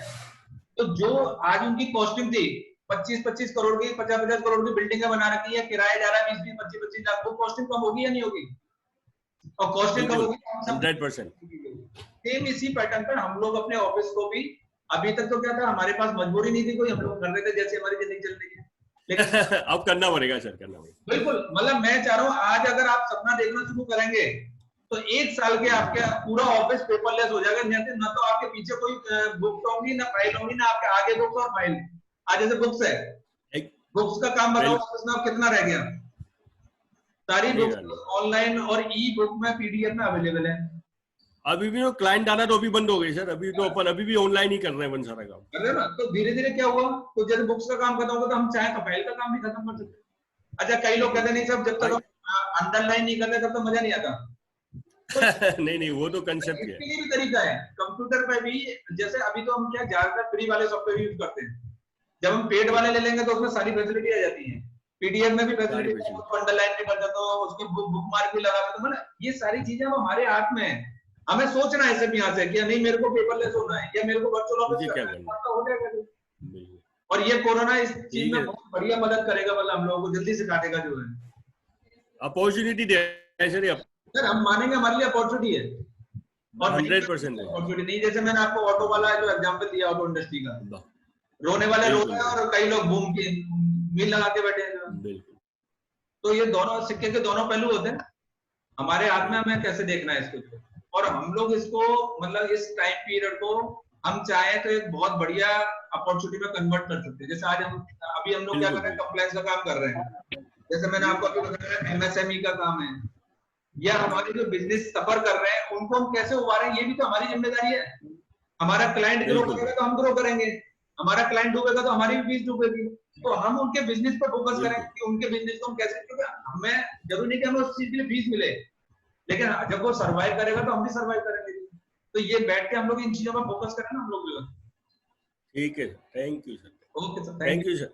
तो जो आज उनकी कॉस्टिंग थी 25-25 करोड़ की, 50-50 करोड़ की बिल्डिंगें बना रखी है, किराया जा रहा है 20-20, 25-25 लाख, वो कॉस्टिंग कम होगी या नहीं होगी? और कॉस्टिंग कम होगी 100%। सेम इसी पैटर्न पर हम लोग अपने ऑफिस को भी, अभी तक तो क्या था, हमारे पास मजबूरी नहीं थी कोई, हम लोग कर रहे थे जैसे हमारी जिंदगी चल रही है, लेकिन
अब करना पड़ेगा सर, करना पड़ेगा।
बिल्कुल, मतलब मैं चाह रहा हूँ आज अगर आप सपना देखना शुरू करेंगे तो 1 साल के आपके पूरा ऑफिस पेपरलेस हो जाएगा। ना तो आपके पीछे कोई बुक्स होंगी, ना फाइल होंगी, ना आपके आगे बुक्स और फाइल। आज जैसे बुक्स है, बुक्स का काम बताओ ऑफिस में अब कितना रह गया? सारी बुक्स ऑनलाइन और ई बुक में, पीडीएफ में अवेलेबल है।
अभी भी क्लाइंट आना तो अभी बंद हो गई सर, अभी तो अपन अभी भी ऑनलाइन ही कर रहे हैं अपन सारा काम।
कर रहे हो ना, तो धीरे धीरे क्या हुआ, तो जैसे बुक्स का काम खत्म होगा तो हम चाहे तो फाइल का काम भी खत्म कर सकते हैं। अच्छा, कई लोग कहते नहीं सब, जब तक हम अंडरलाइन नहीं करते तब तक मजा नहीं आता।
नहीं वो तो कंसेप्ट है।
इसके लिए भी तरीका है कंप्यूटर पे भी। जैसे अभी तो हम क्या ज्यादातर फ्री वाले सॉफ्टवेयर यूज करते हैं, जब हम पेड वाले ले लेंगे तो उसमें सारी फैसिलिटी आ जाती है, पीडीएफ में भी फैसिलिटी, अंडरलाइन भी कर देते हो, उसके बुक मार्क भी लगा देते हो, मतलब ये सारी चीजें अब हमारे हाथ में है। हमें सोचना है सिर्फ यहाँ से कि नहीं मेरे को पेपरलेस होना है या मेरे को वर्चुअल ऑफिस करना है, हो जाएगा। और ये कोरोना इस चीज में बहुत बढ़िया मदद करेगा, मतलब हम लोगों को जल्दी से काटेगा जो है
अपॉर्चुनिटी दे
सर, हम मानेंगे हमारे लिए अपॉर्चुनिटी है और
100%
अपॉर्चुनिटी नहीं। जैसे मैंने आपको ऑटो वाला जो एग्जांपल दिया, ऑटो इंडस्ट्री का, रोने वाले रो रहे हैं और कई लोग बूम की मील लगा के बैठे हैं। तो ये दोनों सिक्के के दोनों पहलू होते हैं, हमारे हाथ में हमें कैसे देखना है इसको। और हम लोग इसको मतलब इस टाइम पीरियड को हम चाहे तो एक बहुत बढ़िया अपॉर्चुनिटी में कन्वर्ट कर सकते हैं। जैसे आज अभी हम लोग क्या कर रहे हैं, कंप्लायंस का काम कर रहे हैं। जैसे मैंने आपको अभी बताया एमएसएमई का काम है, या हमारे जो बिजनेस सफर कर रहे हैं उनको हम कैसे उभारें, ये भी तो हमारी जिम्मेदारी है। हमारा क्लाइंट ग्रो करेगा तो हम ग्रो करेंगे, हमारा क्लाइंट डूबेगा तो हमारी भी फीस डूबेगी। तो हम उनके बिजनेस पर फोकस करेंगे कि उनके बिजनेस को हम कैसे, क्योंकि हमें जरूरी नहीं कि हमें उस चीज के लिए फीस मिले, लेकिन जब वो सर्वाइव करेगा तो हम भी सर्वाइव करेंगे। तो ये बैठ के हम लोग इन चीजों पर फोकस करें ना हम लोग भी। ठीक है, thank you sir. Okay sir, thank you sir,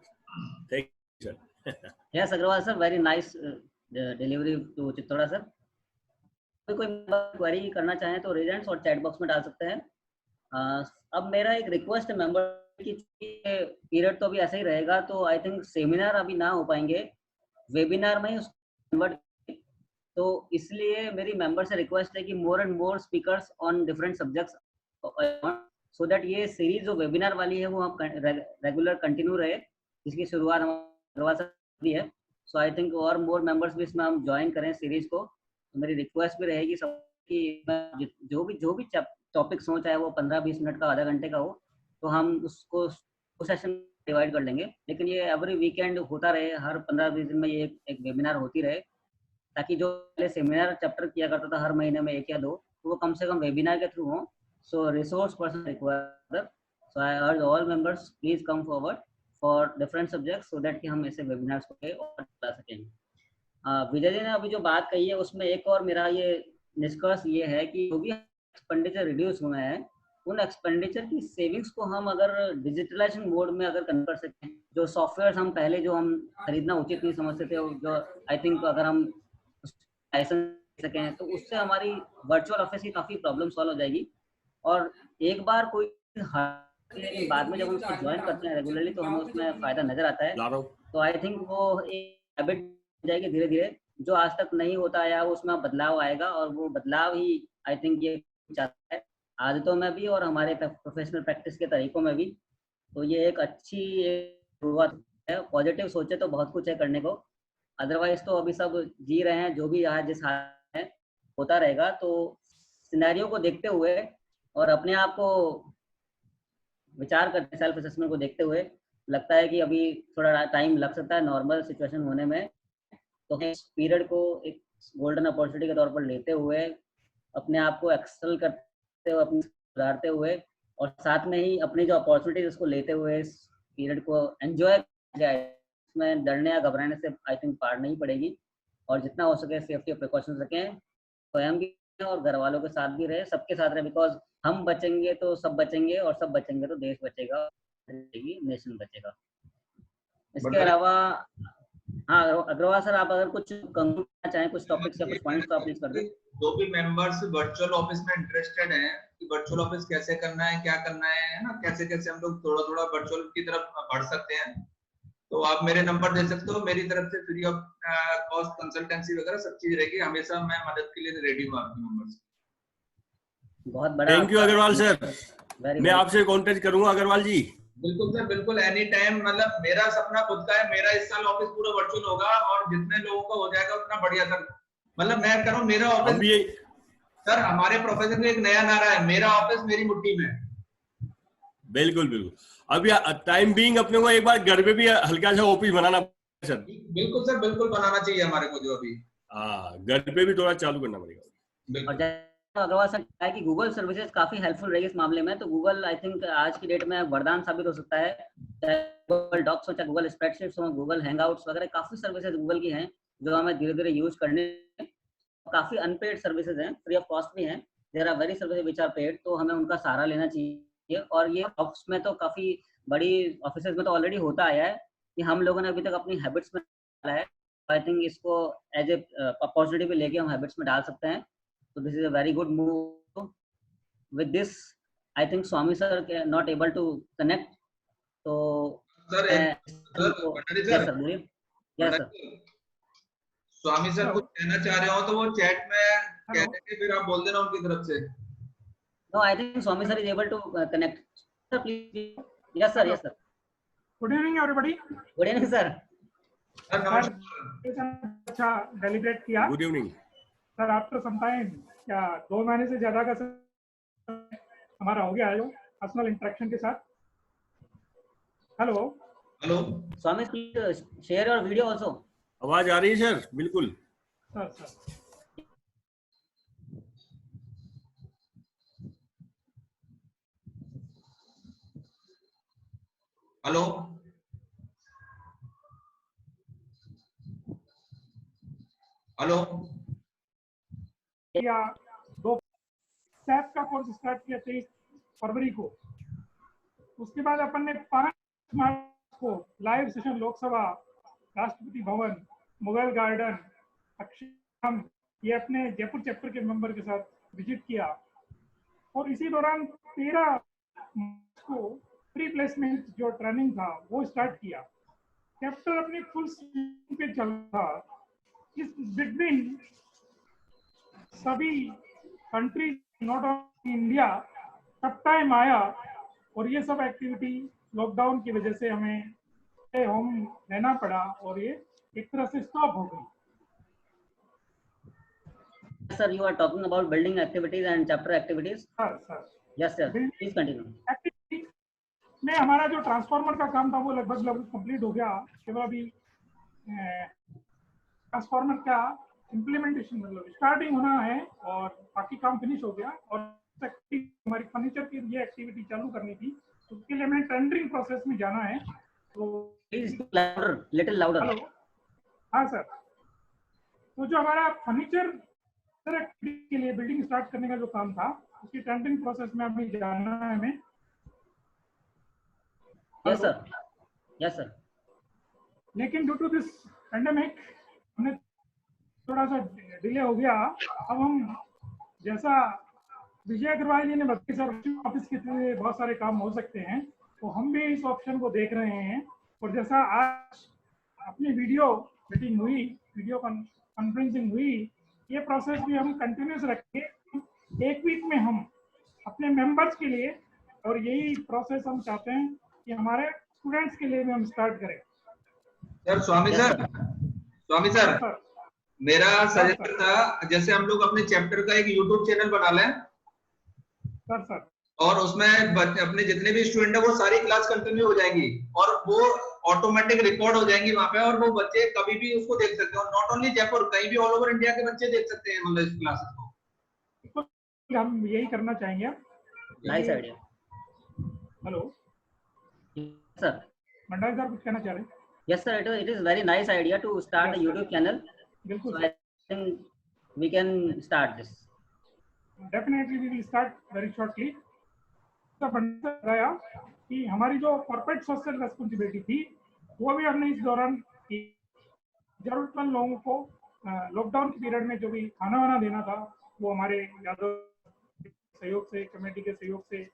thank you sir.
Yes Agarwal sir, very nice delivery to Chittora sir. कोई क्वेरी करना चाहें तो रेज हैंड्स और चैट बॉक्स में डाल सकते हैं। अब मेरा एक रिक्वेस्ट है मेंबर की, पीरियड तो अभी ऐसा ही रहेगा, तो आई थिंक सेमिनार अभी ना हो पाएंगे, वेबिनार में ही उसको कन्वर्ट, तो इसलिए मेरी मेंबर से रिक्वेस्ट है कि more and more speakers on different subjects, so that ये सीरीज जो वेबिनार वाली है वो हम रेगुलर कंटिन्यू रहे, जिसकी शुरुआत हमारी है। सो आई थिंक और मोर मेंबर्स भी इसमें हम ज्वाइन करें सीरीज को। तो मेरी रिक्वेस्ट भी रहेगी सब कि जो भी टॉपिक्स हो, चाहे वो 15-20 मिनट का, आधा घंटे का हो, तो हम उसको सेशन डिवाइड कर लेंगे। लेकिन ये एवरी वीकेंड होता रहे, हर 15-20 दिन में ये एक वेबिनार होती रहे, ताकि जो पहले सेमिनार चैप्टर किया करता था हर महीने में 1 या 2, तो वो कम से कम वेबिनार के थ्रू हो। So resource person required, so I urge all members please come forward for different subjects, so that कि हम ऐसे वेबिनार्स को और चला सकेंगे। विजय जी ने अभी जो बात कही है उसमें एक और मेरा ये निष्कर्ष ये है कि जो भी एक्सपेंडिचर रिड्यूस हुए हैं, उन एक्सपेंडिचर की सेविंग्स को हम अगर डिजिटलाइजेशन मोड में अगर कन्वर्ट कर सकें, जो सॉफ्टवेयर हम पहले जो हम खरीदना उचित नहीं समझते थे, जो आई थिंक अगर हम लाइसेंस सकें तो उससे हमारी वर्चुअल ऑफिस की काफ़ी प्रॉब्लम सॉल्व हो जाएगी। और एक बार कोई लेकिन बाद में जब हम उसको ज्वाइन करते हैं रेगुलरली तो हमें उसमें फ़ायदा नज़र आता है। तो आई थिंक वो एक हैबिट जाएगी धीरे धीरे, जो आज तक नहीं होता आया उसमें बदलाव आएगा, और वो बदलाव ही आई थिंक ये चाहता है आदतों में भी और हमारे प्रोफेशनल प्रैक्टिस के तरीकों में भी। तो ये एक अच्छी शुरुआत है। पॉजिटिव सोचे तो बहुत कुछ है करने को, अदरवाइज तो अभी सब जी रहे हैं जो भी आज जिस हाल में होता रहेगा। तो सिनेरियो को देखते हुए और अपने आप को विचार करते, सेल्फ असेसमेंट को देखते हुए लगता है कि अभी थोड़ा टाइम लग सकता है नॉर्मल सिचुएशन होने में। तो इस पीरियड को एक गोल्डन अपॉर्चुनिटी के तौर पर लेते हुए, अपने आप को एक्सेल करते हुए, अपने सुधारते हुए, और साथ में ही अपनी जो अपॉर्चुनिटी उसको लेते हुए इस पीरियड को एंजॉय जाए। इसमें डरने या घबराने से आई थिंक पार नहीं पड़ेगी, और जितना हो सके सेफ्टी प्रिकॉशंस रखें, स्वयं भी और घर वालों के साथ भी रहे, सबके साथ रहे, बिकॉज हम बचेंगे तो सब बचेंगे, और सब बचेंगे तो देश बचेगा, नेशन बचेगा। इसके अलावा हाँ अग्रवाल सर, आप अगर कुछ कंक्लूड करना चाहें, कुछ टॉपिक्स या कुछ पॉइंट्स तो आप प्लीज कर दें।
जो भी मेंबर्स वर्चुअल ऑफिस में इंटरेस्टेड हैं कि वर्चुअल ऑफिस कैसे करना है, क्या करना है ना, कैसे कैसे हम लोग थोड़ा थोड़ा वर्चुअल की तरफ बढ़ सकते हैं, तो आप मेरे नंबर दे सकते हो। मेरी तरफ से फ्री ऑफ कॉस्ट कंसल्टेंसी वगैरह सब चीज रहेगी, हमेशा मैं मदद के लिए रेडी हूँ आपके नंबर से।
बहुत बड़ा
थैंक यू अग्रवाल सर, मैं आपसे कांटेक्ट करूंगा अग्रवाल जी।
बिल्कुल सर, बिल्कुल, एनी टाइम। मतलब मेरा सपना खुद का है, मेरा इस साल ऑफिस पूरा वर्चुअल होगा, और जितने लोगों का हो जाएगा उतना बढ़िया सर। मतलब मैं करूँ मेरा ऑफिस सर, हमारे प्रोफेसर का एक नया नारा है, मेरा ऑफिस मेरी मुट्ठी में।
बिल्कुल बिल्कुल। अभी टाइम बीइंग अपने को एक बार घर पे भी हल्का सा ऑफिस बनाना सर।
बिल्कुल सर, बिल्कुल बनाना चाहिए हमारे को, जो अभी
घर पे भी थोड़ा चालू करना पड़ेगा।
और अग्रवाल सर कहा है कि गूगल सर्विसेज काफी हेल्पफुल रही इस मामले में, तो गूगल आई थिंक आज की डेट में वरदान साबित हो सकता है। चाहे गूगल डॉक्स हो, चाहे गूगल स्प्रेडशीट्स हो, गूगल हैंगआउट्स वगैरह काफी सर्विसेज गूगल की हैं जो हमें धीरे धीरे यूज करने, काफी अनपेड सर्विसेज हैं, फ्री ऑफ कॉस्ट भी हैं। There are very services which are paid, तो हमें उनका सहारा लेना चाहिए। और ये ऑफिस में तो काफी बड़ी ऑफिसेज में तो ऑलरेडी होता आया है कि हम लोगों ने अभी तक अपनी हैबिट्स में डाला है। आई थिंक इसको एज ए अपॉर्चुनिटी भी लेके हम हैबिट्स में डाल सकते हैं। So this is a very good move. With this, I think Swami sir not able to connect. So
sir Bhandari
yes
sir,
sir, बोलिए। Yes sir.
स्वामी सर कुछ कहना चाह रहे हो तो वो चैट में कह देंगे, फिर आप बोल देना उनकी तरफ से।
No, I think Swami sir is able to connect. Sir, please. Yes sir, yes sir.
Good evening everybody.
Good evening sir.
Sir नमस्कार।
अच्छा डेलिब्रेट किया
good evening
sir. After some time, क्या 2 महीने से ज्यादा का हमारा हो गया है जो पर्सनल इंटरेक्शन के साथ। Hello
hello
Swami, please share your video also.
आवाज आ रही है सर? बिल्कुल
सर।
हेलो हेलो
या 2 सैप का कोर्स स्टार्ट किया 23 फरवरी को। उसके बाद अपन ने 5 मार्च को live session Lok Sabha, Rashtrapati Bhavan, Mughal garden, Akshardham, ये अपने जयपुर चैप्टर के मेंबर के साथ विजिट किया। और इसी दौरान 13 मार्च को प्री प्लेसमेंट जो ट्रेनिंग था वो स्टार्ट किया। चैप्टर अपनी फुल स्पीड पे चल रहा। इस बिटवीन सभी कंट्री, नॉट ओनली इंडिया, सब टाइम आया और ये सब एक्टिविटी लॉकडाउन की वजह से हमें होम रहना पड़ा और ये एक तरह से स्टॉप हो गई।
Sir, you are talking about building activities and chapter activities.
Sir
Yes sir. Please continue.
Activity में हमारा जो ट्रांसफार्मर का काम था वो लगभग कंप्लीट हो गया। केवल अभी ट्रांसफार्मर का इम्प्लीमेंटेशन मतलब स्टार्टिंग होना है और बाकी काम फिनिश हो गया। और हमारी फर्नीचर की ये एक्टिविटी चालू करनी थी, तो उसके लिए हमें टेंडरिंग प्रोसेस में जाना है। तो
Please louder, little louder.
Hello, हाँ सर। तो जो हमारा फर्नीचर के लिए बिल्डिंग स्टार्ट करने का जो काम था, उसकी टेंडरिंग प्रोसेस में अभी जाना है हमें।
Yes sir. Yes sir.
लेकिन ड्यू टू दिस पेंडेमिक हमने थोड़ा सा डिले हो गया। अब हम, जैसा विजय अग्रवाल जी ने बताया सर, ऑफिस के लिए बहुत सारे काम हो सकते हैं, तो हम भी इस ऑप्शन को देख रहे हैं। और जैसा आज अपनी वीडियो मीटिंग हुई, वीडियो कॉन्फ्रेंसिंग हुई, ये प्रोसेस भी हम कंटिन्यूस रखेंगे। 1 वीक में हम अपने मेंबर्स के लिए, और यही प्रोसेस हम चाहते हैं कि हमारे स्टूडेंट्स के लिए भी हम स्टार्ट करें।
सर स्वामी सर मेरा सजेशन था, जैसे हम लोग अपने चैप्टर का एक यूट्यूब चैनल बना लें
सर
और उसमें अपने जितने भी स्टूडेंट है वो सारी क्लास कंटिन्यू हो जाएंगी और वो ऑटोमेटिक रिकॉर्ड हो जाएंगी वहां पे, और वो बच्चे कभी भी उसको देख सकते हैं। और नॉट ओनली जयपुर, कहीं भी ऑल ओवर इंडिया के बच्चे देख सकते हैं मतलब इस क्लासेस को।
हम यही करना चाहेंगे।
Nice idea.
Hello
Sir.
Mandal sir, कुछ कहना चाह रहे हैं?
Yes sir, it is very nice idea to start a YouTube channel.
बिल्कुल।
So I think we can start this.
Definitely we will start very shortly. तो बताया कि हमारी जो कॉर्पोरेट सोशल रेस्पॉन्सिबिलिटी थी वो भी हमने इस दौरान की। जरूरतमंद लोगों को लॉकडाउन के पीरियड में जो भी खाना वाना देना था, वो हमारे यादव सहयोग से, कमेटी के सहयोग से,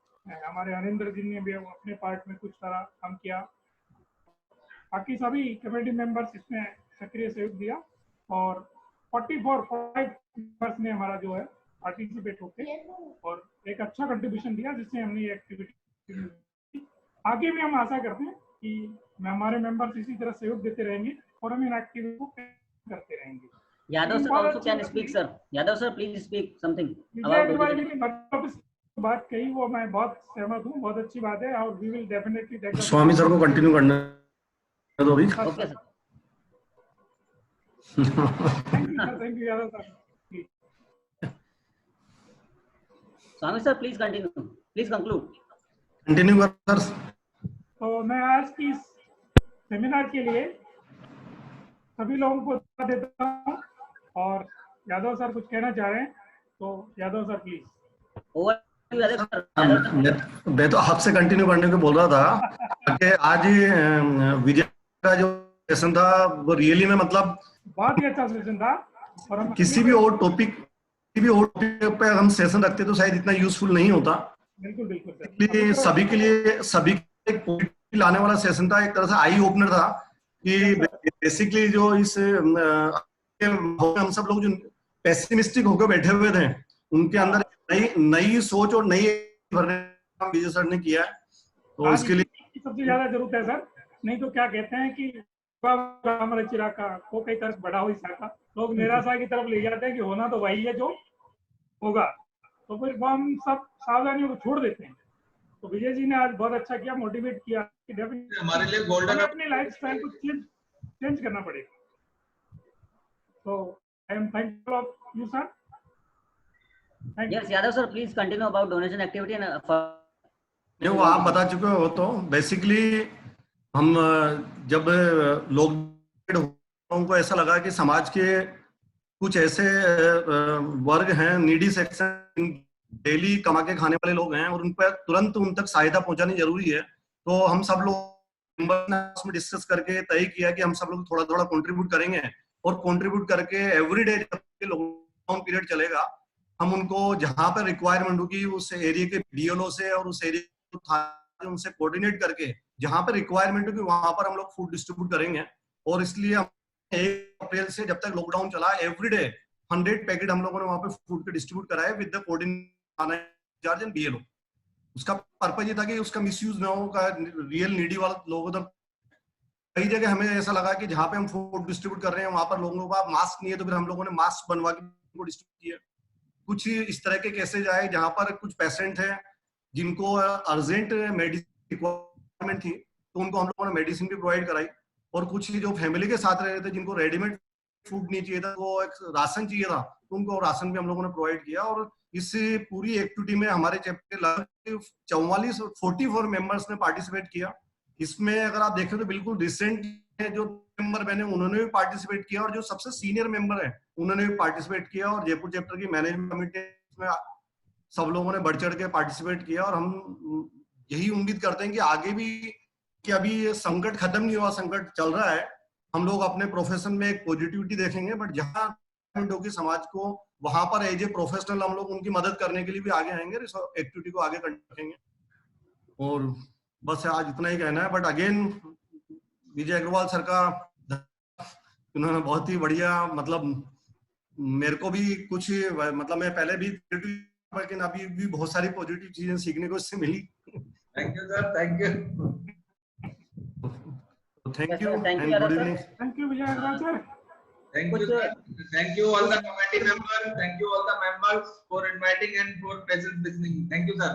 हमारे अनिंदर जी ने भी अपने पार्ट में कुछ सारा काम किया। बाकी सभी कमेटी मेंबर्स इसमें सक्रिय सहयोग दिया और 45 मेंबर्स ने हमारा जो है पार्टिसिपेट होके और एक अच्छा कंट्रीब्यूशन दिया, जिससे हमने ये एक्टिविटी आगे भी हम आशा करते हैं कि हमारे मेंबर्स इसी तरह सहयोग देते रहेंगे और हम इन एक्टिविटी को करते रहेंगे।
Yadav sir also can speak sir. Yadav sir, please speak something about
बात कही वो मैं बहुत सहमत हूँ, बहुत अच्छी बात है। और we will definitely
Swami sir को कंटिन्यू करना तो अभी।
Okay sir.
Thank you Yadav sir.
Swami sir, please continue. Please conclude.
Continue कर सर।
तो मैं आज की इस सेमिनार के लिए सभी लोगों को धन्यवाद देता हूँ, और यादव सर कुछ कहना चाह रहे हैं, तो Yadav sir please.
Over to you, Yadev sir.
मैं तो आपसे कंटिन्यू करने को बोल रहा था कि आज विजय का जो सेशन था वो रियली में मतलब
बहुत ही अच्छा सेशन था, और हम
किसी भी और टॉपिक पे हम सेशन रखते तो शायद इतना यूजफुल नहीं होता।
बिल्कुल बिल्कुल सर,
इसलिए सभी के लिए एक पॉइंट लाने वाला सेशन था, एक तरह से आई ओपनर था कि बेसिकली जो इस हम सब लोग जो पेसिमिस्टिक होकर बैठे हुए थे उनके अंदर नई सोच और नई भरने का विजय सर ने किया है, तो
आज
इसके लिए
इसकी सबसे ज्यादा जरूरत है सर। नहीं तो क्या कहते हैं कि हमारे चिराका को कई तरफ बड़ा हो सका, लोग निराशा की तरफ ले जाते हैं कि होना तो वही है जो होगा, तो फिर वो हम सब सावधानियों को छोड़ देते हैं। तो विजय जी ने आज बहुत अच्छा किया, मोटिवेट किया कि डेफिनेटली
हमारे लिए गोल्डन
अपनी लाइफस्टाइल को चेंज करना पड़ेगा। तो I am thankful of you sir.
Yes, Yadav sir, please continue about donation activity and
जो वो आप बता चुके हो। तो बेसिकली हम जब लोगों को ऐसा लगा कि समाज के कुछ ऐसे वर्ग हैं, नीडी सेक्शन, डेली कमा के खाने वाले लोग हैं और उन पर तुरंत उन तक सहायता पहुंचानी जरूरी है, तो हम सब लोग में डिस्कस करके तय किया कि हम सब लोग थोड़ा थोड़ा कंट्रीब्यूट करेंगे, और कंट्रीब्यूट करके एवरीडे जब लॉकडाउन पीरियड चलेगा हम उनको जहां पर रिक्वायरमेंट होगी उस एरिया के डीएलओ से और उस एरिया उनसे कोऑर्डिनेट करके जहां पर रिक्वायरमेंट होगी वहां पर हम लोग फूड डिस्ट्रीब्यूट करेंगे। और इसलिए हम 1 अप्रैल से जब तक लॉकडाउन चला एवरीडे 100 पैकेट हम लोगों ने वहां पे फूड के डिस्ट्रीब्यूट कराए with the coordinator and BLO. उसका पर्पज ये था कि उसका मिसयूज ना हो, का रियल नीडी वाले लोगों तक। कई जगह हमें ऐसा लगा कि जहां पे हम फूड डिस्ट्रीब्यूट कर रहे हैं वहां पर लोगों के पास मास्क नहीं है, तो फिर हम लोगों ने मास्क बनवा के डिस्ट्रीब्यूट किया। कुछ इस तरह के केसेज आए जहां पर कुछ पेशेंट हैं जिनको अर्जेंट मेडिसिन रिक्वायरमेंट थी, तो उनको हम लोगों ने मेडिसिन भी प्रोवाइड कराई। और कुछ जो फैमिली के साथ रह रहे थे जिनको रेडीमेड फूड नहीं चाहिए था, वो एक राशन चाहिए था, तो उनको राशन भी हम लोगों ने प्रोवाइड किया। और इस पूरी एक्टिविटी में हमारे चैप्टर लगभग 44 मेंबर्स ने पार्टिसिपेट किया। इसमें अगर आप देखें तो बिल्कुल रिसेंट जो मेंबर बने उन्होंने भी पार्टिसिपेट किया, और जो सबसे सीनियर मेंबर है उन्होंने भी पार्टिसिपेट किया, और जयपुर चैप्टर की मैनेजमेंट कमेटी में सब लोगों ने बढ़ चढ़ के पार्टिसिपेट किया। और हम यही उम्मीद करते हैं कि आगे भी, कि अभी ये संकट खत्म नहीं हुआ, संकट चल रहा है, हम लोग अपने प्रोफेशन में एक पॉजिटिविटी देखेंगे, बट जहां होगी समाज को वहां पर एज ए प्रोफेशनल हम लोग उनकी मदद करने के लिए भी आगे आएंगे, एक्टिविटी को आगे कंडक्ट करेंगे। और बस आज इतना ही कहना है। But again Vijay Agarwal sir का उन्होंने बहुत ही बढ़िया, मतलब मेरे को भी कुछ, मतलब मैं पहले भी, लेकिन अभी भी बहुत सारी पॉजिटिव चीजें सीखने को इससे मिली।
Thank you sir, thank you,
thank you
Thank you,
and good
sir.
Evening.
Thank you Vijay Agarwal sir.
thank you sir, thank you all the committee members, thank you all the members for inviting and for patient listening. Thank you sir.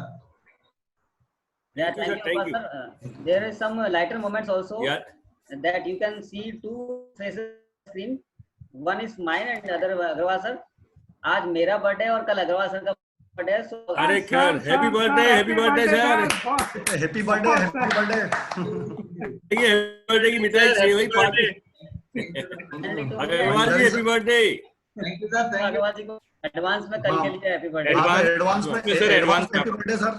Yeah,
Thank you,
thank you,
sir. Thank
sir. There is some lighter moments also
Yeah.
that you can see two faces screen. One is mine and the other Agrawal sir. आज मेरा birthday और कल Agrawal sir का birthday है, so
अरे खैर, happy birthday sir,
happy birthday, happy birthday.
देखिए happy birthday की मिठाई चाहिए भाई, party. Agrawal ji happy birthday.
Thank you sir, thank you.
Agrawal ji को एडवांस में कल के लिए हैप्पी बर्थडे।
एडवांस में sir, advance happy birthday sir.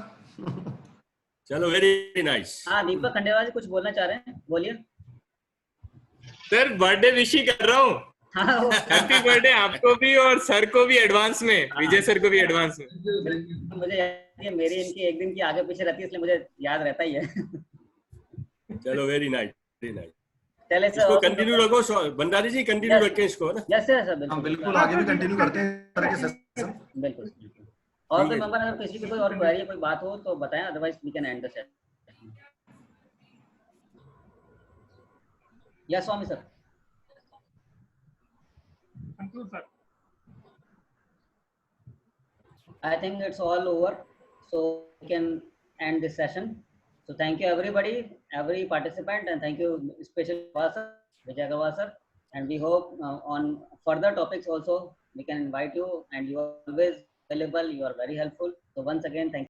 चलो वेरी नाइस।
हाँ, दीपक खंडेलवाल जी कुछ बोलना चाह रहे हैं, बोलिए।
सर बर्थडे विश ही कर रहा हूँ।
हाँ,
हैप्पी बर्थडे आपको भी और सर को भी एडवांस में, विजय सर को भी एडवांस में।
मुझे याद है, मेरी इनकी एक दिन की आगे पीछे रहती है, इसलिए मुझे याद रहता ही है।
चलो वेरी नाइस, वेरी नाइस।
चले
इसको कंटिन्यू रखो, भंडारी जी कंटिन्यू रखें इसको ना।
यस सर,
हम बिल्कुल आगे भी कंटिन्यू करते हैं।
बिल्कुल। और कोई मेंबर अगर किसी की कोई और क्वेरी, कोई बात हो तो बताएं, otherwise we can end the session. Yes Swami sir.
Conclude, sir.
I think it's all over, so we can end this session. So thank you everybody, every participant, and thank you especially Vijay Agarwal sir. And we hope on further topics also we can invite you, and you are always available. You are very helpful. So once again, thank